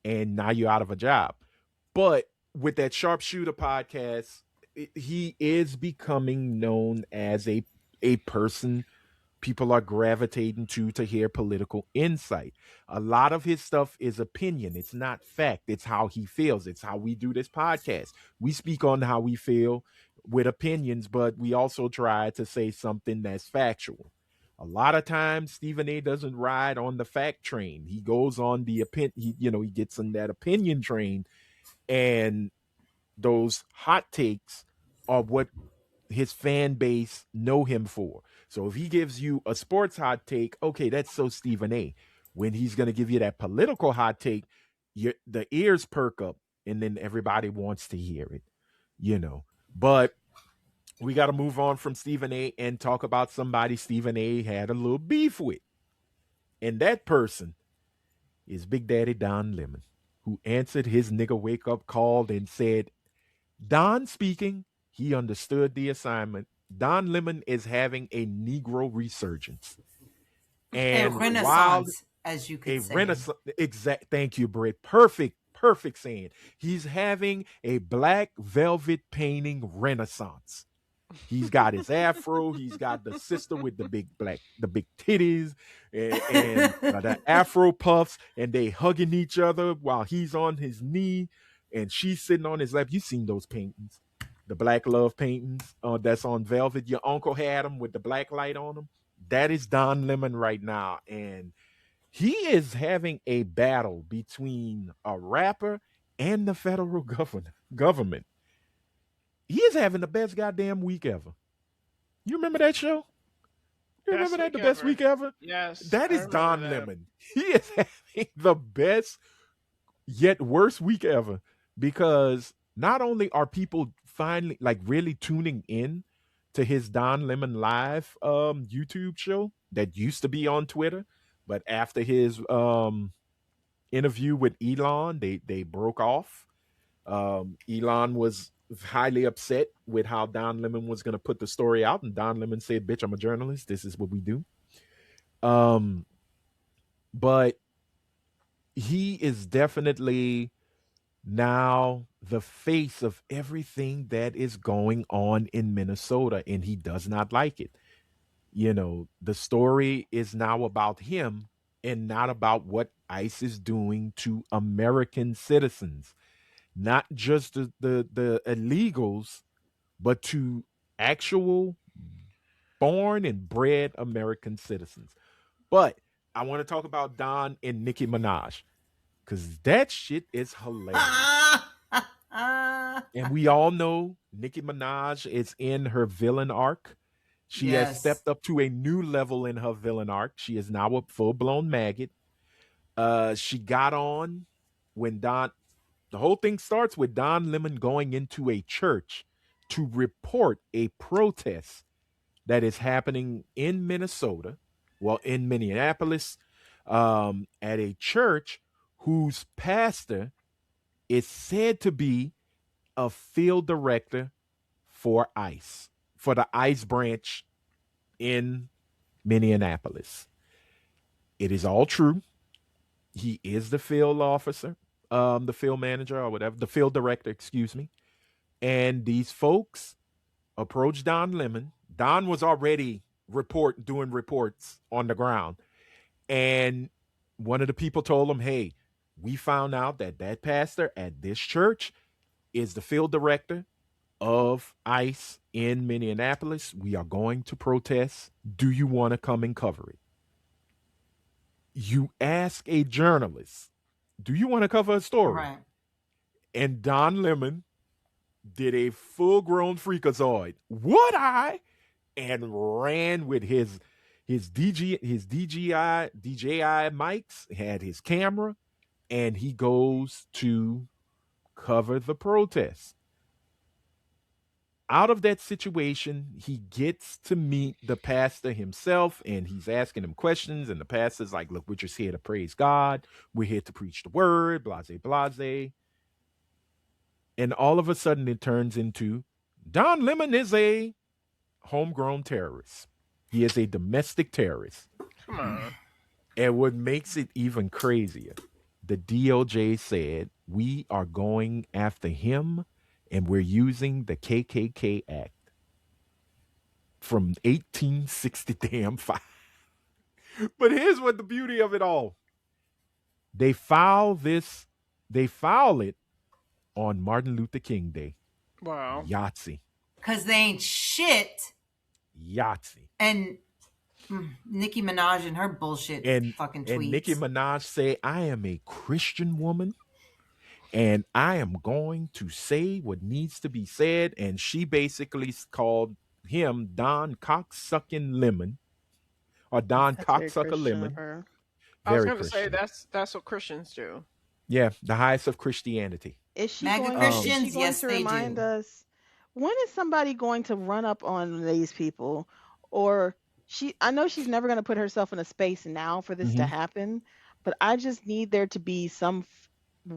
and now you're out of a job. But with that Sharpshooter podcast, he is becoming known as a person people are gravitating to hear political insight. A lot of his stuff is opinion. It's not fact. It's how he feels. It's how we do this podcast. We speak on how we feel with opinions, but we also try to say something that's factual. A lot of times Stephen A doesn't ride on the fact train. He goes on the opinion, he gets on that opinion train, and those hot takes are what his fan base know him for. So if he gives you a sports hot take, okay, that's so Stephen A. When he's going to give you that political hot take, the ears perk up, and then everybody wants to hear it, you know. But we got to move on from Stephen A. and talk about somebody Stephen A. had a little beef with. And that person is Big Daddy Don Lemon, who answered his nigga wake up call and said, Don speaking. He understood the assignment. Don Lemon is having a Negro resurgence. A And while renaissance, as you a could say. renaissance, exact, thank you, Britt. Perfect, perfect saying. He's having a black velvet painting renaissance. He's got his afro. He's got the sister with the big titties, and the afro puffs, and they hugging each other while he's on his knee, and she's sitting on his lap. You seen those paintings, the black love paintings that's on velvet. Your uncle had them with the black light on them. That is Don Lemon right now, and he is having a battle between a rapper and the federal government. He is having the best goddamn week ever. You remember that show? You remember Best that? week The best ever. week ever? Yes, That I is remember Don that. Lemon. He is having the best yet worst week ever because not only are people finally like really tuning in to his Don Lemon live YouTube show that used to be on Twitter, but after his interview with Elon, they broke off. Elon was highly upset with how Don Lemon was going to put the story out, and Don Lemon said, "Bitch, I'm a journalist. This is what we do." Um, but he is definitely now the face of everything that is going on in Minnesota, and he does not like it. The story is now about him and not about what ICE is doing to American citizens, not just the illegals, but to actual born and bred American citizens. But I want to talk about Don and Nicki Minaj because that shit is hilarious. And we all know Nicki Minaj is in her villain arc. She has Yes. stepped up to a new level in her villain arc. She is now a full blown maggot. She got on when Don. The whole thing starts with Don Lemon going into a church to report a protest that is happening in Minnesota, well, in Minneapolis, at a church whose pastor is said to be a field director for ICE, for the ICE branch in Minneapolis. It is all true. He is the field officer, the field manager or whatever, the field director, excuse me. And these folks approached Don Lemon. Don was already doing reports on the ground. And one of the people told him, hey, we found out that that pastor at this church is the field director of ICE in Minneapolis. We are going to protest. Do you want to come and cover it? You ask a journalist, do you want to cover a story? Right. And Don Lemon did a full grown freakazoid. Would I? And ran with his DJI mics, had his camera, and he goes to cover the protest. Out of that situation, he gets to meet the pastor himself, and he's asking him questions. And the pastor's like, look, we're just here to praise God. We're here to preach the word, blase, blase. And all of a sudden, it turns into Don Lemon is a homegrown terrorist. He is a domestic terrorist. Come on. And what makes it even crazier, the DOJ said, we are going after him and we're using the KKK Act from 1860 But here's what the beauty of it all. They file it on Martin Luther King Day. Wow. Yahtzee. Because they ain't shit. Yahtzee. And Nicki Minaj and her bullshit fucking tweets. And Nicki Minaj say, I am a Christian woman and I am going to say what needs to be said. And she basically called him Don Cocksucking Lemon or Don Cocksucker Lemon. I was going to Christian. say that's what Christians do. Yeah, the highest of Christianity. Is she MAGA going, Christians, is she going yes, to they remind do. us, when is somebody going to run up on these people? Or I know she's never going to put herself in a space now for this to happen, but I just need there to be some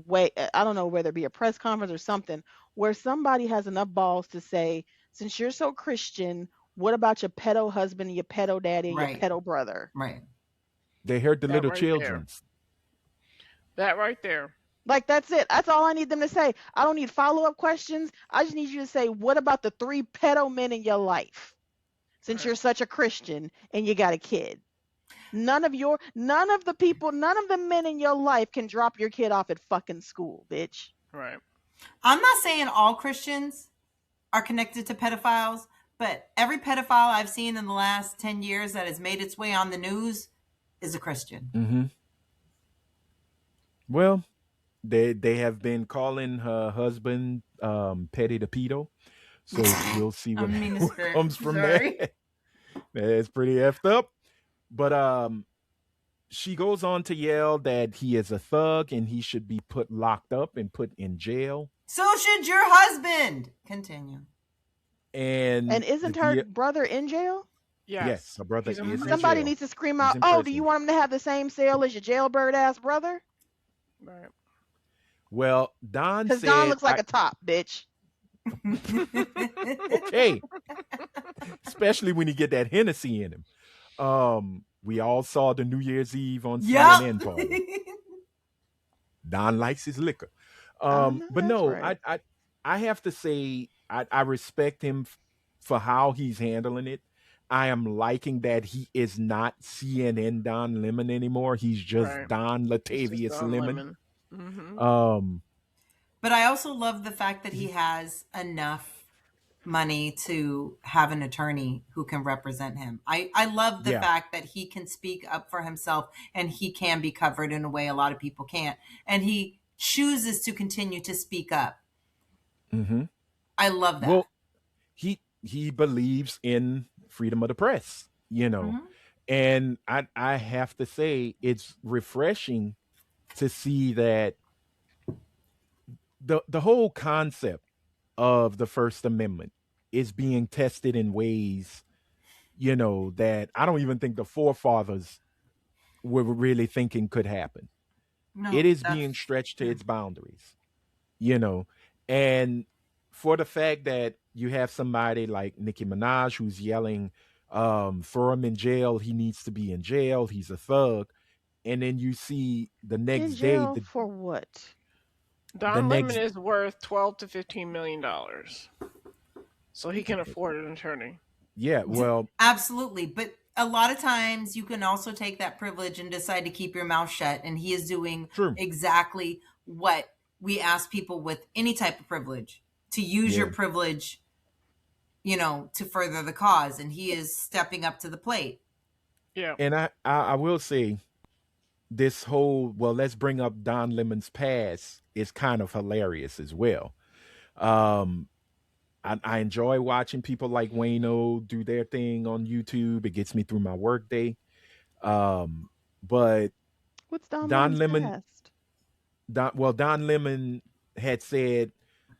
way, I don't know, whether it be a press conference or something, where somebody has enough balls to say, since you're so Christian, what about your pedo husband and your pedo daddy and Right. your pedo brother? Right. They heard the That little right children's. That right there. Like, that's it. That's all I need them to say. I don't need follow-up questions. I just need you to say, what about the 3 pedo men in your life? Since you're such a Christian and you got a kid. None of the men in your life can drop your kid off at fucking school, bitch. Right. I'm not saying all Christians are connected to pedophiles, but every pedophile I've seen in the last 10 years that has made its way on the news is a Christian. Mm-hmm. Well, they have been calling her husband Petty the Pedo. So we'll see what comes from that. It's pretty effed up. But she goes on to yell that he is a thug and he should be put locked up and put in jail. So should your husband. Continue. And isn't her brother in jail? Yes, her brother is in jail. Somebody needs to scream out, oh, do you want him to have the same cell as your jailbird ass brother? Right. Well, Don said... Because Don looks like a top, bitch. Okay. Especially when you get that Hennessy in him. We all saw the New Year's Eve on CNN party. Don likes his liquor. But no, right. I have to say I respect him for how he's handling it. I am liking that he is not CNN Don Lemon anymore. He's just Don Latavius Lemon. Mm-hmm. But I also love the fact that he has enough money to have an attorney who can represent him. I love the Yeah. fact that he can speak up for himself and he can be covered in a way a lot of people can't. And he chooses to continue to speak up. Hmm. I love that. Well, he believes in freedom of the press, Mhm. and I have to say it's refreshing to see that the whole concept of the First Amendment is being tested in ways, that I don't even think the forefathers were really thinking could happen. It No, is that's being stretched to true. its boundaries, you know. And for the fact that you have somebody like Nicki Minaj who's yelling, throw him in jail, he needs to be in jail, he's a thug. And then you see the In next day, jail for what? the Don Lemon next is worth 12 to 15 million dollars, so he can afford an attorney. yeah, well, Absolutely. But a lot of times you can also take that privilege and decide to keep your mouth shut. And he is doing true. exactly what we ask people with any type of privilege, to use your Yeah. privilege, to further the cause. And he is stepping up to the plate. Yeah. And I will say this whole, well, let's bring up Don Lemon's past is kind of hilarious as well. Um I enjoy watching people like Wayno do their thing on YouTube. It gets me through my workday. Um, but What's Don Don Lemon's Lemon, past? Don Lemon had said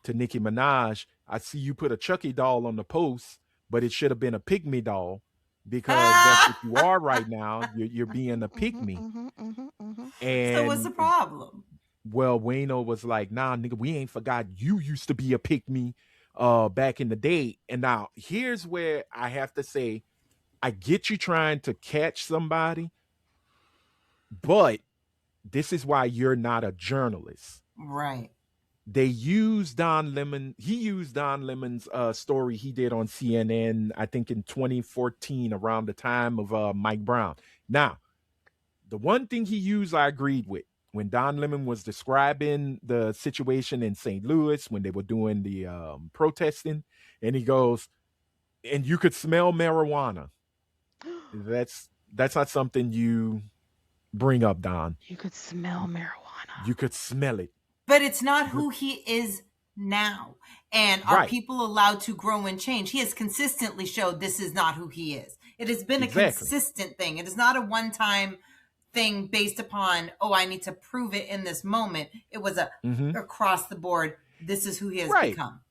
to Nicki Minaj, "I see you put a Chucky doll on the post, but it should have been a pygmy doll because that's what you are right now. You're being a pygmy." So what's the And problem? well, Wayno was like, "Nah, nigga, we ain't forgot you used to be a pygmy back in the day." And now here's where I have to say, I get you trying to catch somebody, but this is why you're not a journalist. Right. They used Don Lemon. He used Don Lemon's story he did on CNN, I think in 2014, around the time of Mike Brown. Now, the one thing he used, I agreed with. When Don Lemon was describing the situation in St. Louis when they were doing the protesting, and he goes, and you could smell marijuana. That's not something you bring up, Don. You could smell marijuana. You could smell it. But it's not who he is now. And are Right. people allowed to grow and change? He has consistently showed this is not who he is. It has been a Exactly. consistent thing. It is not a one-time thing based upon, oh, I need to prove it in this moment. It was a Hmm. across the board, this is who he has Right. become.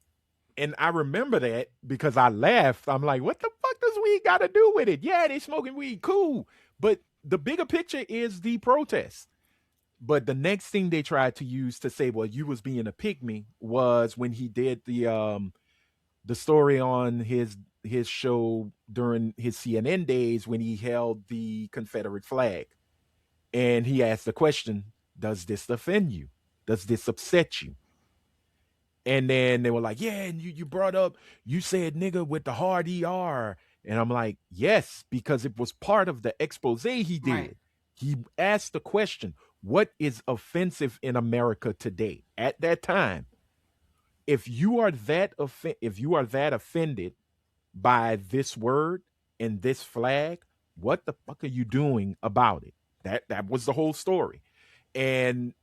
And I remember that because I laughed. I'm like, what the fuck does weed got to do with it? Yeah, they smoking weed, cool. But the bigger picture is the protest. But the next thing they tried to use to say, well, you was being a pygmy was when he did the story on his show during his CNN days when he held the Confederate flag. And he asked the question, does this offend you? Does this upset you? And then they were like, yeah, and you brought up, you said nigga with the hard ER. And I'm like, yes, because it was part of the expose he did. Right. He asked the question, what is offensive in America today? At that time, if you are if you are that offended by this word and this flag, what the fuck are you doing about it? That was the whole story. And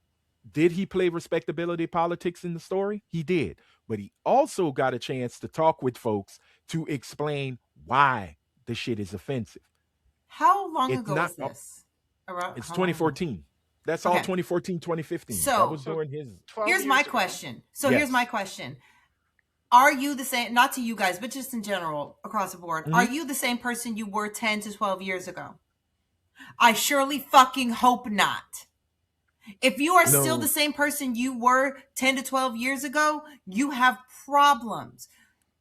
did he play respectability politics in the story? He did. But he also got a chance to talk with folks to explain why the shit is offensive. How long It's ago not was this? Around it's how long ago? 2014. That's all Okay. 2014, 2015. That So was So during his 12 here's years my ago. question. So Yes. here's my question. Are you the same, not to you guys, but just in general across the board, are Mhm. you the same person you were 10 to 12 years ago? I surely fucking hope not. If you are still the No. same person you were 10 to 12 years ago, you have problems.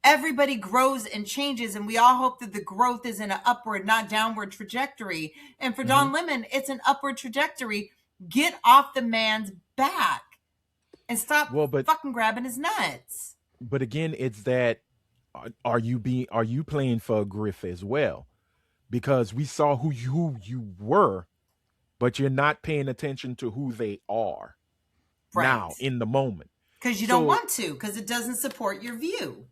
Everybody grows and changes, and we all hope that the growth is in an upward, not downward trajectory. And for Don Mhm. Lemon, it's an upward trajectory. Get off the man's back and stop Well, fucking grabbing his nuts. but again, it's that are you playing for a griff as well? Because we saw who you were, but you're not paying attention to who they are Right. now in the moment. Because you don't So want to, because it doesn't support your view.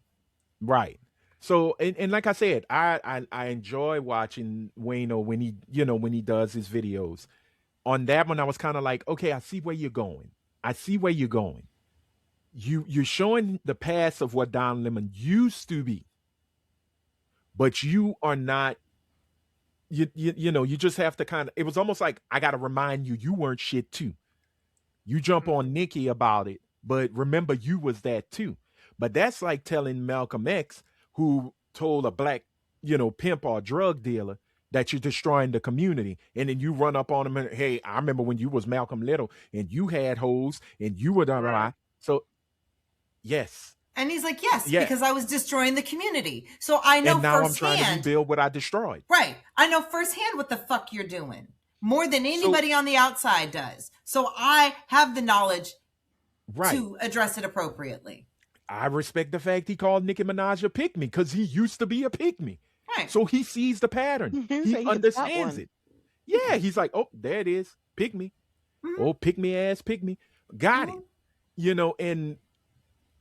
Right. So and like I said, I enjoy watching Wayno when he when he does his videos. On that one, I was kind of like, okay, I see where you're going. I see where you're going. You're showing the past of what Don Lemon used to be, but you are not. You just have to kind of. It was almost like I got to remind you weren't shit too. You jump on Mhm. Nicki about it, but remember you was that too. But that's like telling Malcolm X, who told a black, pimp or drug dealer that you're destroying the community, and then you run up on him and hey, I remember when you was Malcolm Little and you had hoes and you were Right. so yes, And he's like, yes, yeah, because I was destroying the community. So I know and now I'm trying to firsthand, rebuild what I destroyed. right? I know firsthand what the fuck you're doing more than So anybody on the outside does. So I have the knowledge right. to address it appropriately. I respect the fact he called Nicki Minaj a pick me because he used to be a pick me. Right. So he sees the pattern. So He he can spot understands one. it. Yeah, he's like, oh, there it is. Pick me. Mhm. Oh, pick me ass, pick me. Got it. And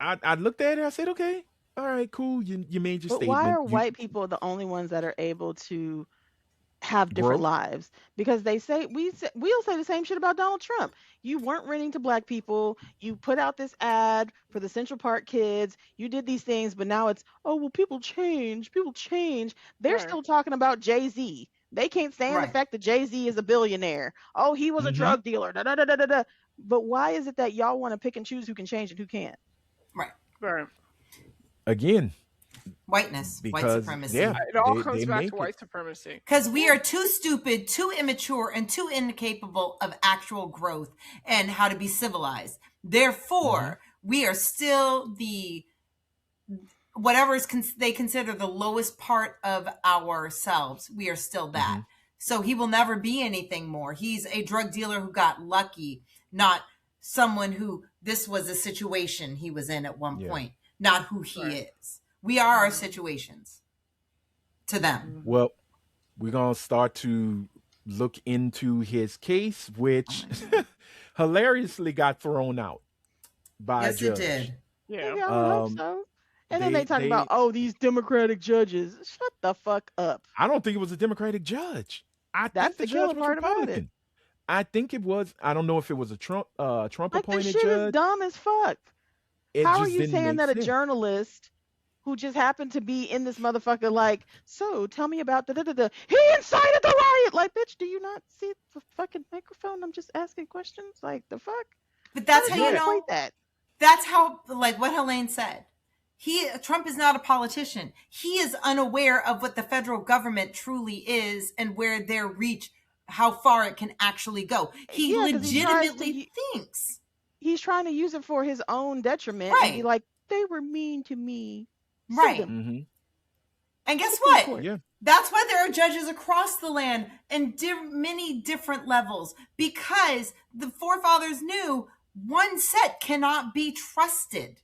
I looked at it, I said, okay, all right, cool. You made your But why statement. are You white people the only ones that are able to have different grow. lives? Because we'll say the same shit about Donald Trump. You weren't renting to black people. You put out this ad for the Central Park kids. You did these things, but now it's, oh well, people change. People change. They're Right. still talking about Jay-Z. They can't stand the Right. fact that Jay-Z is a billionaire. Oh, he was a Hmm. drug dealer. Da, da, da, da, da, da. But why is it that y'all want to pick and choose who can change and who can't? Right. Right. Again, Whiteness, white because supremacy. yeah, It all they comes back to make it. white supremacy. Because we are too stupid, too immature, and too incapable of actual growth and how to be civilized. Hmm. Therefore, we are still the whatever is they consider the lowest part of ourselves. We are still that. Hmm. So he will never be anything more. He's a drug dealer who got lucky, not someone who this was a situation he was in at one Yeah. point, not who he Right. is. We are our situations to them. Mhm. Well, we're gonna start to look into his case, which hilariously got thrown out by a Yes, it judge. did. Yeah. Maybe I would hope Um, so. And then they they talk about, they oh, these Democratic judges. Shut the fuck up. I don't think it was a Democratic judge. I That's think the the judge killer was part about it. Republican. I think it was. I don't know if it was a Trump Like, this appointed shit is judge. dumb as fuck. It How are just you didn't saying make that a sense. journalist who just happened to be in this motherfucker, like, so tell me about da da da da. He incited the riot. Like, bitch, do you not see the fucking microphone? I'm just asking questions. Like, the fuck? But How that's did how y'all you Yeah. know. equate that? That's how, like what Helaine said. Trump is not a politician. He is unaware of what the federal government truly is and where their reach, how far it can actually go. He Yeah, because legitimately thinks. he's trying to use it for his own detriment and be Right. like, they were mean to me. Sue Right. them. Hmm. And guess Take them to what? court. Yeah. That's why there are judges across the land in many different levels, because the forefathers knew one set cannot be trusted.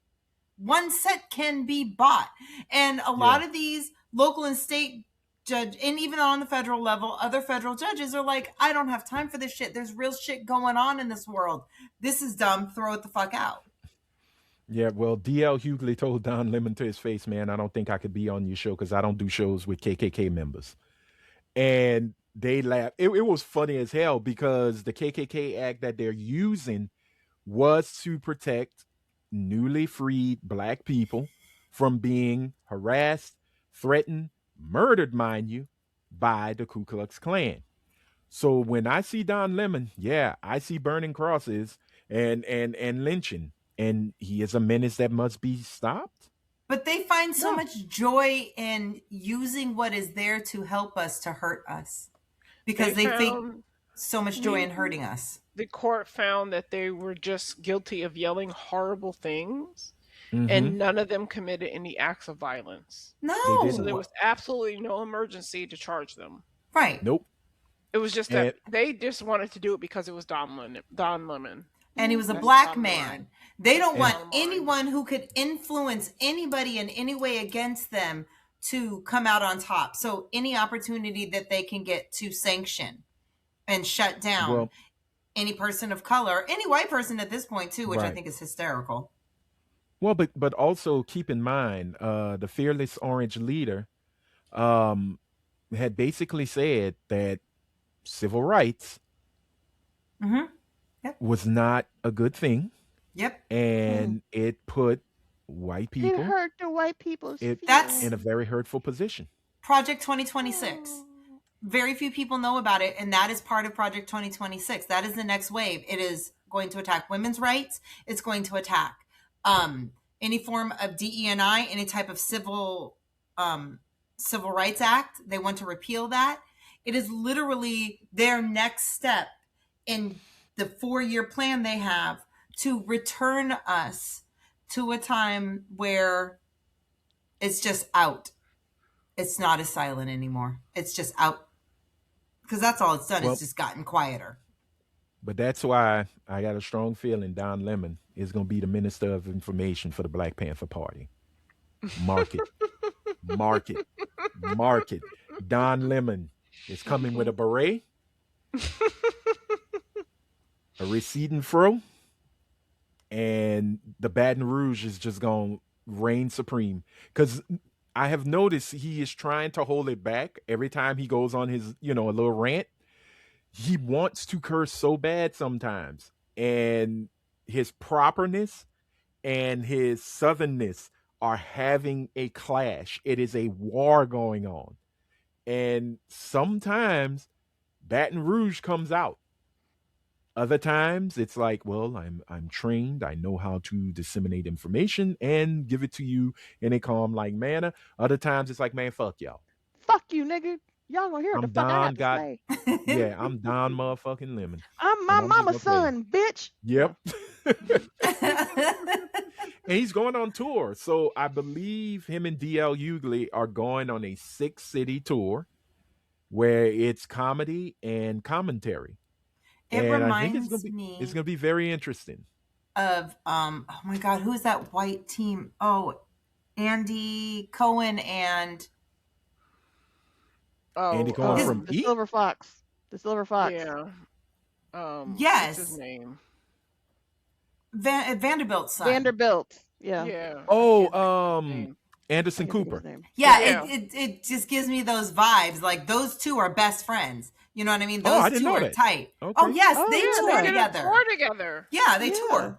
One set can be bought. And a lot Yeah. of these local and state judge, and even on the federal level, other federal judges are like, I don't have time for this shit. There's real shit going on in this world. This is dumb. Throw it the fuck out. Yeah. Well, DL Hughley told Don Lemon to his face, man, I don't think I could be on your show because I don't do shows with KKK members. And they laughed. It was funny as hell because the KKK act that they're using was to protect newly freed black people from being harassed, threatened, murdered, mind you, by the Ku Klux Klan. So when I see Don Lemon, yeah, I see burning crosses and lynching, and he is a menace that must be stopped. But they find so Yeah. much joy in using what is there to help us to hurt us, because they think found so much joy in hurting us. the court found that they were just guilty of yelling horrible things, Hmm. and none of them committed any acts of violence. They No. didn't. So there was absolutely no emergency to charge them. Right. Nope. It was just And that they just wanted to do it because it was Don Lemon. Don Lemon. And he was a That's the black bottom man. line. They don't That's and the want bottom line. anyone who could influence anybody in any way against them to come out on top. So any opportunity that they can get to sanction and shut down well, any person of color, any white person at this point too, which I right. think is hysterical. Well, but also keep in mind, the fearless orange leader um, had basically said that civil rights Mm-hmm. Yep. was not a good thing, Yep. Hmm. and it put white It people hurt the white people's it That's in a feelings. very hurtful position. Project 2026. Oh. Very few people know about it, and that is part of Project 2026. That is the next wave. It is going to attack women's rights. It's going to attack any form of DEI, any type of um, civil rights act. They want to repeal that. It is literally their next step in the 4-year plan they have to return us to a time where it's just out. It's not as silent anymore. It's just out, because that's all it's done. It's Well, just gotten quieter. but that's why I got a strong feeling Don Lemon is going to be the minister of information for the Black Panther Party. Mark it, mark it, mark it. Don Lemon is coming with a beret, a receding fro, and the Baton Rouge is just going to reign supreme. Because I have noticed he is trying to hold it back every time he goes on his, a little rant. He wants to curse so bad sometimes. And his properness and his southernness are having a clash. It is a war going on. And sometimes Baton Rouge comes out. Other times it's like, well, I'm trained. I know how to disseminate information and give it to you in a calm like manner. Other times it's like, man, fuck y'all. Fuck you, nigga. Y'all gonna hear what the I'm fuck I Don got to got say. yeah, I'm Don motherfucking Lemon. I'm And my I'm just mama's gonna tell you. son, bitch. Yep. And And he's going on tour. So I believe him and DL Hughley are going on a 6-city tour where it's comedy and commentary. it And I think reminds it's me gonna be very interesting. of oh my god, who's that white team? Oh, Andy Cohen and Andy Oh, Cohen from The Eat. Silver Fox. The Silver Fox. yeah. What's his yes, name? Vanderbilt's son. Vanderbilt. Yeah. Yeah, I Oh, can't think of his name. Anderson I can think of his Cooper. name. Yeah, Yeah. it just gives me those vibes. Like those two are best friends. You know what I mean? Oh, Those I didn't two know are that. tight. Oh Okay. yes, Oh they Yeah, tour they yeah. did a together. tour together. Yeah, they Yeah. tour.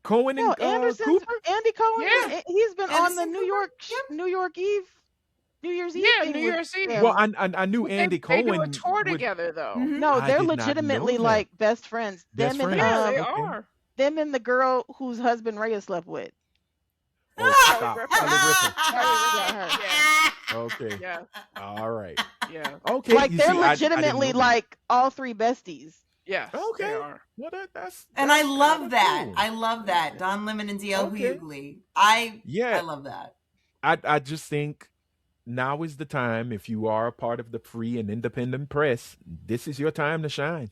Cohen No, and Cooper? Andy Cohen Yeah, he's been on the Anderson Cooper. Yep. New Year's Eve yeah, thing New with Year's Eve. Well, them. I knew But they Andy they do a Cohen tour would. together though. Mm-hmm. No, I they're did not know legitimately that. like best friends. Best Yeah, friends. they Okay. are. Them and the girl whose husband Raya slept with. Oh, Kelly stop. Ripa. Kelly Ripa. Kelly Yeah, Ripa. her. Yeah, Okay. yeah, All right. yeah, Okay. Like You they're see, I didn't legitimately know that. like all three besties. yes, they Okay. are. Well, that's And I that's love kind of that. cool. I love that. Don Lemon and DL Okay. Hughley. I Yeah. love that. I just think now is the time. If you are a part of the free and independent press, this is your time to shine.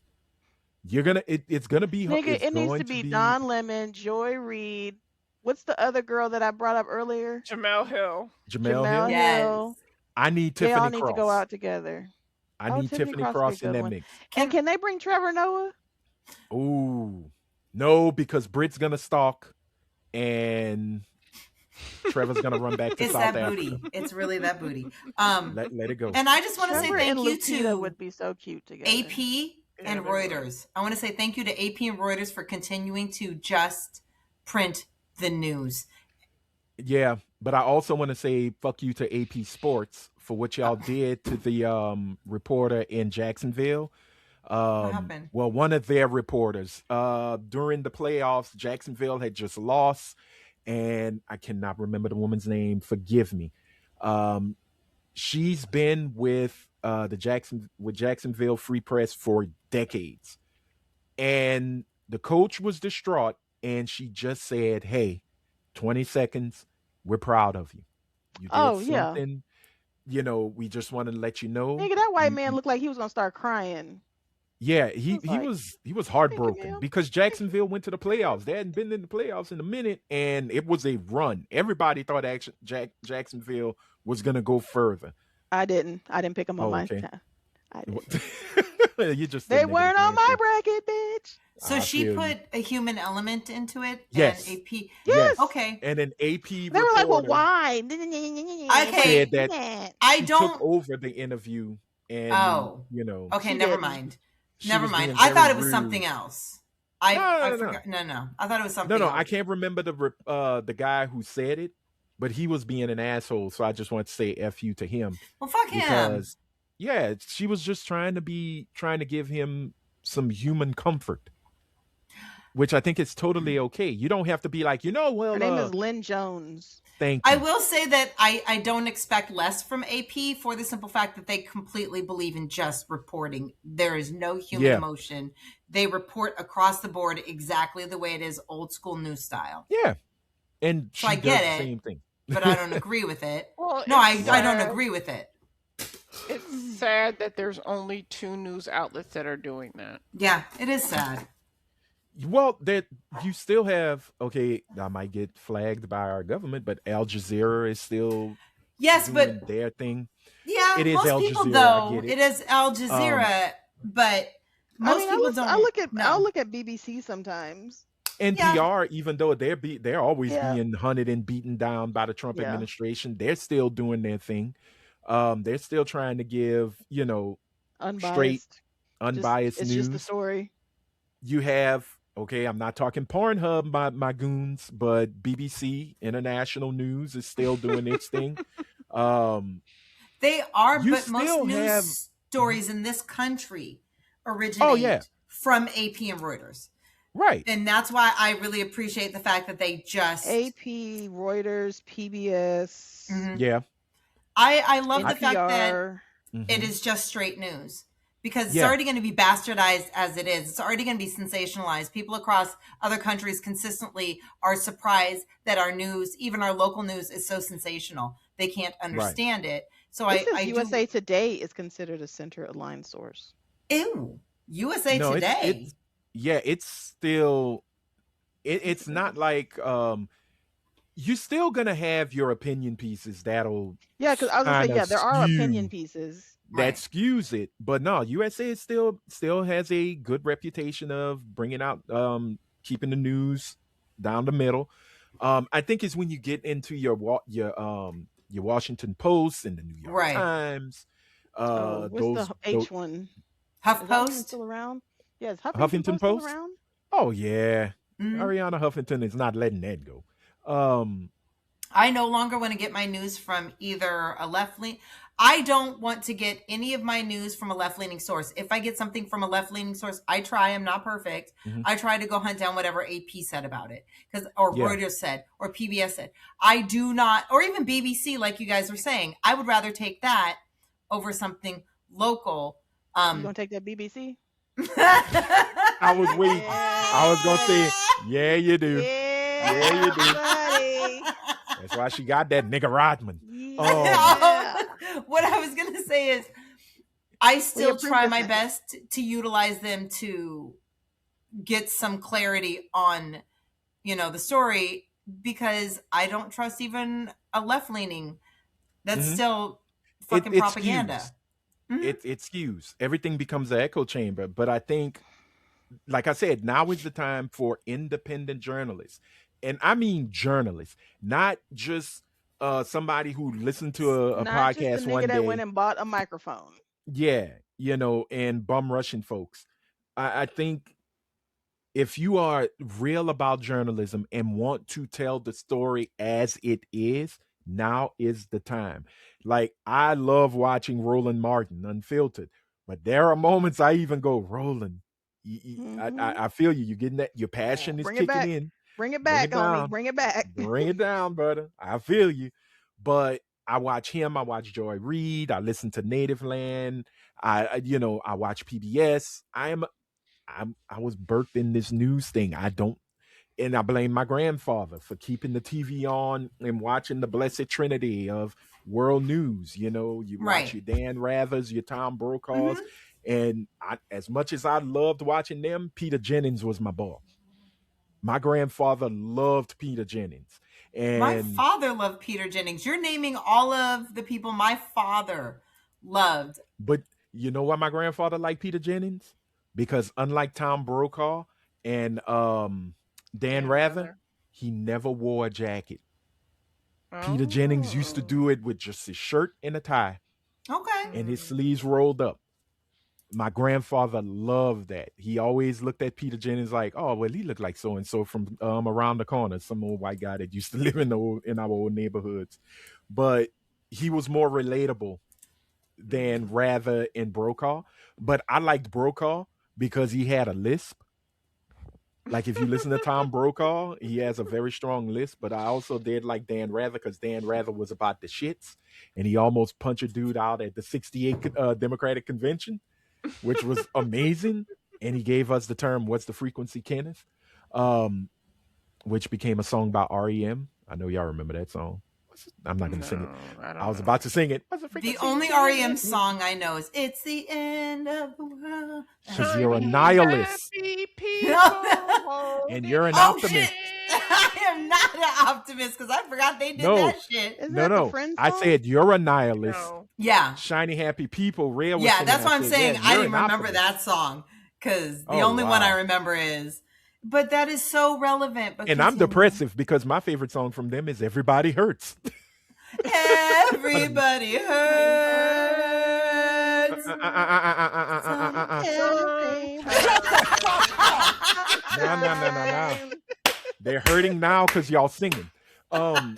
You're gonna. It's gonna be. Nigga, It's it needs going to to be be. Don Lemon, Joy Reid. What's the other girl that I brought up earlier? Jamel Hill. Jamel Jamel Hill. Yes. Hill. I need They all Tiffany need to go Cross. out together. I Oh, need Tiffany Tiffany Cross would be a Cross in good that one. mix. And can they bring Trevor Noah? Ooh, no, because Britt's gonna stalk, and Trevor's gonna run back to It's South that Africa. booty. It's really that booty. Let it go. And I just want to say Trevor thank and you Lupita to would be so cute together. AP Yeah, and they would. Reuters. I want to say thank you to AP and Reuters for continuing to just print the news. Yeah, but I also want to say fuck you to AP Sports for what y'all did to the reporter in Jacksonville. What happened? Well, one of their reporters during the playoffs, Jacksonville had just lost, and I cannot remember the woman's name. Forgive me. Um, she's been with Jacksonville Free Press for decades, and the coach was distraught, and she just said, "Hey, 20 seconds. We're proud of you. You did Oh yeah. something. We just want to let you know." Nigga, that white You, man you looked like he was gonna start crying. yeah, I he was he like, was he was thank you, heartbroken ma'am. because Jacksonville went to the playoffs. They hadn't been in the playoffs in a minute, and it was a run. Everybody thought Jacksonville was gonna go further. I didn't pick them on Oh, my okay. time. I didn't. You just They didn't weren't on my bracket, bitch. So I she feel you. put a human element into it and Yes, AP. yes. Yes. Okay. And an AP They were like, well, reporter why? Why did said Okay. you do that that? I she took don't. over the interview and, Oh. you know, Okay. She Never didn't. mind. she Never was mind. being I very thought it was rude. something else. No, I no, no, no. forgot. No, no. I thought it was No, something no, I else. can't remember the guy who said it, but he was being an asshole, so I just want to say F you to him Well, fuck him. because yeah, she was just trying to give him some human comfort, which I think is totally okay. You don't have to be like, Her well, name is Lynn Jones. thank I you. will say that I don't expect less from AP for the simple fact that they completely believe in just reporting. There is no human Yeah, emotion. They report across the board exactly the way it is, old school news style. yeah, and So I she does get the it, same thing. but I don't agree with it. Well, No, it's I Right. don't sad. agree with it. It's sad that there's only two news outlets that are doing that. Yeah, it is sad. Well, that you still have okay. I might get flagged by our government, but Al Jazeera is still Yes, doing but their thing. yeah, It is most Al people Jazeera. I though, get it. it is Al Um, Jazeera, but I most mean, people I don't look at know. BBC sometimes. Yeah, NPR, even though they're always Yeah, being hunted and beaten down by the Trump yeah. administration, they're still doing their thing. They're still trying to give straight, Unbiased. Just unbiased it's just the news. story. You have okay, I'm not talking Pornhub, my goons, but BBC International News is still doing its thing. Um, they are, you but most still have news Mhm. stories in this country Oh yeah, originate from AP and Reuters. right. And that's why I really appreciate the fact that they just AP, Reuters, PBS, Mhm. Yeah. I love I the fact that NPR. it mhm. is just straight news because it's Yeah, already going to be bastardized as it is. It's already going to be sensationalized. People across other countries consistently are surprised that our news, even our local news, is so sensational. They can't right. understand it. So It says I do. USA Today is considered a center aligned source. Ew. USA No, Today. yeah, it's still it's not like you're still gonna have your opinion pieces that'll Yeah, because I was gonna say, kind of yeah, there are opinion skew pieces. that Right. skews it. But no, USA is still has a good reputation of bringing out keeping the news down the middle. I think it's when you get into your Washington Post and the New York Right. Times, Oh, what's those the H one? Is that one even HuffPost. still around? Yeah, is Huffington Huffington Post still Post. around? Oh yeah, Mhm. Ariana Huffington is not letting that go. Um, I no longer want to get my news from either a left lean. I don't want to get any of my news from a left leaning source. If I get something from a left leaning source, I try. I'm not perfect. mhm. I try to go hunt down whatever AP said about it, or Yeah, Reuters said, or PBS said. I do not, or even BBC, like you guys were saying. I would rather take that over something local. You gonna take that BBC? I was waiting. I was gonna say, yeah, you do. Yeah, you Yeah, do. buddy. That's why she got that nigga Rodman. Yeah. What I was gonna say is, I We still approve try this my nigga. best to utilize them to get some clarity on, the story, because I don't trust even a left leaning. That's Mhm. still It fucking it propaganda. skews. It skews. Everything becomes an echo chamber. But I think, like I said, now is the time for independent journalists, and I mean journalists, not just somebody who listened to a Not just the podcast nigga one that went day. and bought a microphone. Yeah, and bum rushing folks. I think if you are real about journalism and want to tell the story as it is, now is the time. Like, I love watching Roland Martin Unfiltered, but there are moments I even go, Roland, Hmm I feel you. You're getting that. Your passion is Bring it kicking back. in. Bring it Bring back, it homie. down. Bring it back. Bring it down, brother. I feel you. But I watch him. I watch Joy Reid. I listen to Native Land. I watch PBS. I was birthed in this news thing. I don't, and I blame my grandfather for keeping the TV on and watching the blessed trinity of world news. You watch Right. your Dan Rathers, your Tom Brokaws, Hmm. and as much as I loved watching them, Peter Jennings was my boy. My grandfather loved Peter Jennings, My and father loved Peter Jennings. You're naming all of the people my father loved. but you know why my grandfather liked Peter Jennings? Because unlike Tom Brokaw, And Dan Dan Rather, Rather. he never wore a jacket. Peter Jennings used to Oh. do it with just his shirt and a tie Okay. and his Mm. sleeves rolled up. My grandfather loved that. He always looked at Peter Jennings like, oh, well, he looked like so and so from around the corner, some old white guy that used to live in our old neighborhoods. But he was more relatable than Rather and Brokaw. But I liked Brokaw because he had a lisp. Like if you listen to Tom Brokaw, he has a very strong list. But I also did like Dan Rather because Dan Rather was about the shits, and he almost punched a dude out at the '68 Democratic Convention, which was amazing. And he gave us the term "What's the frequency, Kenneth?" Um, which became a song by REM. I know y'all remember that song. I'm not going to sing it. No, I I don't was know. about to sing it. What's the The frequency, only REM Kenneth? song I know is "It's the End of the World." Because you're a Shiny, nihilist happy people and holding you're an Oh optimist. shit! I am not an optimist because I forgot they did No, that shit. Isn't no, that the no. Friends I song? said you're a nihilist. No. Yeah, Shiny happy people. Rhea was yeah, singing. that's I what I'm said, saying. yeah, I you're didn't an remember optimist. that song because the Oh only one I wow. remember is. But that is so relevant. But And I'm continue. depressive because my favorite song from them is "Everybody Hurts." Everybody hurts. Everything Shut the fuck up! No, no, no, no, no. time. They're hurting now because y'all singing. Um,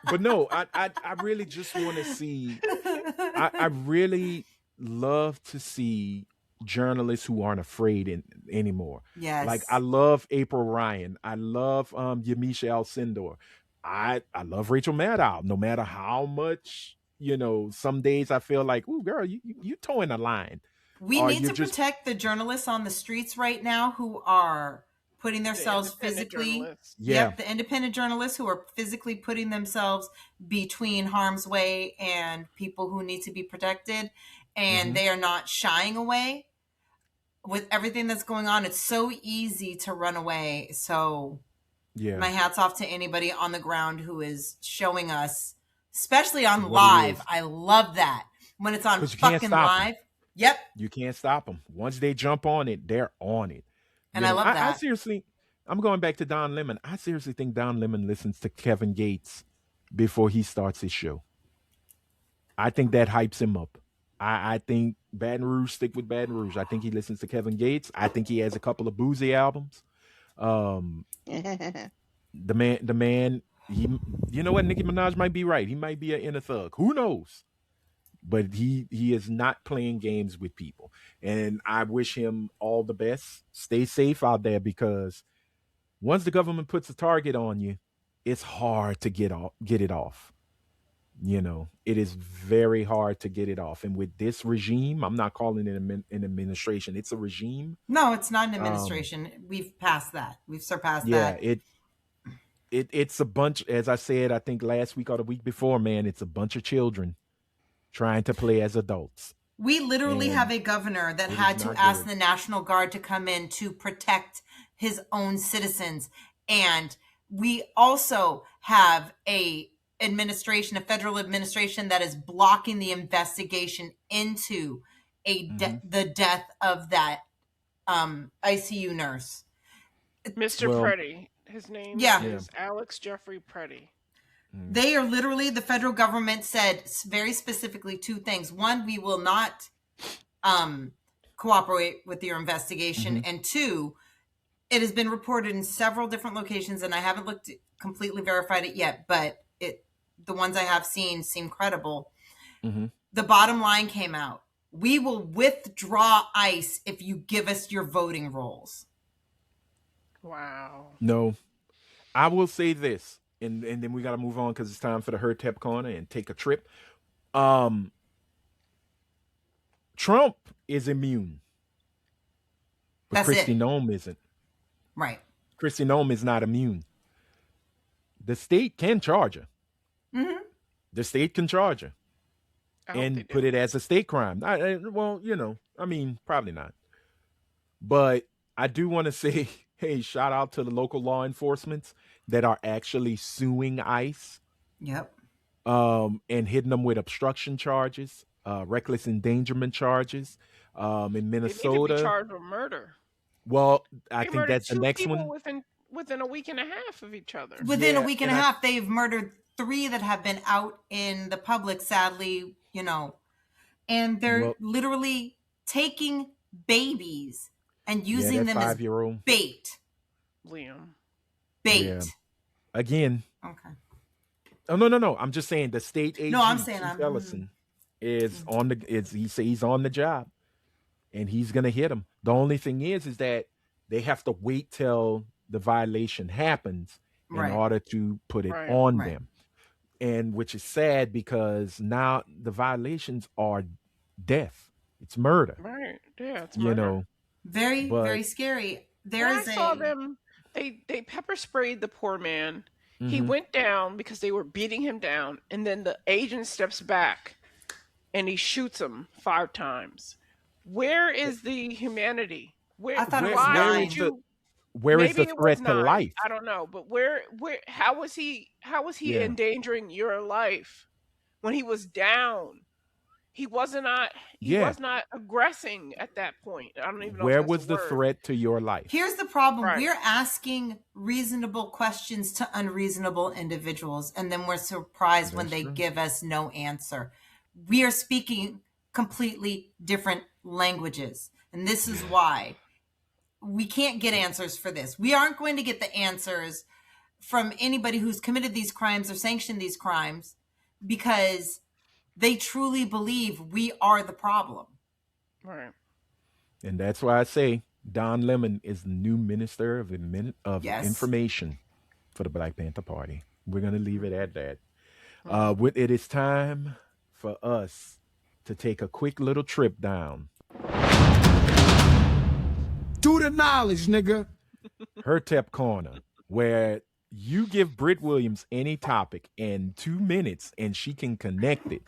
but no, I really just want to see. I really love to see journalists who aren't afraid anymore. Like I Yes. love April Ryan. I love Yamisha Alcindor. I love Rachel Maddow. No matter how much some days I feel like, ooh, girl, you towing a line, We or need you're to just protect the journalists on the streets right now who are putting The themselves independent physically. journalists. yeah. Yep, the independent journalists who are physically putting themselves between harm's way and people who need to be protected, and Hmm. they are not shying away with everything that's going on. It's so easy to run away. So Yeah. my hat's off to anybody on the ground who is showing us, especially on What it live. is. I love that when it's on Because you can't fucking stop them. live. Yep, You can't stop them. Once they jump on it, they're on it. and I love I that. seriously, I'm going back to Don Lemon. I seriously think Don Lemon listens to Kevin Gates before he starts his show. I think that hypes him up. I think Baton Rouge stick with Baton Rouge. I think he listens to Kevin Gates. I think he has a couple of boozy albums. Um, the man, you know what? Nicki Minaj might be right. He might be an inner thug. Who knows? But he is not playing games with people, and I wish him all the best. Stay safe out there because once the government puts a target on you, it's hard to get it off. It is very hard to get it off. And with this regime, I'm not calling it an administration. It's a regime. No, it's not an Um, administration. We've passed that. We've surpassed yeah, that. it's a bunch. As I said, I think last week or the week before, man, it's a bunch of children trying to play as adults, We literally have and a governor that it is had to not ask good. the National Guard to come in to protect his own citizens. And we also have a federal administration that is blocking the investigation into Hmm. the death of that ICU nurse. Mr. Well, Preddy. His name Yeah, yeah. is Alex Jeffrey Preddy. Mm. they are literally, the federal government said very specifically two things. One, we will not cooperate with your investigation. Hmm. And two, it has been reported in several different locations, and I haven't completely verified it yet, but the ones I have seen seem credible. Hmm. The bottom line came out. We will withdraw ICE if you give us your voting rolls. Wow. No, I will say this, and then we got to move on because it's time for the Her-Tep Corner and take a trip. Um, Trump is immune, but That's Kristi it. Noem isn't. Right. Kristi Noem is not immune. The state can charge her. Mm-hmm. The state can charge her I hope they and put do. it as a state crime. Well, I mean, probably not. But I do want to say, hey, shout out to the local law enforcements that are actually suing ICE Yep. and hitting them with obstruction charges, reckless endangerment charges. In They need to be Minnesota, charged with murder. Well, I They think murdered that's the two next people one. within a week and a half of each other. Within a Yeah, week and and a I half, they've murdered 3 that have been out in the public, sadly, and they're well, literally taking babies and yeah, using that them as 5-year old. bait. Liam. Yeah, Bait. again. Okay. Oh no, no, no. I'm just saying the state No, I'm AG saying Keith I'm. Ellison is on the. Is he say he's on the job and he's gonna hit him. The only thing is that they have to wait till the violation happens in Right. order to put it Right. on Right. them, and which is sad because now the violations are death. It's murder, Right. Yeah, it's you murder. know. Very, But very scary. There When I is saw a. them, they pepper sprayed the poor man. He mhm. went down because they were beating him down, and then the agent steps back and he shoots him 5 times. Where is the humanity? I Where? thought it where was Why where would is 9. the you? where is Maybe the it was threat to 9. life? I don't know, but where? How was he? How was he Yeah, endangering your life when he was down? He was not. He yeah. was not aggressing at that point. I don't even know if Where that's a was the word. threat to your life? Here's the problem. Right. We're asking reasonable questions to unreasonable individuals, and then we're surprised when That's they true. give us no answer. We are speaking completely different languages. And this is why we can't get answers for this. We aren't going to get the answers from anybody who's committed these crimes or sanctioned these crimes because they truly believe we are the problem. Right. And that's why I say Don Lemon is the new minister of Yes. information for the Black Panther Party. We're gonna leave it at that. Mhm. It is time for us to take a quick little trip down Do the knowledge, nigga. Her-Tep Corner, where you give Britt Williams any topic in 2 minutes and she can connect it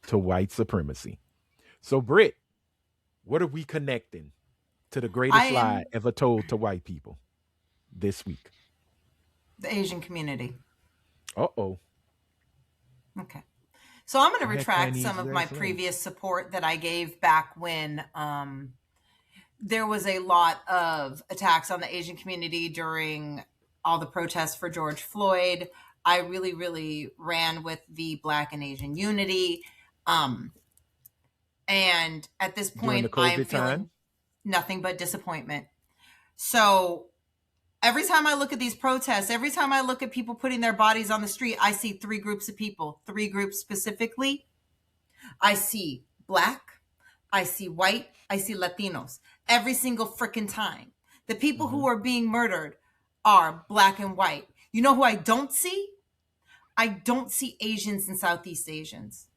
to white supremacy. So, Britt, what are we connecting to the I greatest lie am ever told to white people this week? the Asian community. Uh oh. Okay. So I'm going to What that retract Chinese some of my ass like? previous support that I gave back when there was a lot of attacks on the Asian community during all the protests for George Floyd. I really, really ran with the Black and Asian unity. And at this During the point, I'm COVID feeling time? nothing but disappointment. So every time I look at these protests, every time I look at people putting their bodies on the street, I see 3 groups of people, 3 groups specifically. I see Black, I see white, I see Latinos every single freaking time. The people who are being murdered are Black and white. You know who I don't see? I don't see Asians and Southeast Asians.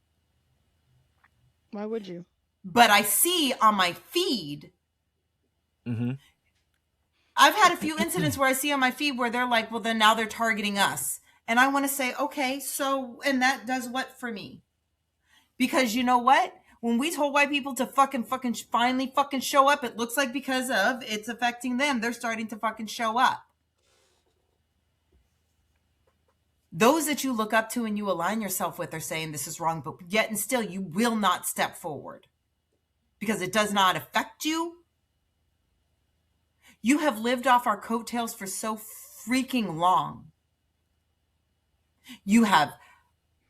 Why would you? But I see on my feed, Mm-hmm. I've had a few incidents where I see on my feed where they're like, well, then now they're targeting us. And I want to say, okay, so, and that does what for me? Because you know what? When we told white people to fucking finally fucking show up, it looks like because of it's affecting them, they're starting to fucking show up. Those that you look up to and you align yourself with are saying this is wrong, but yet and still you will not step forward because it does not affect you. You have lived off our coattails for so freaking long. You have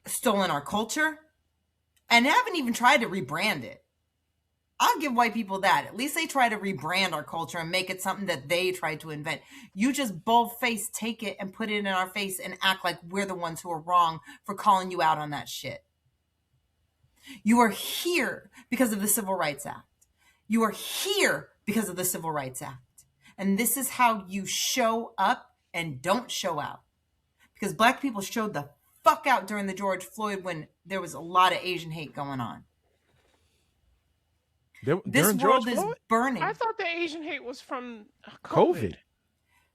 stolen our culture and haven't even tried to rebrand it. I'll give white people that. At least they try to rebrand our culture and make it something that they tried to invent. You just bold-faced take it and put it in our face and act like we're the ones who are wrong for calling you out on that shit. You are here because of the Civil Rights Act. You are here because of the Civil Rights Act. And this is how you show up and don't show out. Because Black people showed the fuck out during the George Floyd when there was a lot of Asian hate going on. This During George world is Floyd? burning. I thought the Asian hate was from COVID.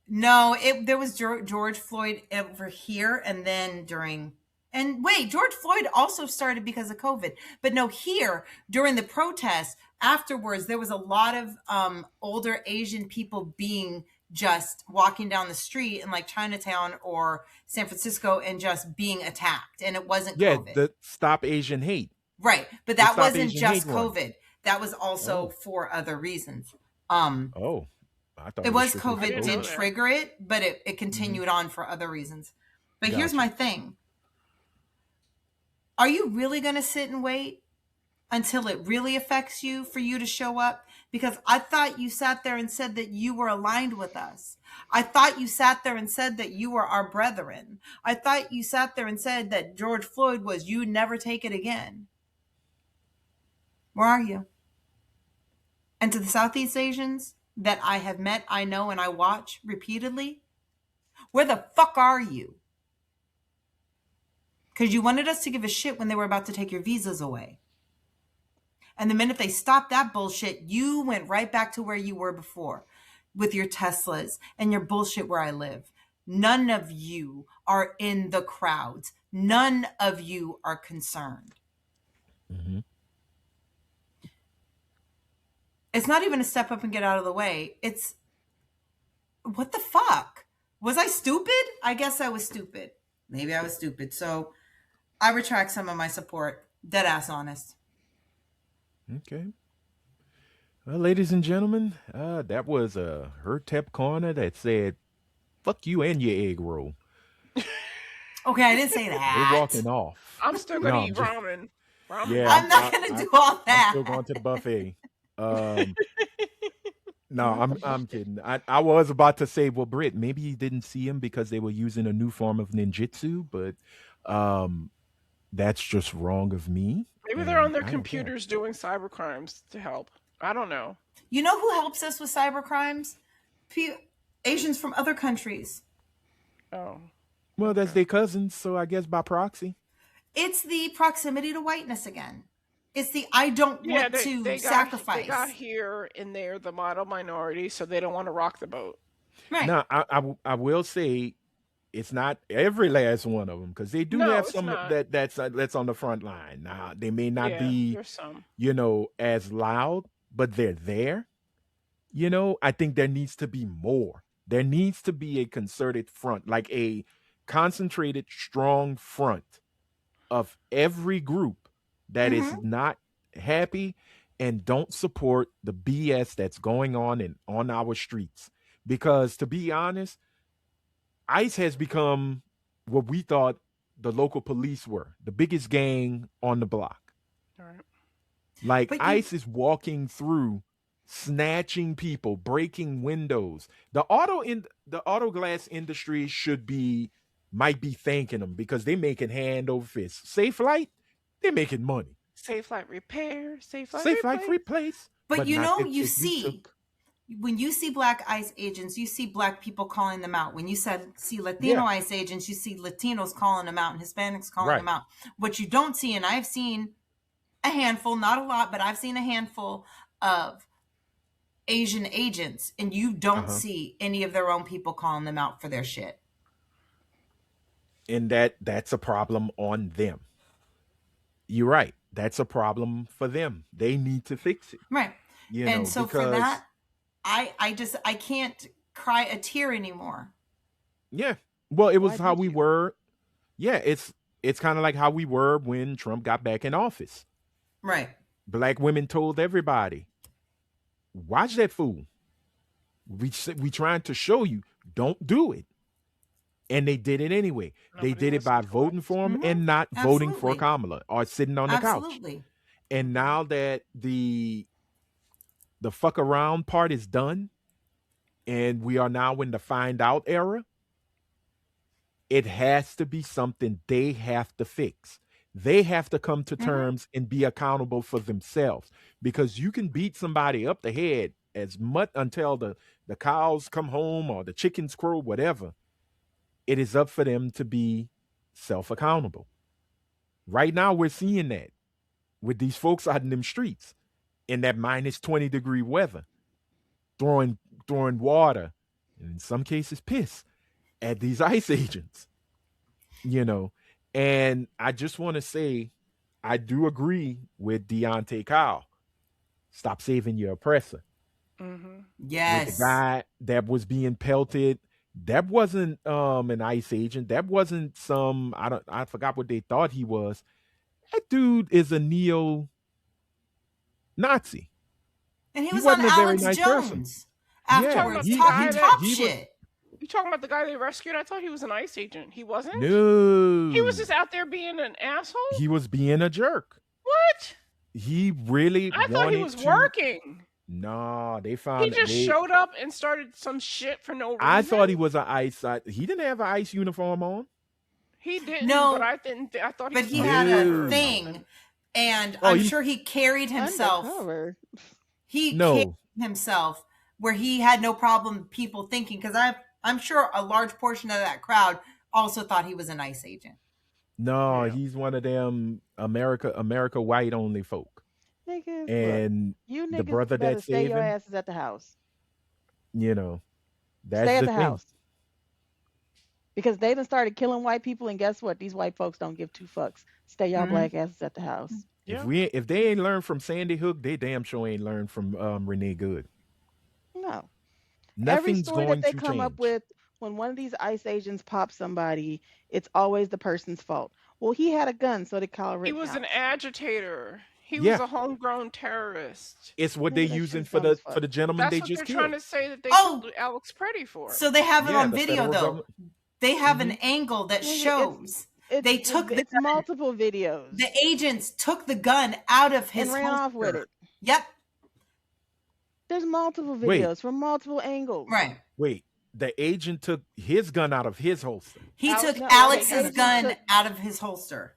No, there was George Floyd over here, and then George Floyd also started because of COVID. But no, here during the protests afterwards, there was a lot of older Asian people being just walking down the street in like Chinatown or San Francisco and just being attacked, and it wasn't Yeah, COVID. the Stop Asian Hate. Right, but The that Stop wasn't Asian just Hate one. COVID. That was also Oh. for other reasons. Oh, I thought It it was was strictly for I COVID didn't did know COVID. that. trigger it, but it Hmm. continued on for other reasons. But here's Gotcha. my thing. Are you really going to sit and wait until it really affects you for you to show up? Because I thought you sat there and said that you were aligned with us. I thought you sat there and said that you were our brethren. I thought you sat there and said that George Floyd was you never take it again. Where are you? And to the Southeast Asians that I have met, I know, and I watch repeatedly, where the fuck are you? Because you wanted us to give a shit when they were about to take your visas away. And the minute they stopped that bullshit, you went right back to where you were before with your Teslas and your bullshit where I live. None of you are in the crowds. None of you are concerned. Hmm. It's not even a step up and get out of the way. It's what the fuck? Was I stupid? I guess I was stupid. Maybe I was stupid. So I retract some of my support. Dead ass honest. Okay. Well, ladies and gentlemen, that was a Her-Tep Corner that said, fuck you and your egg roll. Okay, I didn't say We're that. walking off. I'm still No, gonna I'm eat just, ramen. Ramen yeah, I'm good. not gonna do all I'm that. still going to the buffet. Um, no, I'm kidding. I was about to say, well, Britt, maybe you didn't see him because they were using a new form of ninjutsu, but um, that's just wrong of me, Maybe they're on and their I don't care. computers doing cyber crimes to help. I don't know. You know who helps us with cyber crimes? Asians from other countries. Oh, Well, that's okay. their cousins, so I guess by proxy. It's the proximity to whiteness again. It's the I don't Yeah, want they to they got they got sacrifice. here and they're the model minority, so they don't want to rock the boat. Right. Now, I will say it's not every last one of them because they do No, have it's some not. that's on the front line. Now, they may not Yeah, be, there's some. as loud, but they're there. I think there needs to be more. There needs to be a concerted front, like a concentrated, strong front of every group that is Mm-hmm. not happy and don't support the BS that's going on our streets. Because to be honest, ICE has become what we thought the local police were, the biggest gang on the block. All right. Like But you ICE is walking through, snatching people, breaking windows. The auto glass industry might be thanking them because they making hand over fist. Safe Light, they're making money. Safe flight repair, safe flight Safe Light replace. replace, but but you not know, if you we see took. when you see black ICE agents, you see black people calling them out. When you see Latino Yeah, ICE agents, you see Latinos calling them out and Hispanics calling right. them out. What you don't see, and I've seen a handful, not a lot, but I've seen a handful of Asian agents, and you Uh don't huh. see any of their own people calling them out for their shit. And that's a problem on them. You're right. That's a problem for them. They need to fix it. Right. And so for Because that, I can't cry a tear anymore. yeah. Well, it Why was how did we you? were. Yeah, it's kind of like how we were when Trump got back in office. Right. Black women told everybody, "Watch that fool. We trying to show you, don't do it." And they did it anyway. They Nobody did it by listened to voting us. for him Mm-hmm. and not voting for Absolutely. Kamala or sitting on the couch. Absolutely. And now that the fuck around part is done and we are now in the find out era, it has to be something they have to fix. They have to come to Mm-hmm. terms and be accountable for themselves because you can beat somebody up the head as much until the cows come home or the chickens crow, whatever. It is up for them to be self accountable. Right now, we're seeing that with these folks out in them streets in that -20-degree weather, throwing throwing water, and in some cases piss at these ICE agents. you know. And I just want to say, I do agree with Deontay Kyle. Stop saving your oppressor. Mm-hmm. With the Yes. guy that was being pelted, that wasn't an ICE agent. That wasn't some I forgot what they thought he was. That dude is a neo Nazi. And he He was on wasn't a very Alex nice person. Jones Yeah, afterwards he talking he top he was shit. You talking about the guy they rescued? I thought he was an ICE agent. He wasn't? He was no. just out there being an asshole? He was being a jerk. What? He really I thought he wanted was to. working. Nah, they He found just they. showed up and started some shit for no I reason. thought he was an ICE. He didn't have an ICE uniform on. He didn't, No, but I didn't. I thought he but was he an had undercover a or No. thing, something. and Oh, I'm he sure he carried himself. Undercover. He carried no. himself where he had no problem people thinking, because I'm sure a large portion of that crowd also thought he was an ICE agent. No, Yeah. he's one of them America white only folk. Niggas, look, And you the niggas brother better that stay saved your him, asses at the house. you know, that's Stay at the the thing. house. Because they done started killing white people, and guess what? These white folks don't give two fucks. Stay y'all Mhm. black asses at the house. Yeah. If they ain't learned from Sandy Hook, they damn sure ain't learned from Renee Good. No. Every Nothing's story that going they to come up change. with, when one of these ICE agents pops somebody, it's always the person's fault. Well, he had a gun, so they call He it was an counts. agitator. He was Yeah, a homegrown terrorist. it's what they Nigga, that shit using is for dumb as the fuck. gentleman That's they what just they're trying killed. to say that they Oh, killed Alex Pretty for. so they have it Yeah, on the video federal though. government. They have an Hmm. angle that Nigga, shows they took the it's multiple videos the agents took the gun out of his and ran off with holster. it. Yep, There's multiple Wait, videos from multiple angles. right. wait. The agent took his gun out of his holster. He Alex took No, Pretty the Alex's had a agent gun took, out of his holster.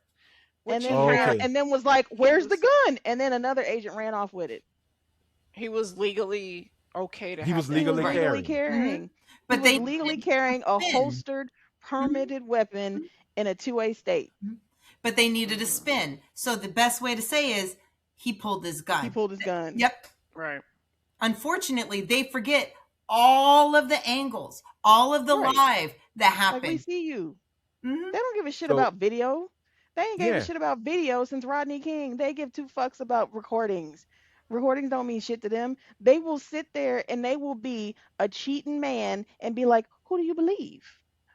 and which then he had. Okay. and then was like, He "Where's the was gun?" And then another agent ran off with it. he was legally okay to He have was that He was legally Right. legally carrying. hmm carrying. He But was they legally needed carrying a to spin. holstered, Mhm. permitted weapon in a 2A state. But they needed a Mhm. spin. So the best way to say is he pulled his He gun. pulled his gun. Yep. Right. Unfortunately, they forget all of the angles, all of the Right. live that Like, we happened. see you. hmm They don't give a shit So about video. They ain't gave a yeah, shit about video since Rodney King. They give two fucks about recordings. Recordings don't mean shit to them. They will sit there and they will be a cheating man and be like, "Who do you believe?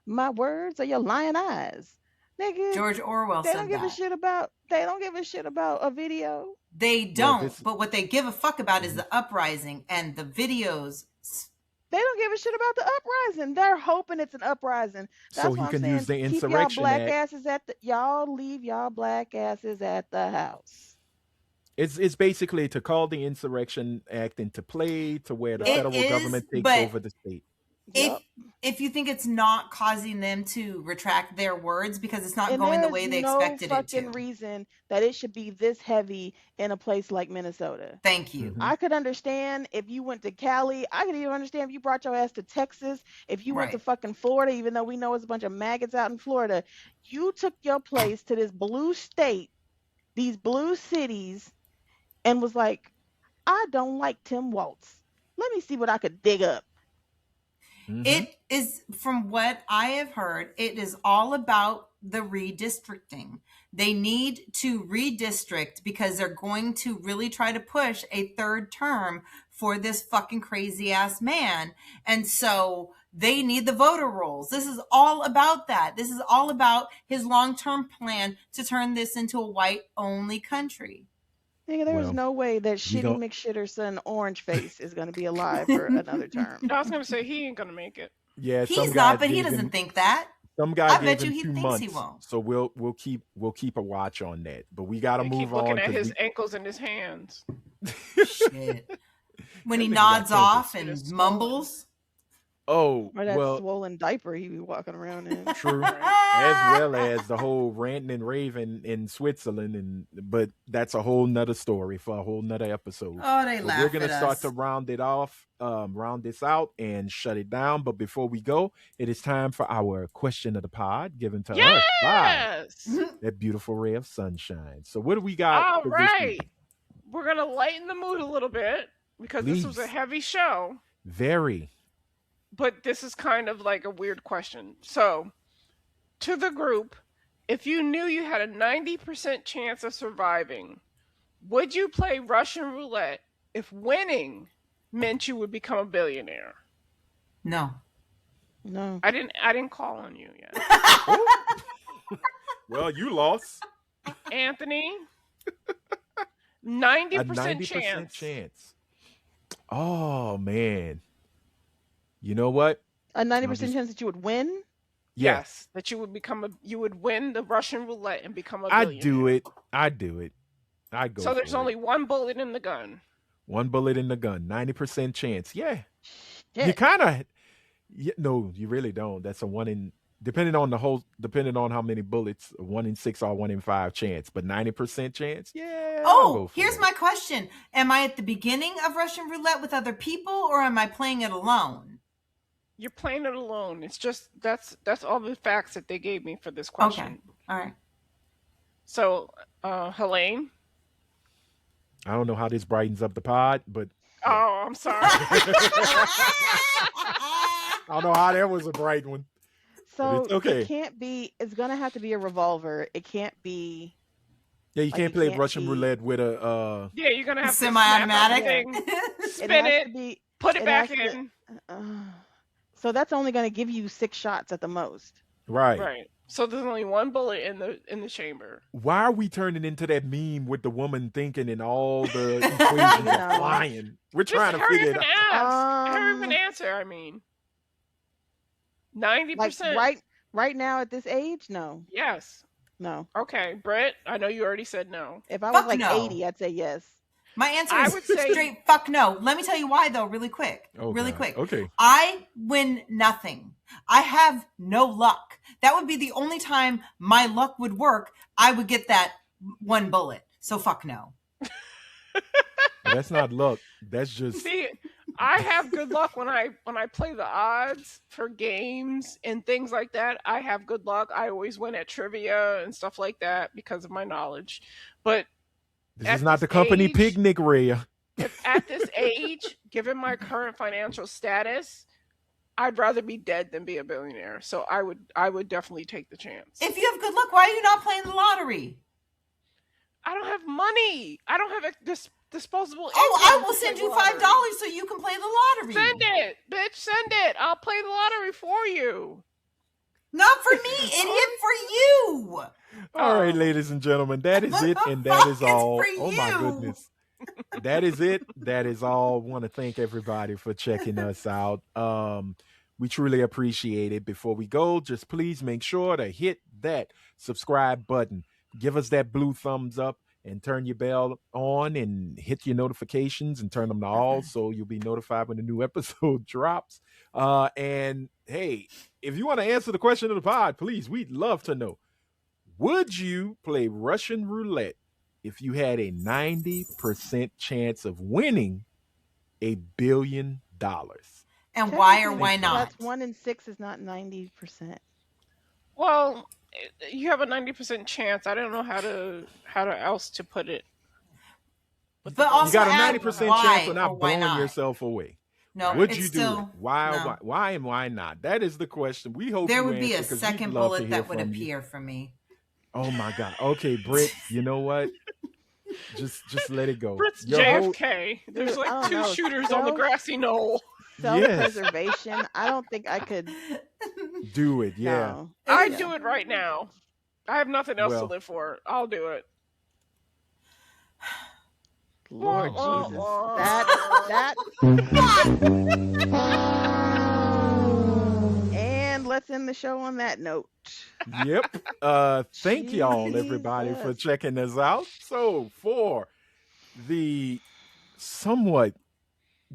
My words or your lying eyes?" Nigga, George Orwell they don't said give a that. shit about they don't give a shit about a video. They well, don't, this. but what they give a fuck about is Mhm. the uprising and the videos. They don't give a shit about the uprising. They're hoping it's an uprising. So That's he why I'm can use saying the keep y'all Insurrection black Act. asses at the y'all leave y'all black asses at the house. It's basically to call the Insurrection Act into play to where the Yup. It federal is, government takes but over the state. if Yup. if you think it's not causing them to retract their words because it's not And going the there's way they no expected it fucking to. reason that it should be this heavy in a place like Minnesota. Thank you. Hmm. I could understand if you went to Cali. I could even understand if you brought your ass to Texas. If you went to Right. fucking Florida, even though we know it's a bunch of maggots out in Florida. You took your place to this blue state, these blue cities, and was like, "I don't like Tim Waltz. Let me see what I could dig up." Hmm. It is, from what I have heard, it is all about the redistricting. They need to redistrict because they're going to really try to push a third term for this fucking crazy ass man. And so they need the voter rolls. This is all about that. This is all about his long-term plan to turn this into a white-only country. Nigga, there's Well, no way that we shitty gon' McShitterson Orange Face is gonna be alive for another term. I was gonna say he ain't gonna make it. yeah. Some He's guy not, but he gave doesn't him think that. some guy I gave bet you him he 2 thinks he months. won't. So we'll keep a watch on that. But we got to They keep move looking on at because his ankles and his hands. Shit. When that he nigga got nods cankles. off It is and swollen. mumbles. Oh Or that well, swollen diaper he be walking around in. true. Right. As well as the whole ranting and raving in Switzerland, but that's a whole nother story for a whole nother episode. Oh, they But we're laugh gonna at start to us. round it off, round this out, and shut it down. But before we go, it is time for our question of the pod, given to us by Yes. that beautiful ray of sunshine. So, what do we got All for this right. week? We're gonna lighten the mood a little bit because this was a Please, heavy show. very. But this is kind of like a weird question. So, to the group, if you knew you had a 90% chance of surviving, would you play Russian roulette if winning meant you would become a billionaire? No. No. I didn't call on you yet. Oh, well, you lost Anthony, a 90% 90% chance. chance. Oh man. You know what? A ninety I'll percent just chance that you would win. yeah. Yes, that you would win the Russian roulette and become a I do billionaire. it. I do it. I go So there's for it. only one bullet in the gun. One bullet in the gun, 90% chance. Yeah. You Shit. kind of no, you really don't. That's a one in depending on how many bullets, a 1 in 6 or 1 in 5 chance, but 90% chance. Yeah, I'll go Oh, for here's it. my question. Am I at the beginning of Russian roulette with other people or am I playing it alone? You're playing it alone. It's just that's all the facts that they gave me for this Okay. question. All right. So, Helaine. I don't know how this brightens up the pod, but yeah. Oh, I'm sorry. I don't know how that was a bright one, but So it's it okay. can't be. It's gonna have to be a revolver. It can't be Yeah, you like can't it play can't Russian be. roulette with a Yeah, you're gonna have to snap Semi-automatic. Yeah, everything, it spin has it, to be. put it It back has to. in. Uh, so that's only gonna give you 6 shots at the most. right. Right. So there's only one bullet in the chamber. Why are we turning into that meme with the woman thinking and all the You equations are know. flying? We're Just trying to hurry figure up it and out. ask. Hurry up and Um, answer. I mean, like 90%. right now at this age, no, Yes. no. Okay, Britt. I know you already said no. If I was Fuck like no. 80, I'd say yes. My answer I is would say straight fuck no. Let me tell you why though, really quick. Oh Really God. quick. Okay. I win nothing. I have no luck. That would be the only time my luck would work. I would get that one bullet. So fuck no. Well, that's not luck. That's just see. I have good luck when I play the odds for games and things like that. I have good luck. I always win at trivia and stuff like that because of my knowledge. But this at is not this the company age, picnic, Raya. at this age, given my current financial status, I'd rather be dead than be a billionaire. So I would definitely take the chance. If you have good luck, why are you not playing the lottery? I don't have money. I don't have a disposable income. Oh, I will to play send the you lottery. $5 so you can play the lottery. Send it, bitch. Send it. I'll play the lottery for you. Not for me, idiot, for you. All right, Oh. ladies and gentlemen, that is What it, the and that is fuck is all. for Oh my you? goodness. That is it. That is all. Want to thank everybody for checking us out. We truly appreciate it. Before we go, just please make sure to hit that subscribe button. Give us that blue thumbs up and turn your bell on and hit your notifications and turn them to all so you'll be notified when a new episode drops. And hey, if you want to answer the question of the pod, please, we'd love to know. Would you play Russian roulette if you had a 90% chance of winning $1 billion? And why or Technically, why not? that's 1 in 6 is not 90%. Well, you have a 90% chance. I don't know how to else to put it. But You also got a add 90% why chance of or not why blowing not. yourself away. No, Would it's you do still it? Why, no. why and why not? That is the question. We hope There you would be a answer, 'cause we'd second love to bullet hear that would from you. appear for me. Oh my God. Okay, Britt, you know what? Just let it go. Britt's Your whole JFK. There's I like don't two know. shooters on the grassy knoll. Self-preservation. I don't think I could. do it. Yeah. No. I'd Yeah. do it right now. I have nothing else to Well, live for. I'll do it. Lord Wah, Jesus. wah. That. And let's end the show on that note. yep. Thank y'all, everybody, for Jesus. checking us out. So for the somewhat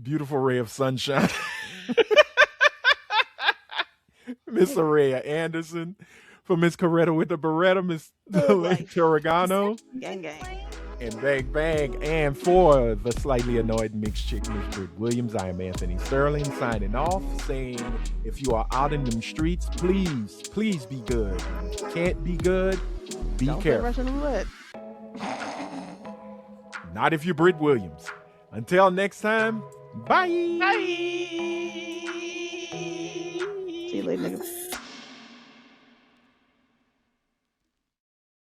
beautiful ray of sunshine, Miss Araya Anderson, for Miss Coretta with the Beretta, Miss Helaine Tarragano, Gang gang. and Bang Bang, and for the slightly annoyed mixed chick, Miss Britt Williams, I am Anthony Sterling, signing off, saying if you are out in them streets, please be good. Can't be good, be Don't play careful. Russian roulette. Not if you're Britt Williams. Until next time, bye. Bye. See you later, nigga.